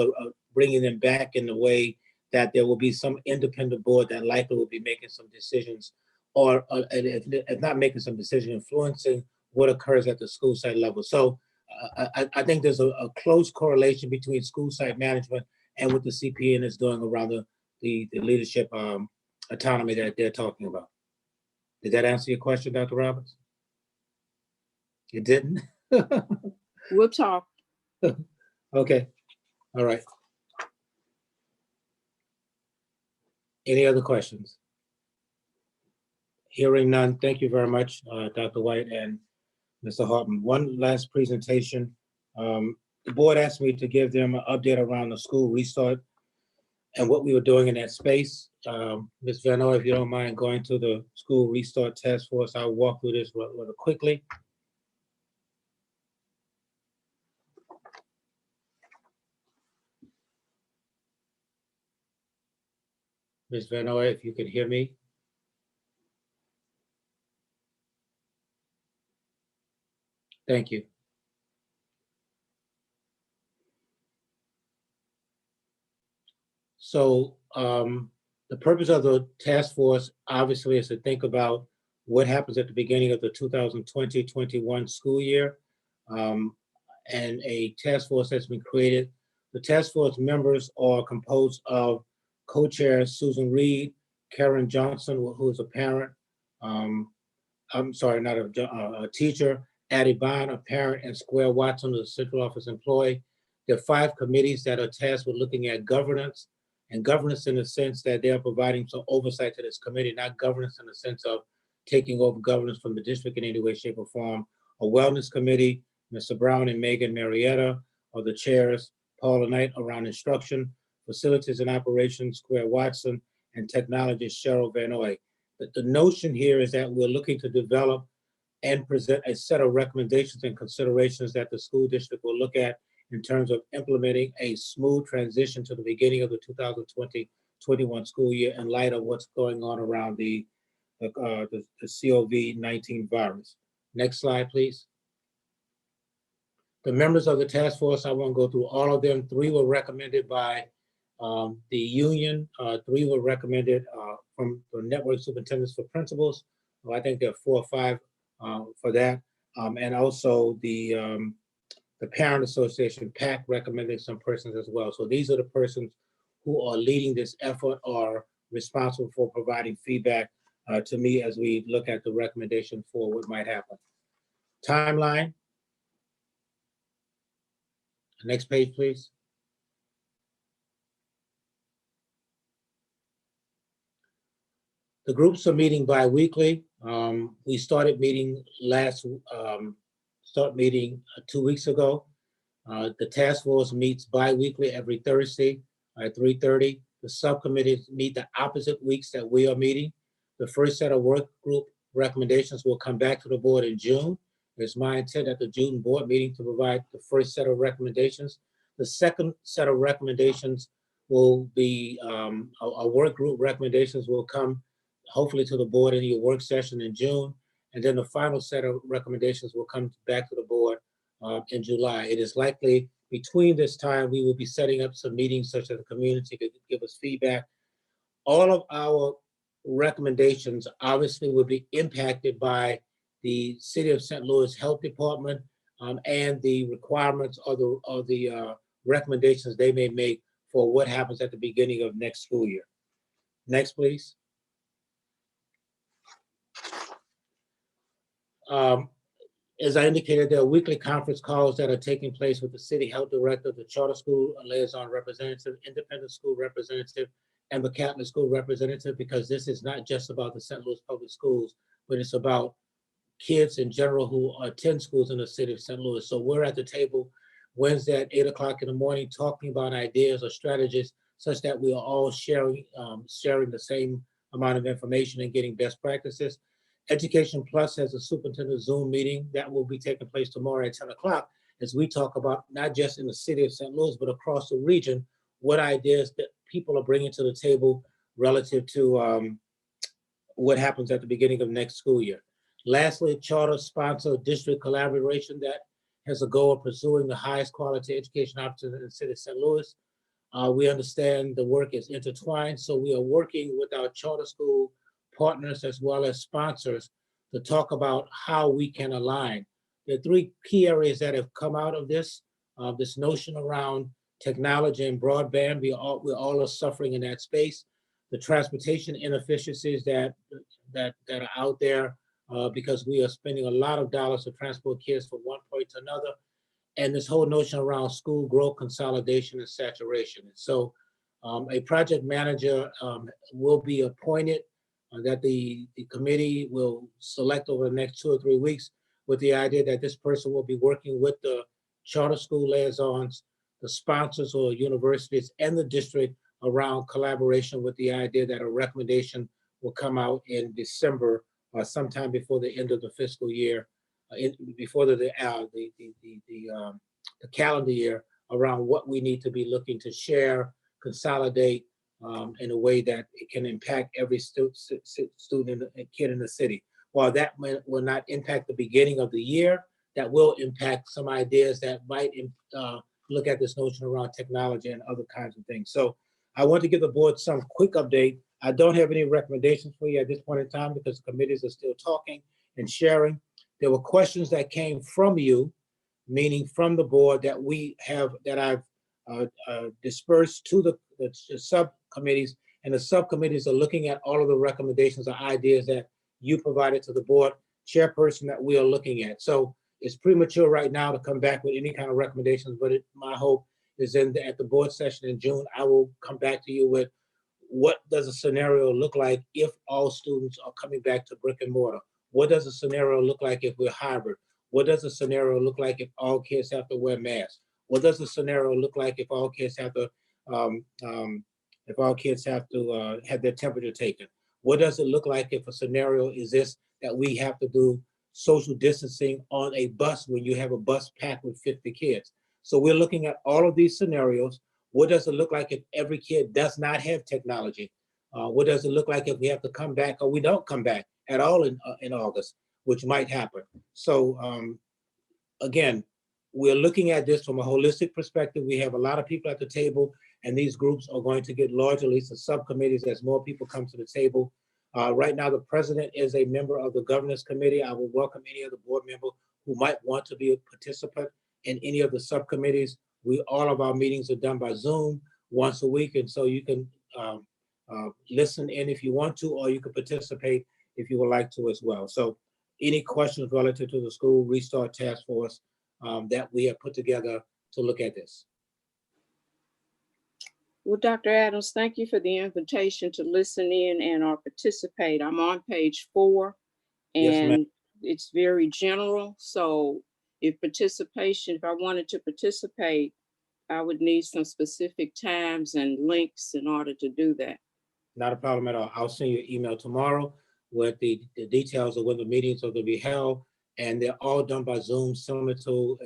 bringing them back in the way that there will be some independent board that likely will be making some decisions, or if not making some decision, influencing what occurs at the school site level. So I think there's a close correlation between school site management and what the CPN is doing around the leadership autonomy that they're talking about. Did that answer your question, Dr. Roberts? It didn't? We'll talk. Okay, all right. Any other questions? Hearing none, thank you very much, Dr. White and Mr. Hartman. One last presentation. The board asked me to give them an update around the school restart and what we were doing in that space. Ms. Van Oy, if you don't mind going to the school restart task force, I'll walk through this rather quickly. Ms. Van Oy, if you can hear me. Thank you. So the purpose of the task force obviously is to think about what happens at the beginning of the 2020-21 school year. And a task force has been created. The task force members are composed of co-chairs Susan Reed, Karen Johnson, who is a parent, I'm sorry, not a teacher, Addie Bond, a parent, and Square Watson, a central office employee. There are 5 committees that are tasked with looking at governance, and governance in the sense that they are providing some oversight to this committee, not governance in the sense of taking over governance from the district in any way, shape, or form. A wellness committee, Mr. Brown and Megan Marietta are the chairs, Paula Knight around instruction, facilities and operations, Square Watson, and technologist Cheryl Van Oy. The notion here is that we're looking to develop and present a set of recommendations and considerations that the school district will look at in terms of implementing a smooth transition to the beginning of the 2020-21 school year in light of what's going on around the COVID-19 virus. Next slide, please. The members of the task force, I won't go through all of them. 3 were recommended by the union. 3 were recommended from the network superintendents for principals. Well, I think there are 4 or 5 for that. And also the Parent Association, PAC, recommended some persons as well. So these are the persons who are leading this effort or responsible for providing feedback to me as we look at the recommendation for what might happen. Timeline. Next page, please. The groups are meeting bi-weekly. We started meeting 2 weeks ago. The task force meets bi-weekly every Thursday at 3:30. The subcommittees meet the opposite weeks that we are meeting. The first set of work group recommendations will come back to the board in June. It's my intent at the June board meeting to provide the first set of recommendations. The second set of recommendations will be, our work group recommendations will come hopefully to the board in your work session in June. And then the final set of recommendations will come back to the board in July. It is likely between this time, we will be setting up some meetings such that the community could give us feedback. All of our recommendations obviously will be impacted by the City of St. Louis Health Department and the requirements or the recommendations they may make for what happens at the beginning of next school year. Next, please. As I indicated, there are weekly conference calls that are taking place with the city health director, the charter school liaison representative, independent school representative, and the Catholic school representative, because this is not just about the St. Louis Public Schools, but it's about kids in general who attend schools in the city of St. Louis. So we're at the table Wednesday at 8 o'clock in the morning, talking about ideas or strategies such that we are all sharing the same amount of information and getting best practices. Education Plus has a superintendent Zoom meeting that will be taking place tomorrow at 10 o'clock. as we talk about, not just in the city of St. Louis, but across the region, what ideas that people are bringing to the table relative to what happens at the beginning of next school year. Lastly, charter sponsor district collaboration that has a goal of pursuing the highest quality education opportunity in the city of St. Louis. We understand the work is intertwined, so we are working with our charter school partners as well as sponsors to talk about how we can align. There are three key areas that have come out of this notion around technology and broadband. We all are suffering in that space. The transportation inefficiencies that are out there because we are spending a lot of dollars to transport kids from one point to another. And this whole notion around school growth, consolidation, and saturation. So a project manager will be appointed that the committee will select over the next 2 or 3 weeks, with the idea that this person will be working with the charter school liaisons, the sponsors or universities, and the district around collaboration, with the idea that a recommendation will come out in December or sometime before the end of the fiscal year, before the calendar year, around what we need to be looking to share, consolidate in a way that it can impact every student and kid in the city. While that will not impact the beginning of the year, that will impact some ideas that might look at this notion around technology and other kinds of things. So I want to give the board some quick update. I don't have any recommendations for you at this point in time because the committees are still talking and sharing. There were questions that came from you, meaning from the board, that I've dispersed to the subcommittees, and the subcommittees are looking at all of the recommendations or ideas that you provided to the board chairperson that we are looking at. So it's premature right now to come back with any kind of recommendations, but my hope is at the board session in June, I will come back to you with what does a scenario look like if all students are coming back to brick and mortar? What does a scenario look like if we're hybrid? What does a scenario look like if all kids have to wear masks? What does a scenario look like if all kids have to have their temperature taken? What does it look like if a scenario is this, that we have to do social distancing on a bus when you have a bus packed with 50 kids? So we're looking at all of these scenarios. What does it look like if every kid does not have technology? What does it look like if we have to come back or we don't come back at all in August, which might happen? So again, we're looking at this from a holistic perspective. We have a lot of people at the table, and these groups are going to get larger, at least the subcommittees, as more people come to the table. Right now, the president is a member of the governance committee. I will welcome any other board member who might want to be a participant in any of the subcommittees. All of our meetings are done by Zoom once a week, and so you can listen in if you want to, or you can participate if you would like to as well. So any questions relative to the school restart task force that we have put together to look at this? Well, Dr. Adams, thank you for the invitation to listen in and or participate. I'm on page 4, and it's very general. So if I wanted to participate, I would need some specific times and links in order to do that. Not a problem at all. I'll send you an email tomorrow with the details of when the meetings are going to be held, and they're all done by Zoom, similar to,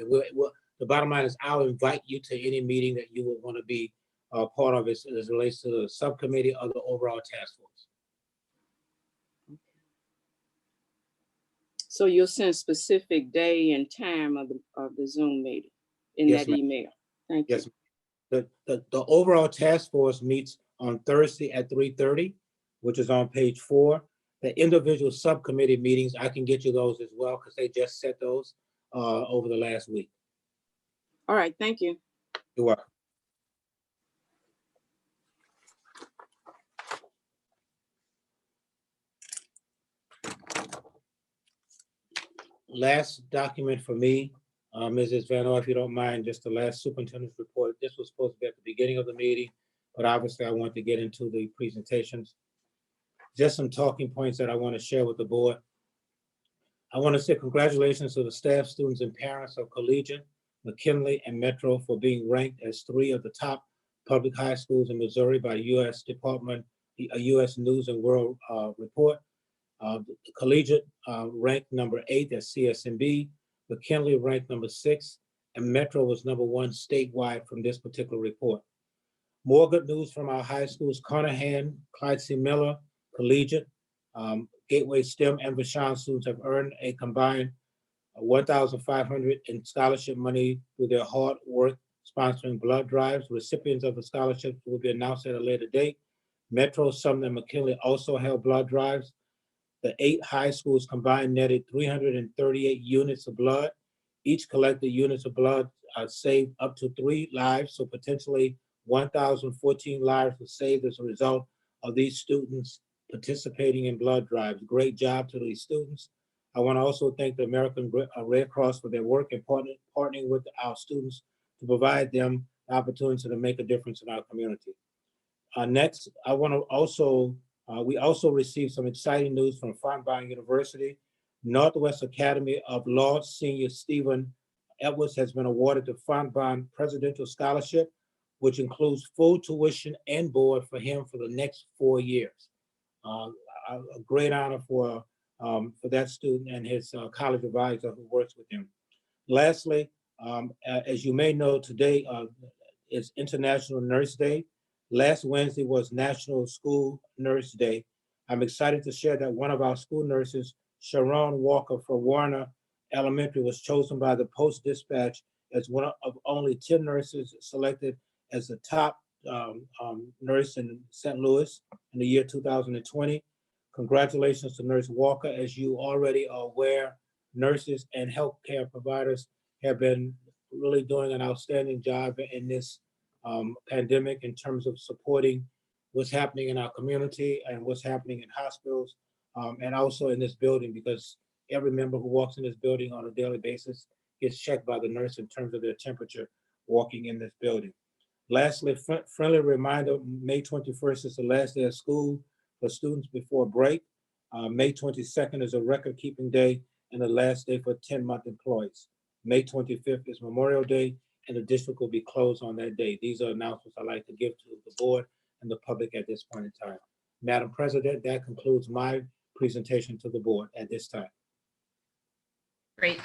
the bottom line is I'll invite you to any meeting that you would want to be part of as it relates to the subcommittee or the overall task force. So you'll send specific day and time of the Zoom meeting in that email. Thank you. Yes. The overall task force meets on Thursday at 3:30, which is on page 4. The individual subcommittee meetings, I can get you those as well because they just set those over the last week. All right, thank you. You're welcome. Last document for me, Mrs. Vano, if you don't mind, just the last superintendent's report. This was supposed to be at the beginning of the meeting, but obviously I want to get into the presentations. Just some talking points that I want to share with the board. I want to say congratulations to the staff, students, and parents of Collegiate, McKinley, and Metro for being ranked as 3 of the top public high schools in Missouri by the U.S. U.S. News and World Report. Collegiate ranked number 8 at CSNB, McKinley ranked number 6, and Metro was #1 statewide from this particular report. More good news from our high schools: Carnahan, Clyde C. Miller, Collegiate, Gateway STEM, and Vashon students have earned a combined $1,500 in scholarship money through their hard work sponsoring blood drives. Recipients of the scholarships will be announced at a later date. Metro, Sumner, and McKinley also held blood drives. The 8 high schools combined netted 338 units of blood. Each collected units of blood saved up to 3 lives, so potentially 1,014 lives were saved as a result of these students participating in blood drives. Great job to these students. I want to also thank the American Red Cross for their work in partnering with our students to provide them the opportunity to make a difference in our community. Next, I want to also, we also received some exciting news from Fontbonne University. Northwest Academy of Law senior Stephen Edwards has been awarded the Fontbonne Presidential Scholarship, which includes full tuition and board for him for the next 4 years. A great honor for that student and his college advisor who works with him. Lastly, as you may know, today is International Nurse Day. Last Wednesday was National School Nurse Day. I'm excited to share that one of our school nurses, Sharon Walker from Warner Elementary, was chosen by the Post-Dispatch as one of only 10 nurses selected as the top nurse in St. Louis in the year 2020. Congratulations to Nurse Walker. As you already are aware, nurses and healthcare providers have been really doing an outstanding job in this pandemic in terms of supporting what's happening in our community and what's happening in hospitals and also in this building, because every member who walks in this building on a daily basis gets checked by the nurse in terms of their temperature walking in this building. Lastly, friendly reminder, May 21st is the last day of school for students before break. May 22nd is a record-keeping day and the last day for 10-month employees. May 25th is Memorial Day, and the district will be closed on that day. These are announcements I'd like to give to the board and the public at this point in time. Madam President, that concludes my presentation to the board at this time. Great,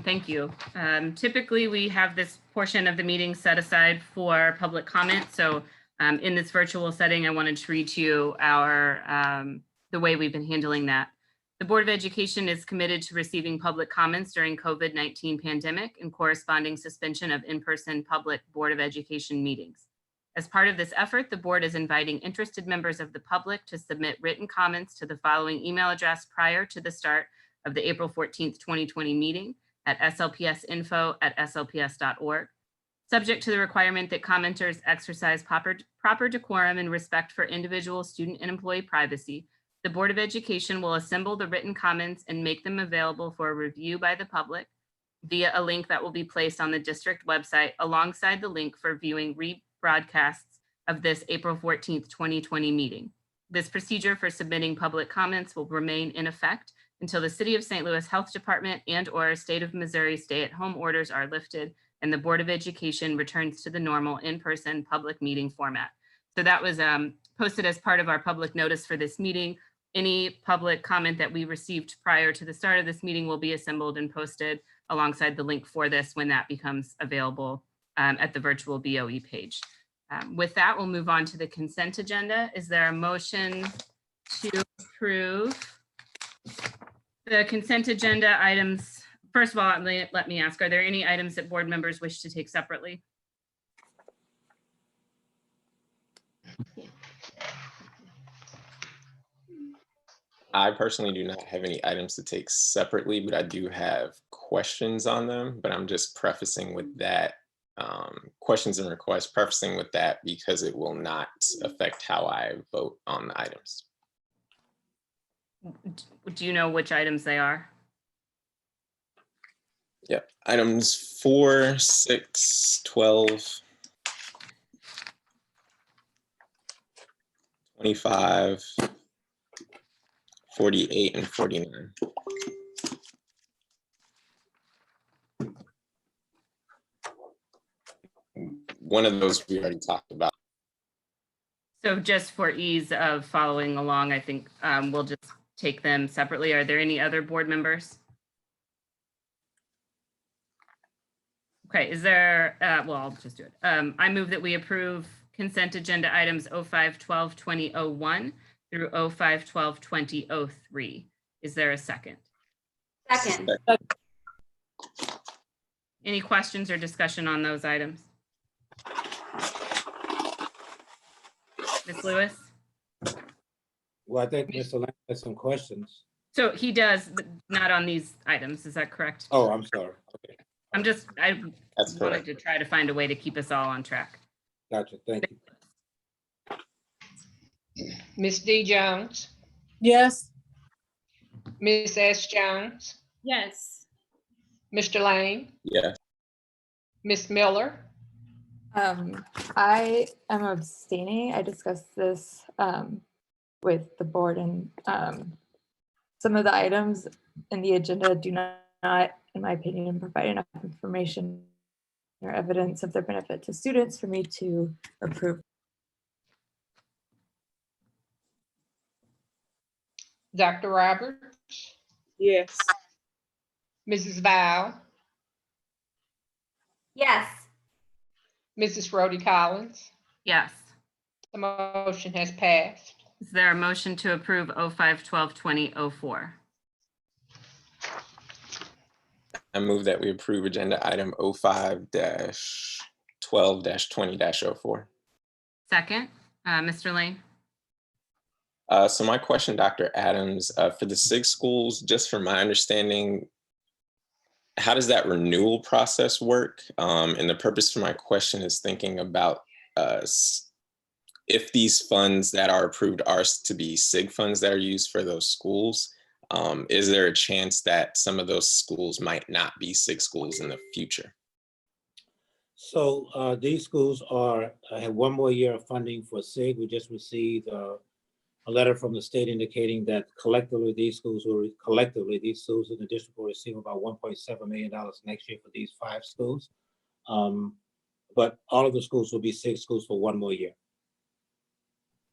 thank you. Typically, we have this portion of the meeting set aside for public comment. So in this virtual setting, I wanted to read to you the way we've been handling that. The Board of Education is committed to receiving public comments during COVID-19 pandemic and corresponding suspension of in-person public Board of Education meetings. As part of this effort, the board is inviting interested members of the public to submit written comments to the following email address prior to the start of the April 14th, 2020 meeting at slpsinfo@slps.org. Subject to the requirement that commenters exercise proper decorum and respect for individual student and employee privacy, the Board of Education will assemble the written comments and make them available for review by the public via a link that will be placed on the district website alongside the link for viewing rebroadcasts of this April 14th, 2020 meeting. This procedure for submitting public comments will remain in effect until the City of St. Louis Health Department and/or State of Missouri stay-at-home orders are lifted and the Board of Education returns to the normal in-person public meeting format. So that was posted as part of our public notice for this meeting. Any public comment that we received prior to the start of this meeting will be assembled and posted alongside the link for this when that becomes available at the virtual BOE page. With that, we'll move on to the consent agenda. Is there a motion to approve the consent agenda items? First of all, let me ask, are there any items that board members wish to take separately? I personally do not have any items to take separately, but I do have questions on them, but I'm just prefacing with that, questions and requests, prefacing with that because it will not affect how I vote on the items. Do you know which items they are? Yep, items 4, 6, 12, 25, 48, and 49. One of those we already talked about. So just for ease of following along, I think we'll just take them separately. Are there any other board members? Okay, is there, well, I'll just do it. I move that we approve consent agenda items 05-12-2001 through 05-12-2003. Is there a second? Second. Any questions or discussion on those items? Ms. Lewis? Well, I think Mr. Lang has some questions. So he does, but not on these items, is that correct? Oh, I'm sorry. Okay, I That's wanted correct. to try to find a way to keep us all on track. gotcha. Thank you. Ms. D. Jones, Yes. Ms. S. Jones, Yes. Mr. Lane, Yeah. Ms. Miller, I am abstaining. I discussed this with the board, and some of the items in the agenda do not, in my opinion, provide enough information or evidence of their benefit to students for me to approve. Dr. Roberts, Yes. Mrs. Val, Yes. Mrs. Rhodey Collins. Yes. The motion has passed. Is there a motion to approve 05-12-2004? I move that we approve agenda item 05-12-20-04. Second, Mr. Lane? So my question, Dr. Adams, for the SIG schools, just from my understanding, how does that renewal process work? And the purpose for my question is thinking about if these funds that are approved are to be SIG funds that are used for those schools, is there a chance that some of those schools might not be SIG schools in the future? So these schools have one more year of funding for SIG. We just received a letter from the state indicating that collectively these schools in the district will receive about $1.7 million next year for these 5 schools. But all of the schools will be SIG schools for one more year.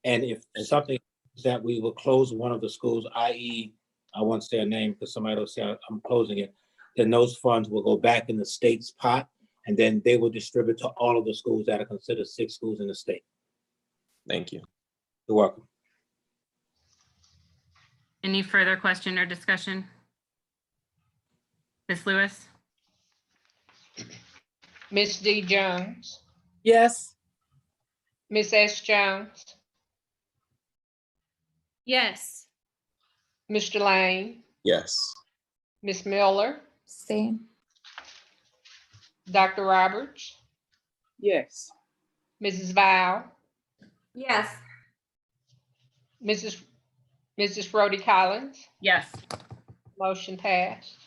And if something is that we will close one of the schools, i.e., I won't say a name because somebody will say I'm closing it, then those funds will go back in the state's pot, and then they will distribute to all of the schools that are considered SIG schools in the state. Thank you. You're welcome. Any further question or discussion? Ms. Lewis? Ms. D. Jones, Yes. Ms. S. Jones, Yes. Mr. Lane, Yes. Ms. Miller, Abstain. Dr. Roberts, Yes. Mrs. Val, Yes. Mrs. Rhodey Collins. Yes. Motion passed.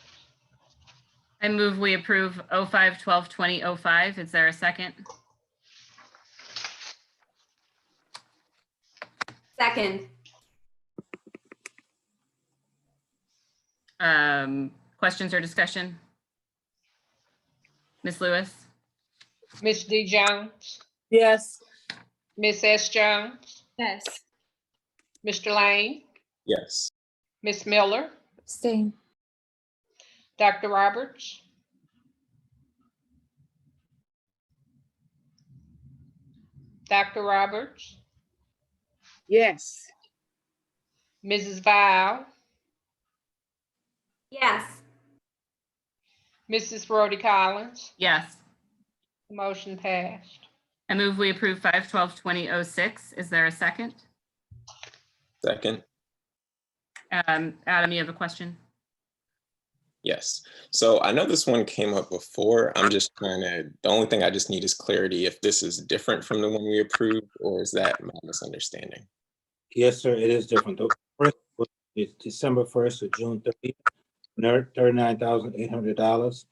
I move we approve 05-12-2005. Is there a second? Second. Questions or discussion? Ms. Lewis? Ms. D. Jones, Yes. Ms. S. Jones, Yes. Mr. Lane, Yes. Ms. Miller, Abstain. Dr. Roberts, Dr. Roberts, Yes. Mrs. Val, Yes. Mrs. Rhodey Collins. Yes. Motion passed. I move we approve 5-12-2006. Is there a second? Second. Adam, you have a question? Yes. So I know this one came up before. I'm just the only thing I just need is clarity if this is different from the one we approved, or is that my misunderstanding? Yes, sir, it is different. The first was December 1st to June 30th, $39,800.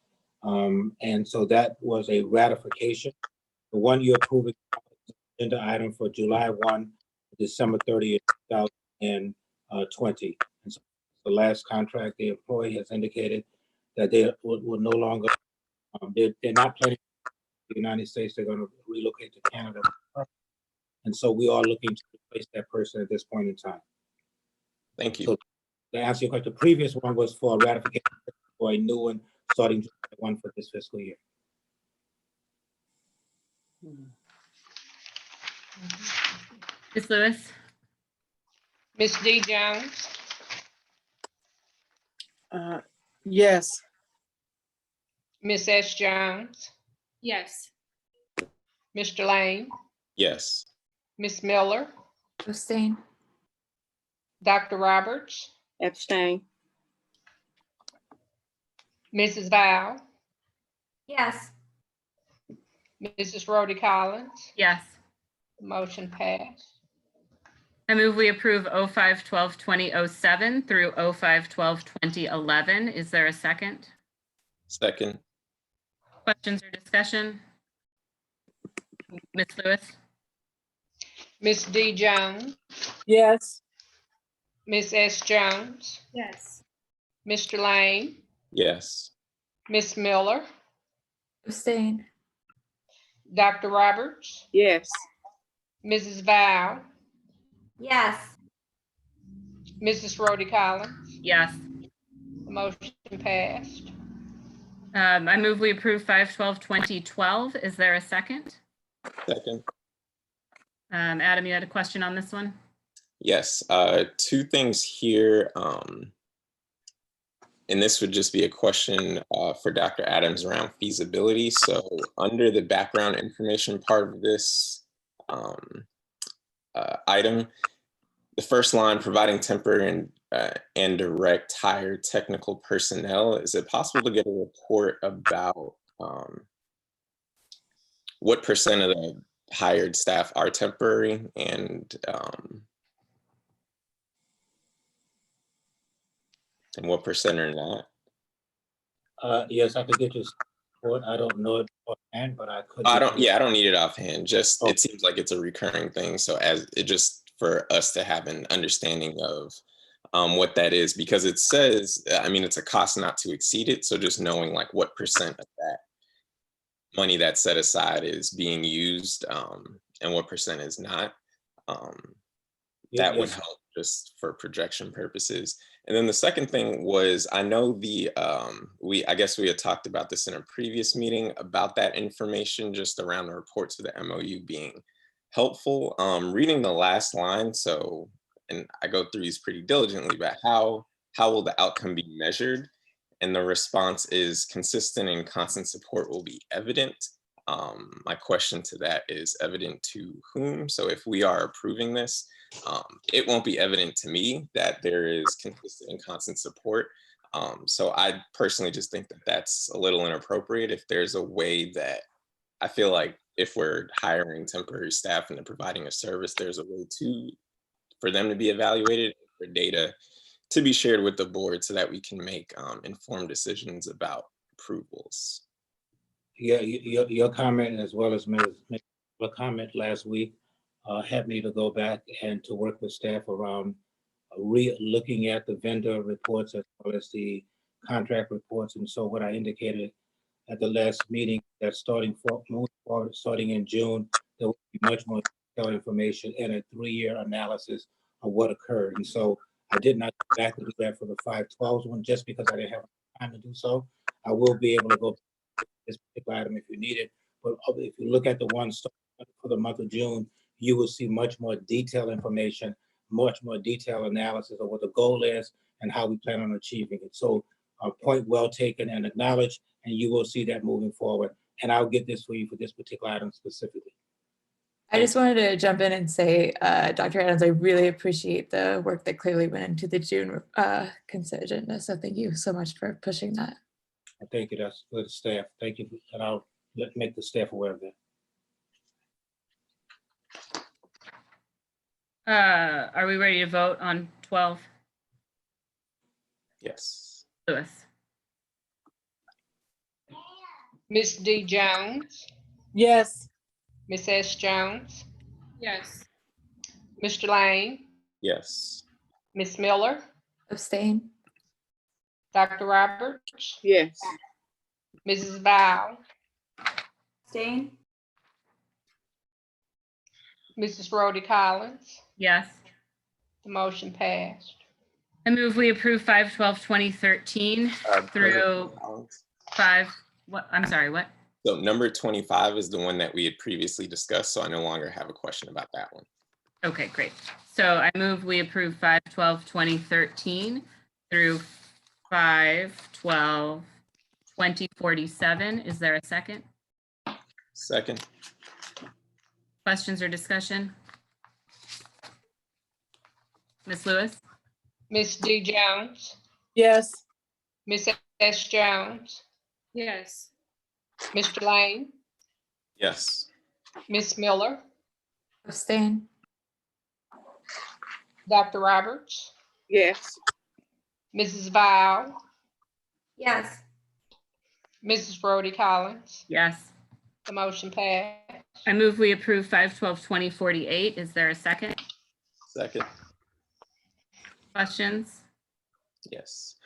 And so that was a ratification. The one you're approving agenda item for July 1, December 30th, 2020. And so the last contract, the employee has indicated that they will no longer, they're not planning in the United States, they're going to relocate to Canada. And so we are looking to replace that person at this point in time. Thank you. So to answer your question, the previous one was for ratification for a new one starting July 1 for this fiscal year. Ms. Lewis, Ms. D. Jones, Yes. Ms. S. Jones, Yes. Mr. Lane, Yes. Ms. Miller, Abstain. Dr. Roberts, Abstain. Mrs. Val, Yes. Mrs. Rhodey Collins, yes. motion passed. I move we approve 05/12/2007 through 05/12/2011. Is there a second? Second. Questions or discussion? Ms. Lewis, Ms. D. Jones, Yes. Ms. S. Jones, Yes. Mr. Lane, Yes. Ms. Miller, Abstain. Dr. Roberts, Yes. Mrs. Val, Yes. Mrs. Rhodey Collins, yes. the motion passed. I move we approve 5/12/2012. Is there a second? Second. Adam, you had a question on this one? Yes. Two things here. And this would just be a question for Dr. Adams around feasibility. So under the background information part of this item, the first line, providing temporary and direct hire technical personnel, is it possible to get a report about what percent of the hired staff are temporary and what percent are not? Yes, I could get you support. I don't know it offhand, but I could. I don't need it offhand. Just, Oh. it seems like it's a recurring thing. So as it just for us to have an understanding of what that is, because it says, I mean, it's a cost not to exceed it. So just knowing like what percent of that money that's set aside is being used and what percent is not. That would help just for projection purposes. And then the second thing was, I know I guess we had talked about this in a previous meeting about that information just around the reports of the MOU being helpful. Reading the last line, so, and I go through these pretty diligently, but how will the outcome be measured? And the response is consistent and constant support will be evident. My question to that is evident to whom? So if we are approving this, it won't be evident to me that there is consistent and constant support. So I personally just think that that's a little inappropriate. If there's a way that I feel like if we're hiring temporary staff and they're providing a service, there's a way for them to be evaluated, for data to be shared with the board so that we can make informed decisions about approvals. Yeah, your comment as well as Ms. comment last week had me to go back and to work with staff around looking at the vendor reports as well as the contract reports. And so what I indicated at the last meeting, that starting in June, there will be much more detailed information and a 3-year analysis of what occurred. And so I did not exactly do that for the 5/12 one just because I didn't have time to do so. I will be able to go this particular item if you need it. But if you look at the ones for the month of June, you will see much more detailed information, much more detailed analysis of what the goal is and how we plan on achieving it. So a point well taken and acknowledged, and you will see that moving forward. And I'll get this for you for this particular item specifically. I just wanted to jump in and say, Dr. Adams, I really appreciate the work that clearly went into the June consent agenda. So thank you so much for pushing that. Thank you. That's for the staff. Thank you. And I'll make the staff aware of that. Are we ready to vote on 12? Yes. Lewis, Ms. D. Jones, Yes. Ms. S. Jones, Yes. Mr. Lane, Yes. Ms. Miller, Abstain. Dr. Roberts, Yes. Mrs. Val, Abstain? Mrs. Rhodey Collins, yes. the motion passed. I move we approve 5/12/2013 through 5, what, I'm sorry, what? So number 25 is the one that we had previously discussed, so I no longer have a question about that one. Okay, great. So I move we approve 5/12/2013 through 5/12/2047. Is there a second? Second. Questions or discussion? Ms. Lewis? Ms. D. Jones, Yes. Ms. S. Jones, Yes. Mr. Lane, Yes. Ms. Miller, Abstain. Dr. Roberts, Yes. Mrs. Val, Yes. Mrs. Rhodey Collins. Yes. The motion passed. I move we approve 5/12/2048. Is there a second? Second. Questions? Yes.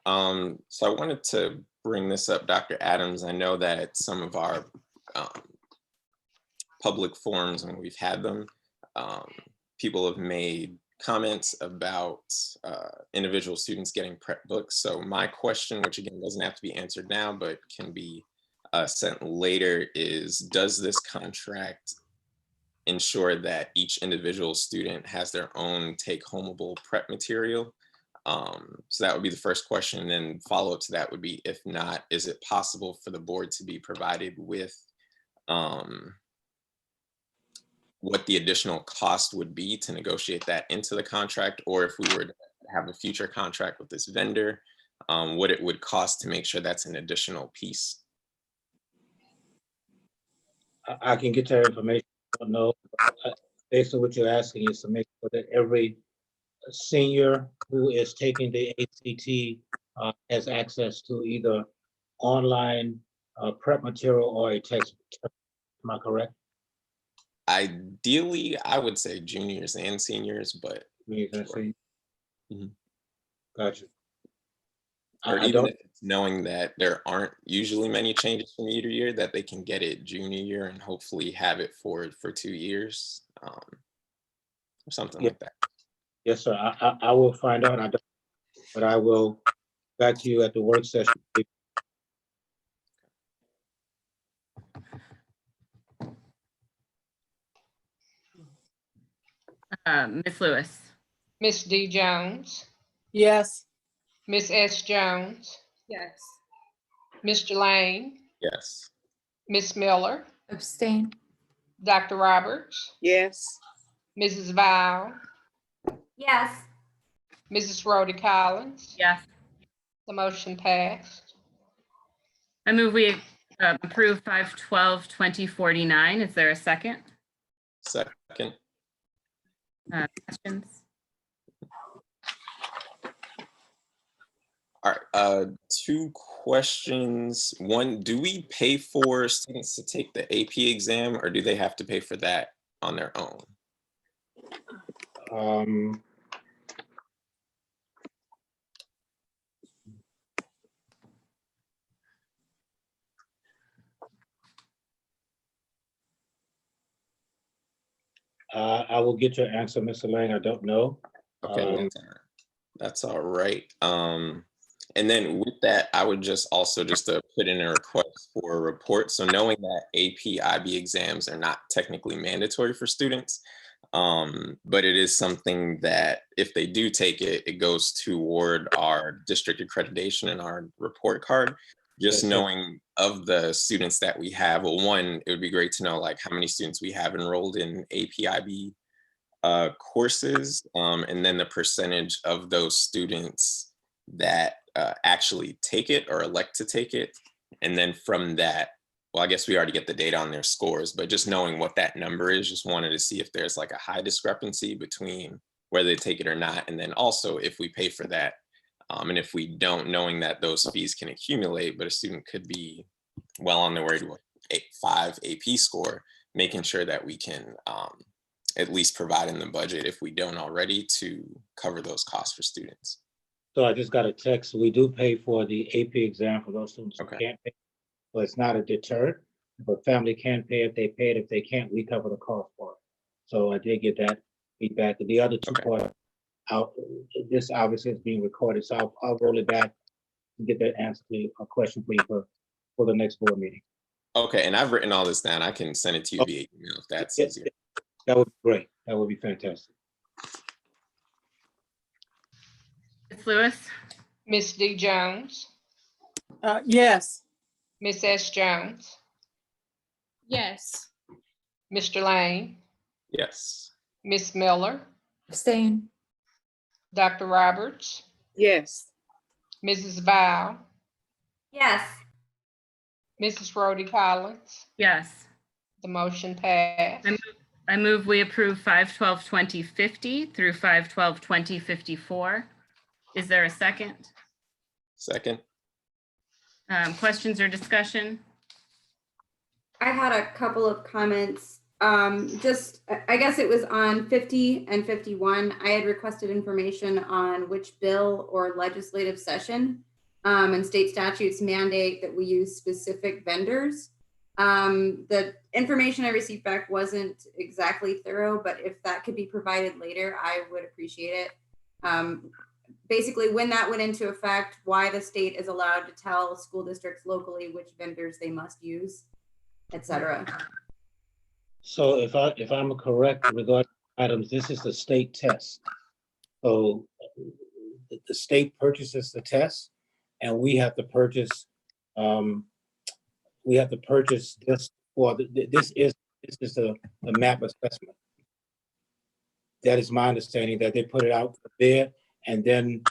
So I wanted to bring this up, Dr. Adams. I know that some of our public forums, when we've had them, people have made comments about individual students getting prep books. So my question, which again doesn't have to be answered now, but can be sent later, is does this contract ensure that each individual student has their own take-homeable prep material? So that would be the first question. And then follow-up to that would be, if not, is it possible for the board to be provided with what the additional cost would be to negotiate that into the contract? Or if we were to have a future contract with this vendor, what it would cost to make sure that's an additional piece? I can get that information. I don't know. Basically, what you're asking is to make sure that every senior who is taking the ACT has access to either online prep material or a text. Am I correct? Ideally, I would say juniors and seniors, but Gotcha. Or I even don't. if it's knowing that there aren't usually many changes from year to year, that they can get it junior year and hopefully have it for 2 years, or something like that. Yes, sir. I will find out. I don't, but I will back to you at the work session. Ms. Lewis? Ms. D. Jones, Yes. Ms. S. Jones, Yes. Mr. Lane, Yes. Ms. Miller, Abstain. Dr. Roberts, Yes. Mrs. Val, Yes. Mrs. Rhodey Collins. Yes. The motion passed. I move we approve 5/12/2049. Is there a second? Second. Questions? All right. 2 questions. One, do we pay for students to take the AP exam, or do they have to pay for that on their own? I will get your answer, Mr. Lang. I don't know. Okay, that's all right. And then with that, I would just also put in a request for a report. So knowing that AP IB exams are not technically mandatory for students, but it is something that if they do take it, it goes toward our district accreditation and our report card. Just Yes, knowing of the students that we have, well, one, it would be great to know like how many students we have enrolled in AP IB courses, and then the percentage of those students that actually take it or elect to take it. And then from that, well, I guess we already get the data on their scores, but just knowing what that number is, just wanted to see if there's like a high discrepancy between whether they take it or not. And then also if we pay for that, and if we don't, knowing that those fees can accumulate, but a student could be well on their way to a 5 AP score, making sure that we can at least provide in the budget, if we don't already, to cover those costs for students. So I just got a text. We do pay for the AP exam for those students who can't pay. So it's not a deterrent, but family can pay if they pay it. If they can't, we cover the cost for it. So I did get that feedback. The other 2 parts out, this obviously is being recorded, so I'll roll it back and get that answer to a question for you for the next board meeting. Okay, and I've written all this down. I can send it to you via email if that's Yeah, easier. that would be great. That would be fantastic. Ms. Lewis, Ms. D. Jones, Yes. Ms. S. Jones, Yes. Mr. Lane, Yes. Ms. Miller, Abstain. Dr. Roberts, Yes. Mrs. Val, Yes. Mrs. Rhodey Collins. yes. The motion passed. I move we approve 5/12/2050 through 5/12/2054. Is there a second? Second. Questions or discussion? I had a couple of comments. I guess it was on 50 and 51. I had requested information on which bill or legislative session and state statutes mandate that we use specific vendors. The information I received back wasn't exactly thorough, but if that could be provided later, I would appreciate it. Basically, when that went into effect, why the state is allowed to tell school districts locally which vendors they must use, et cetera. So if I'm correct regarding items, this is the state test. So the state purchases the test, and we have to purchase. This for this is the map assessment. That is my understanding, that they put it out for bid, and then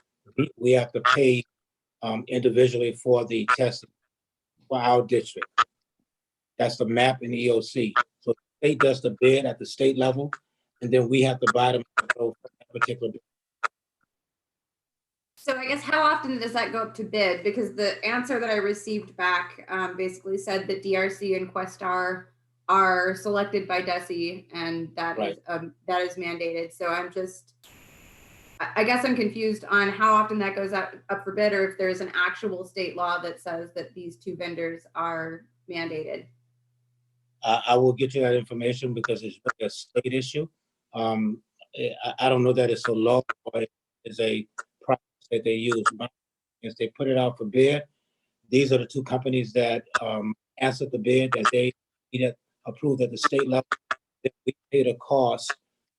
we have to pay individually for the testing for our district. That's the map in the EOC. So the state does the bid at the state level, and then we have to buy them for that particular bid. So I guess how often does that go up to bid? Because the answer that I received back basically said that DRC and Questar are selected by DESE, and that is mandated. So I guess I'm confused on how often that goes up for bid, or if there's an actual state law that says that these two vendors are mandated. I will get you that information because it's a state issue. I don't know that it's a law or it's a process that they use. If they put it out for bid, these are the two companies that answered the bid that they approved at the state level. We paid a cost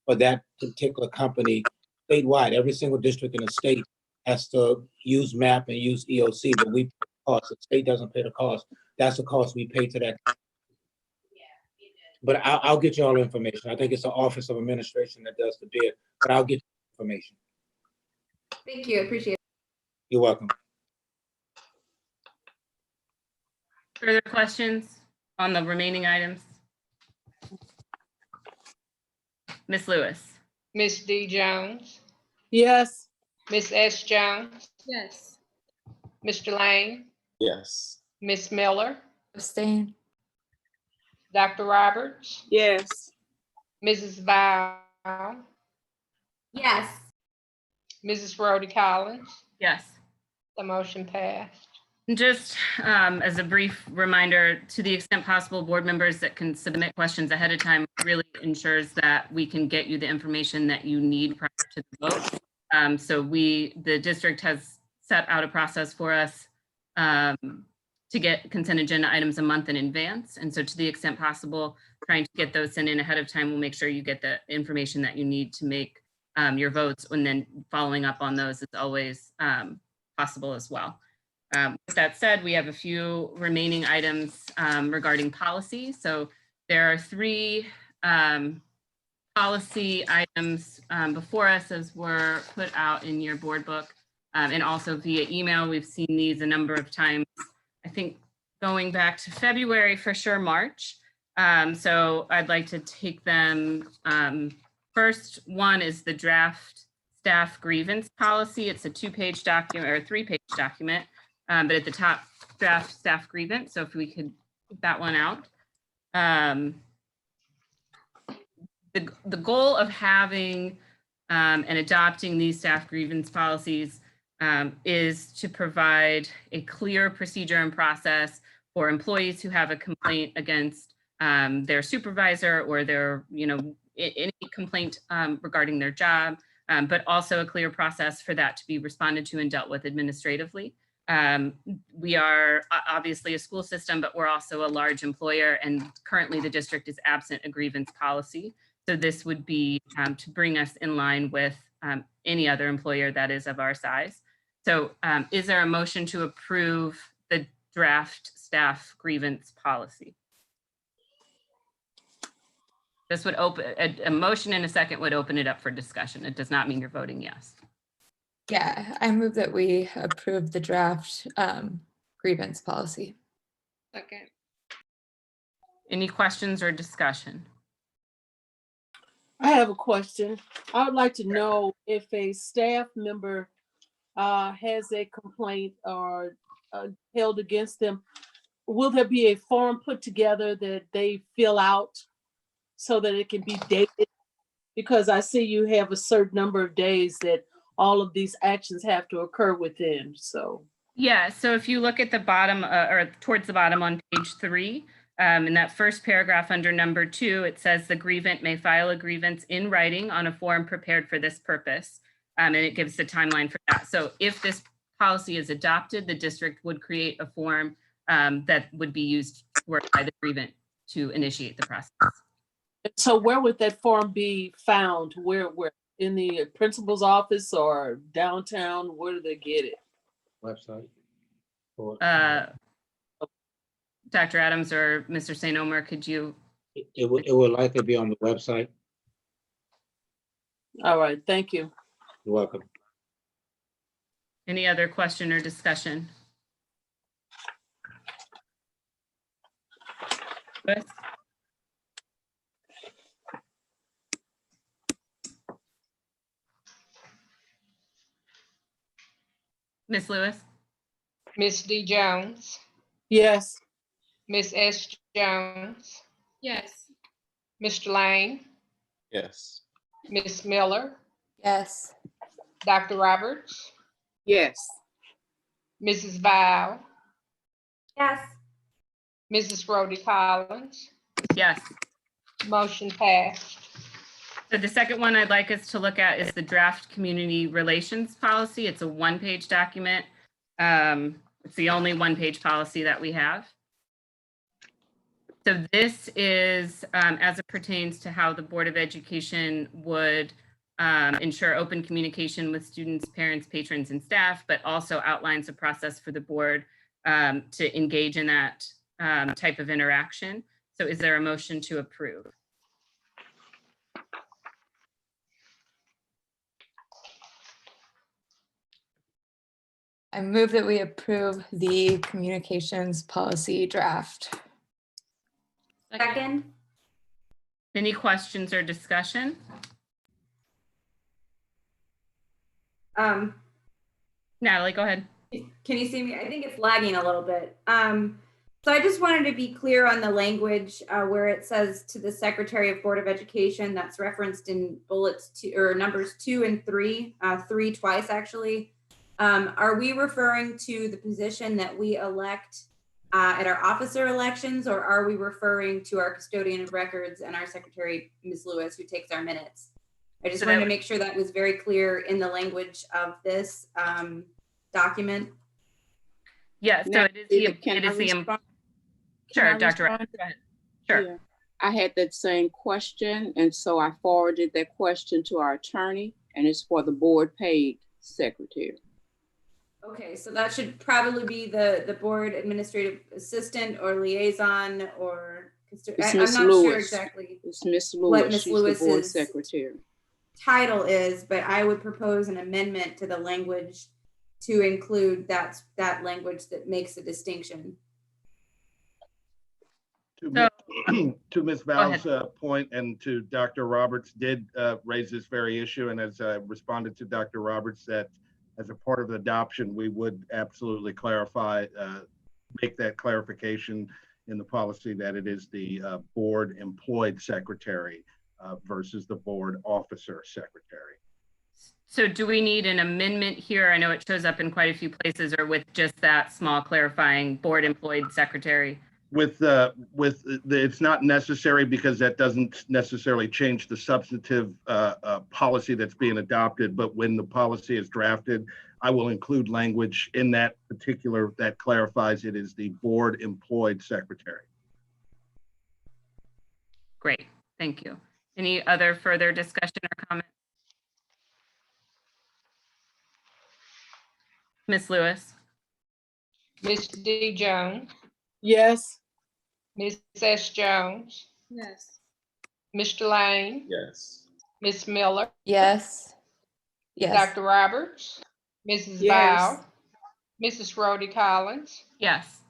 for that particular company statewide. Every single district in the state has to use MAP and use EOC, but we pay the cost. The state doesn't pay the cost. That's the cost we pay to that. But I'll get you all the information. I think it's the Office of Administration that does the bid, but I'll get you information. Thank you, appreciate it. You're welcome. Further questions on the remaining items? Ms. Lewis. Ms. D. Jones, Yes. Ms. S. Jones, Yes. Mr. Lane, Yes. Ms. Miller, Abstain. Dr. Roberts, Yes. Mrs. Val, Yes. Mrs. Rhodey Collins. Yes. The motion passed. Just as a brief reminder, to the extent possible, board members that can submit questions ahead of time really ensures that we can get you the information that you need prior to the vote. So the district has set out a process for us to get consent agenda items a month in advance. And so to the extent possible, trying to get those sent in ahead of time will make sure you get the information that you need to make your votes, and then following up on those is always possible as well. With that said, we have a few remaining items regarding policy. So there are 3 policy items before us as were put out in your board book and also via email. We've seen these a number of times, I think going back to February, for sure, March. So I'd like to take them. First one is the draft staff grievance policy. It's a 2-page document or a 3-page document. But at the top, draft staff grievance. So if we could put that one out. The goal of having and adopting these staff grievance policies is to provide a clear procedure and process for employees who have a complaint against their supervisor or their, any complaint regarding their job, but also a clear process for that to be responded to and dealt with administratively. We are obviously a school system, but we're also a large employer, and currently the district is absent a grievance policy. So this would be to bring us in line with any other employer that is of our size. So is there a motion to approve the draft staff grievance policy? This would open, a motion in a second would open it up for discussion. It does not mean you're voting yes. Yeah, I move that we approve the draft grievance policy. Second. Any questions or discussion? I have a question. I would like to know if a staff member has a complaint or held against them, will there be a form put together that they fill out so that it can be dated? Because I see you have a certain number of days that all of these actions have to occur within, so. Yeah, so if you look at the bottom or towards the bottom on page 3, in that first paragraph under number 2, it says the grievant may file a grievance in writing on a form prepared for this purpose. And it gives the timeline for that. So if this policy is adopted, the district would create a form that would be used by the grievant to initiate the process. So where would that form be found? Where in the principal's office or downtown? Where do they get it? Website. Dr. Adams or Mr. St. Omer, could you? It will likely be on the website. All right, thank you. You're welcome. Any other question or discussion? Lewis? Ms. Lewis? Ms. D. Jones, Yes. Ms. S. Jones, Yes. Mr. Lane, Yes. Ms. Miller, Yes. Dr. Roberts, Yes. Mrs. Val, Yes. Mrs. Rhodey Collins, Yes. motion passed. So the second one I'd like us to look at is the draft community relations policy. It's a one-page document. It's the only one-page policy that we have. So this is as it pertains to how the Board of Education would ensure open communication with students, parents, patrons, and staff, but also outlines a process for the board to engage in that type of interaction. So is there a motion to approve? I move that we approve the communications policy draft. Second. Any questions or discussion? Natalie, go ahead. Can you see me? I think it's lagging a little bit. So I just wanted to be clear on the language where it says to the Secretary of Board of Education, that's referenced in bullets 2 or numbers 2 and 3, 3 twice actually. Are we referring to the position that we elect at our officer elections, or are we referring to our custodian of records and our secretary, Ms. Lewis, who takes our minutes? I just wanted to make sure that was very clear in the language of this document. Yes, so it is the sure, Dr. Go ahead. Sure. Yeah. I had that same question, and so I forwarded that question to our attorney, and it's for the board paid secretary. Okay, so that should probably be the board administrative assistant or liaison or I'm not sure exactly. It's Miss Lewis. What Miss Lewis's secretary title is, but I would propose an amendment to the language to include that language that makes a distinction. To Ms. Val's point, and to Dr. Roberts did raise this very issue, and as I responded to Dr. Roberts, that as a part of the adoption, we would absolutely clarify, make that clarification in the policy that it is the board employed secretary versus the board officer secretary. So do we need an amendment here? I know it shows up in quite a few places, or with just that small clarifying board employed secretary? It's not necessary, because that doesn't necessarily change the substantive policy that's being adopted. But when the policy is drafted, I will include language in that particular that clarifies it is the board employed secretary. Great, thank you. Any other further discussion or comment? Ms. Lewis? Ms. D. Jones, Yes. Ms. S. Jones, Yes. Mr. Lane, Yes. Ms. Miller, Yes. Yes. Dr. Roberts, Mrs. Yes. Val, Mrs. Rhodey Collins. Yes.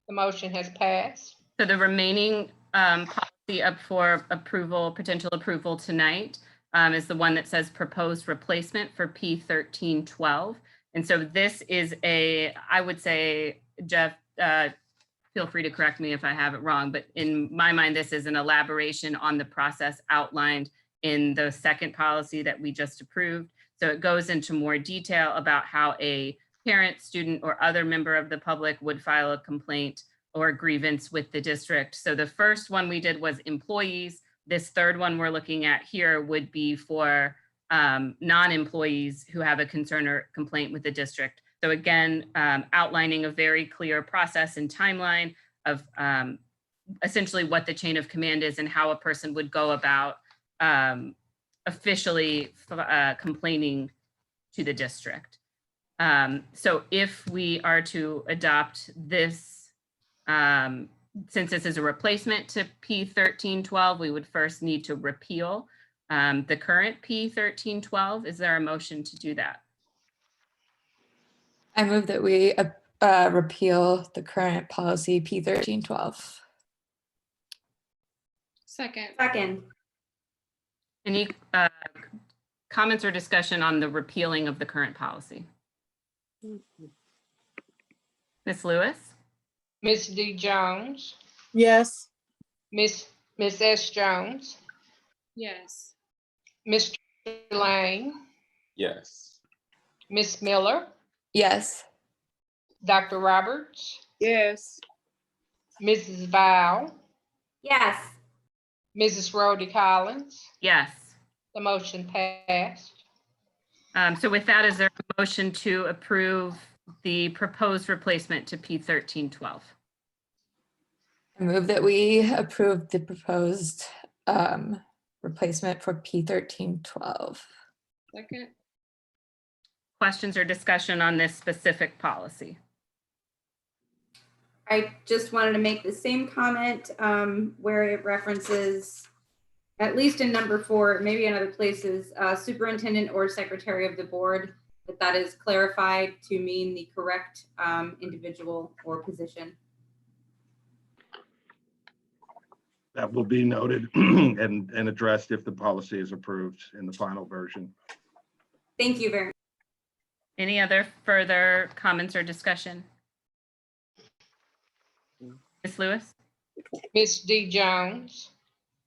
The motion has passed. So the remaining policy up for approval, potential approval tonight is the one that says proposed replacement for P1312. And so this is I would say, Jeff, feel free to correct me if I have it wrong, but in my mind, this is an elaboration on the process outlined in the second policy that we just approved. So it goes into more detail about how a parent, student, or other member of the public would file a complaint or a grievance with the district. So the first one we did was employees. This third one we're looking at here would be for non-employees who have a concern or complaint with the district. So again, outlining a very clear process and timeline of essentially what the chain of command is and how a person would go about officially complaining to the district. So if we are to adopt this, since this is a replacement to P1312, we would first need to repeal the current P1312. Is there a motion to do that? I move that we repeal the current policy P1312. Second. Any comments or discussion on the repealing of the current policy? Ms. Lewis? Ms. D. Jones, Yes. Ms. S. Jones, Yes. Mr. Lane, Yes. Ms. Miller, Yes. Dr. Roberts, Yes. Mrs. Val, Yes. Mrs. Rhodey Collins. Yes. The motion passed. So with that, is there a motion to approve the proposed replacement to P1312? I move that we approve the proposed replacement for P1312. Second. Questions or discussion on this specific policy? I just wanted to make the same comment where it references, at least in number 4, maybe in other places, superintendent or secretary of the board, that is clarified to mean the correct individual or position. That will be noted and addressed if the policy is approved in the final version. Thank you very much. Any other further comments or discussion? Ms. Lewis? Ms. D. Jones,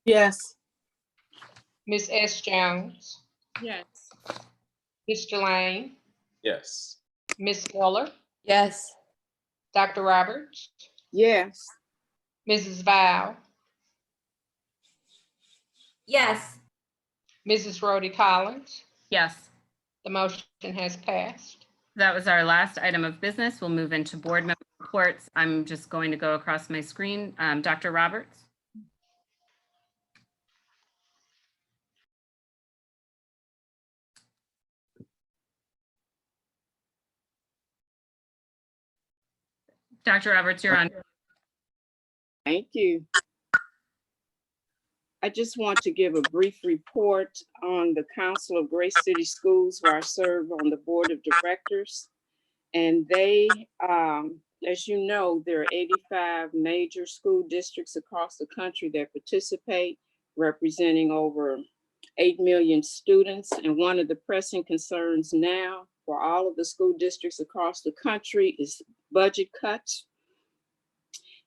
Yes. Ms. S. Jones, Yes. Mr. Lane, Yes. Ms. Miller, Yes. Dr. Roberts, Yes. Mrs. Val, Yes. Mrs. Rhodey Collins. Yes. The motion has passed. That was our last item of business. We'll move into board member reports. I'm just going to go across my screen. Dr. Roberts? Dr. Roberts, you're on. Thank you. I just want to give a brief report on the Council of Great City Schools, where I serve on the board of directors. And they, as you know, there are 85 major school districts across the country that participate, representing over 8 million students. And one of the pressing concerns now for all of the school districts across the country is budget cuts.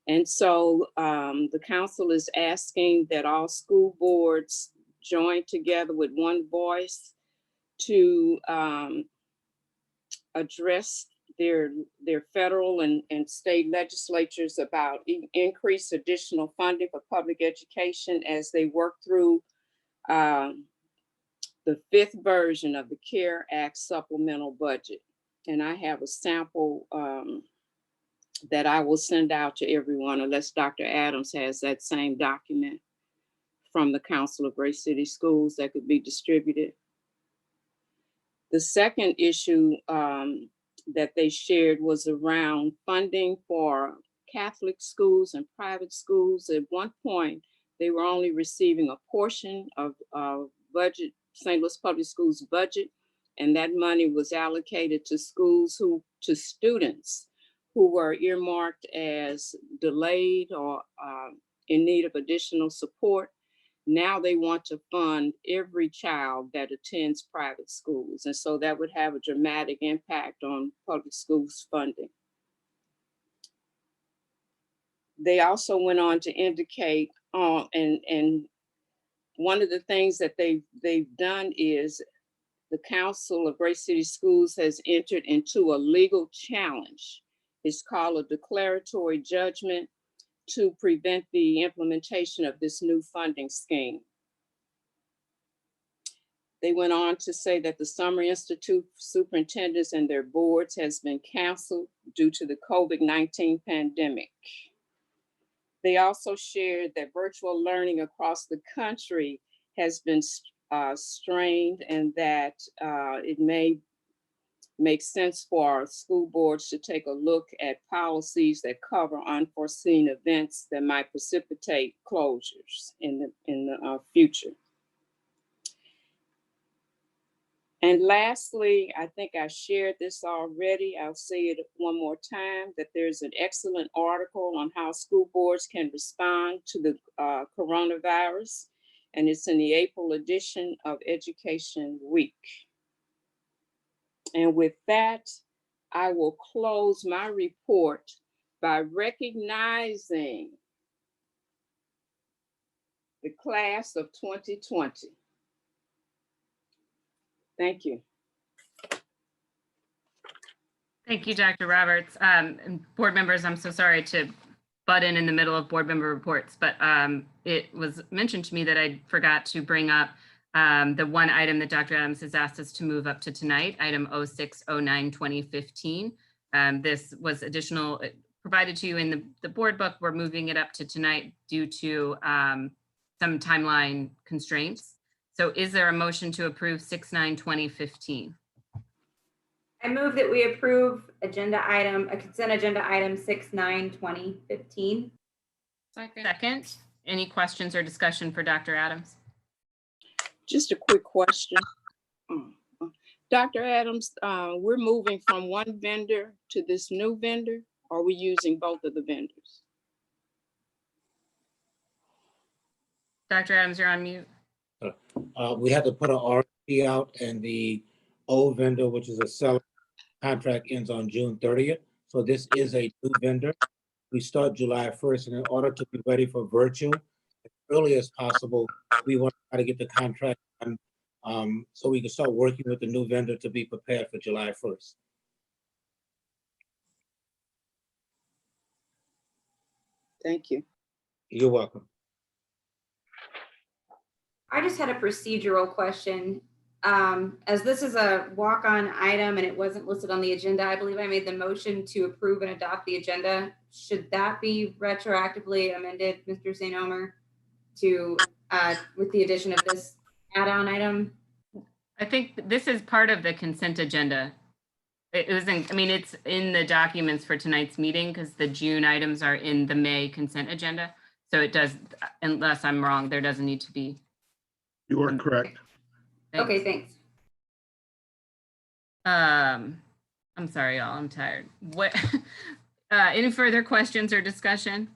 And so the council is asking that all school boards join together with one voice to address their federal and state legislatures about increased additional funding for public education as they work through the 5th version of the CARE Act supplemental budget. And I have a sample that I will send out to everyone unless Dr. Adams has that same document from the Council of Great City Schools that could be distributed. The second issue that they shared was around funding for Catholic schools and private schools. At one point, they were only receiving a portion of budget, St. Louis Public Schools budget, and that money was allocated to students who were earmarked as delayed or in need of additional support. Now they want to fund every child that attends private schools. And so that would have a dramatic impact on public schools funding. They also went on to indicate, and one of the things that they've done is the Council of Great City Schools has entered into a legal challenge. It's called a declaratory judgment to prevent the implementation of this new funding scheme. They went on to say that the Summer Institute superintendents and their boards has been canceled due to the COVID-19 pandemic. They also shared that virtual learning across the country has been strained and that it may make sense for school boards to take a look at policies that cover unforeseen events that might precipitate closures in the future. And lastly, I think I shared this already. I'll say it one more time, that there's an excellent article on how school boards can respond to the coronavirus, and it's in the April edition of Education Week. And with that, I will close my report by recognizing the class of 2020. Thank you. Thank you, Dr. Roberts. And board members, I'm so sorry to butt in the middle of board member reports, but it was mentioned to me that I forgot to bring up the one item that Dr. Adams has asked us to move up to tonight, item 0609-2015. This was additional, provided to you in the board book. We're moving it up to tonight due to some timeline constraints. So is there a motion to approve 6/9/2015? I move that we approve consent agenda item 6/9/2015. Second. Any questions or discussion for Dr. Adams? Just a quick question. Dr. Adams, we're moving from one vendor to this new vendor, or are we using both of the vendors? Dr. Adams, you're on mute. We had to put an RFP out, and the old vendor, which is a seller contract, ends on June 30th. So this is a new vendor. We start July 1st, and in order to be ready for virtual as early as possible, we want to try to get the contract done so we can start working with the new vendor to be prepared for July 1st. Thank you. You're welcome. I just had a procedural question. As this is a walk-on item and it wasn't listed on the agenda, I believe I made the motion to approve and adopt the agenda. Should that be retroactively amended, Mr. St. Omer, to with the addition of this add-on item? I think this is part of the consent agenda. It was in, I mean, it's in the documents for tonight's meeting because the June items are in the May consent agenda. So it does, unless I'm wrong, there doesn't need to be. You are correct. Thanks. Okay, thanks. I'm sorry, y'all, I'm tired. What, any further questions or discussion?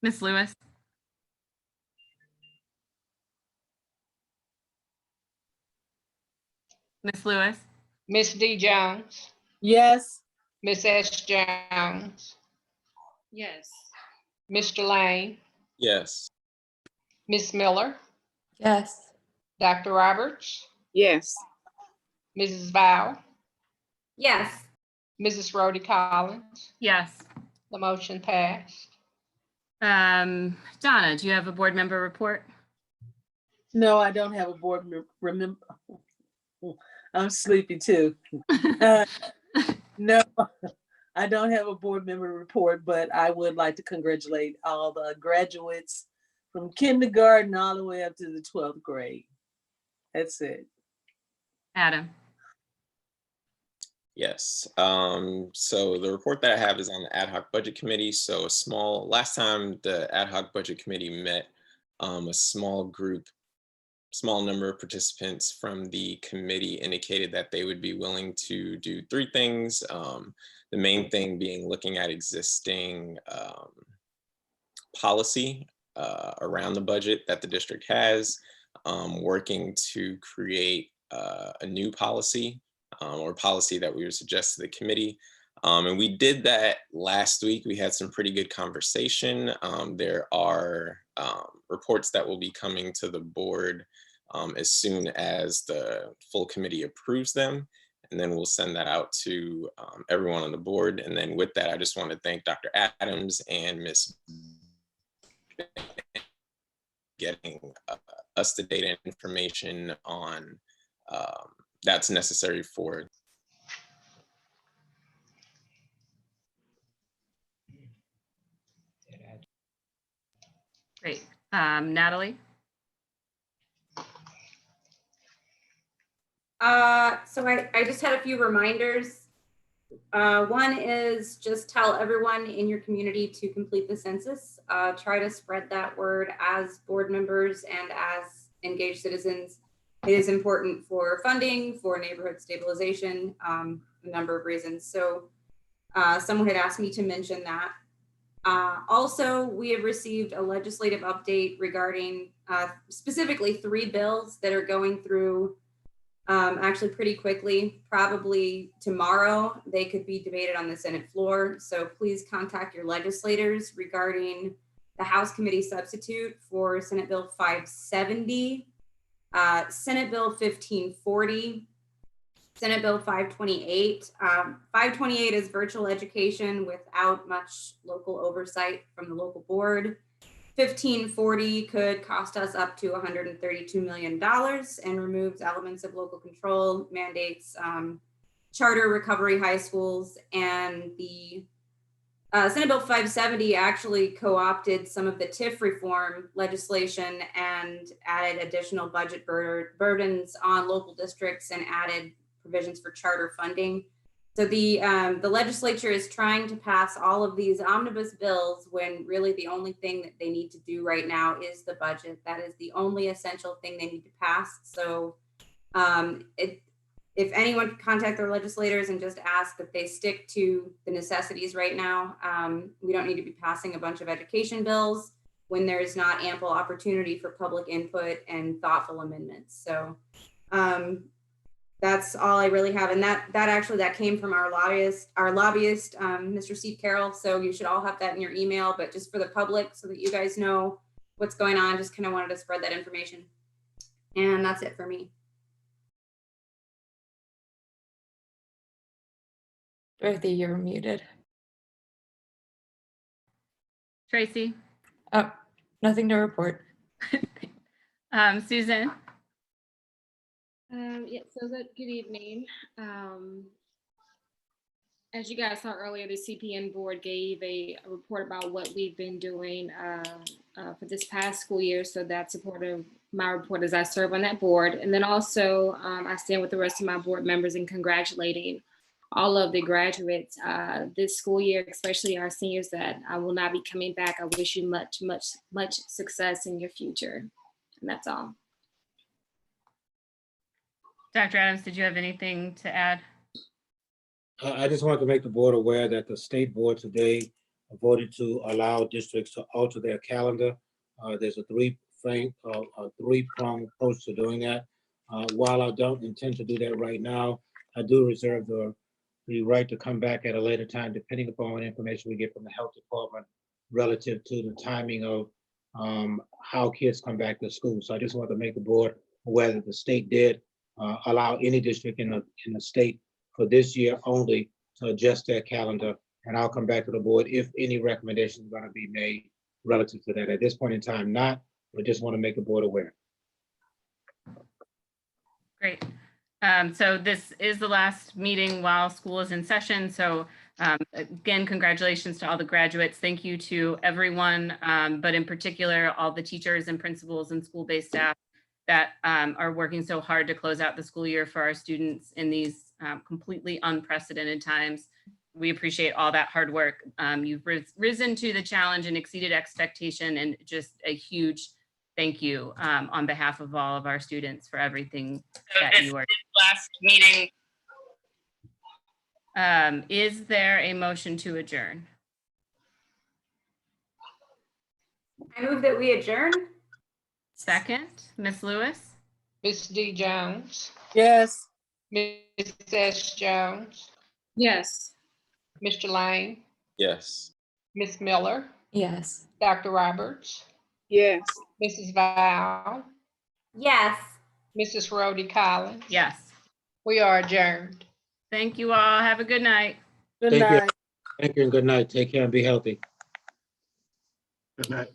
Ms. Lewis? Ms. Lewis? Ms. D. Jones, Yes. Ms. S. Jones, Yes. Mr. Lane, Yes. Ms. Miller, Yes. Dr. Roberts, Yes. Mrs. Val, Yes. Mrs. Rhodey Collins. Yes. The motion passed. Donna, do you have a board member report? No, I don't have a board I'm sleepy too. No, I don't have a board member report, but I would like to congratulate all the graduates from kindergarten all the way up to the 12th grade. That's it. Adam. Yes. So the report that I have is on the ad hoc budget committee. So last time the ad hoc budget committee met, a small number of participants from the committee indicated that they would be willing to do 3 things. The main thing being looking at existing policy around the budget that the district has, working to create a new policy or policy that we would suggest to the committee. And we did that last week. We had some pretty good conversation. There are reports that will be coming to the board as soon as the full committee approves them. And then we'll send that out to everyone on the board. And then with that, I just want to thank Dr. Adams and Ms. getting us the data and information on that's necessary for. Great. Natalie? So I just had a few reminders. One is just tell everyone in your community to complete the census. Try to spread that word as board members and as engaged citizens. It is important for funding, for neighborhood stabilization, a number of reasons. So someone had asked me to mention that. Also, we have received a legislative update regarding specifically 3 bills that are going through actually pretty quickly. Probably tomorrow they could be debated on the Senate floor. So please contact your legislators regarding the House Committee substitute for Senate Bill 570, Senate Bill 1540, Senate Bill 528. 528 is virtual education without much local oversight from the local board. 1540 could cost us up to $132 million and removes elements of local control, mandates charter recovery high schools, and the Senate Bill 570 actually co-opted some of the TIF reform legislation and added additional budget burdens on local districts and added provisions for charter funding. So the legislature is trying to pass all of these omnibus bills when really the only thing that they need to do right now is the budget. That is the only essential thing they need to pass. So if anyone could contact their legislators and just ask that they stick to the necessities right now, we don't need to be passing a bunch of education bills when there's not ample opportunity for public input and thoughtful amendments. So that's all I really have. And that came from our lobbyist, Mr. Steve Carroll. So you should all have that in your email, but just for the public so that you guys know what's going on, just kind of wanted to spread that information. And that's it for me. Dorothy, you're muted. Tracy? Oh, nothing to report. Susan? Yeah, so good evening. As you guys saw earlier, the CPN board gave a report about what we've been doing for this past school year. So that's a part of my report as I serve on that board. And then also I stand with the rest of my board members in congratulating all of the graduates this school year, especially our seniors that I will not be coming back. I wish you much, much, much success in your future. And that's all. Dr. Adams, did you have anything to add? I just wanted to make the board aware that the state board today voted to allow districts to alter their calendar. There's a three-pronged approach to doing that. While I don't intend to do that right now, I do reserve the right to come back at a later time, depending upon what information we get from the health department relative to the timing of how kids come back to school. So I just want to make the board aware that the state did allow any district in the state for this year only to adjust their calendar. And I'll come back to the board if any recommendations are going to be made relative to that. At this point in time, not, but just want to make the board aware. Great. So this is the last meeting while school is in session. So again, congratulations to all the graduates. Thank you to everyone, but in particular, all the teachers and principals and school-based staff that are working so hard to close out the school year for our students in these completely unprecedented times. We appreciate all that hard work. You've risen to the challenge and exceeded expectation, and just a huge thank you on behalf of all of our students for everything that you are. Last meeting. Is there a motion to adjourn? I move that we adjourn. Second, Ms. Lewis? Ms. D. Jones, Yes. Ms. S. Jones, Yes. Mr. Lane, Yes. Ms. Miller, Yes. Dr. Roberts, Yes. Mrs. Val, Yes. Mrs. Rhodey Collins. Yes. We are adjourned. Thank you all. Have a good night. Good Thank you. night. Thank you and good night. Take care and be healthy. Good night.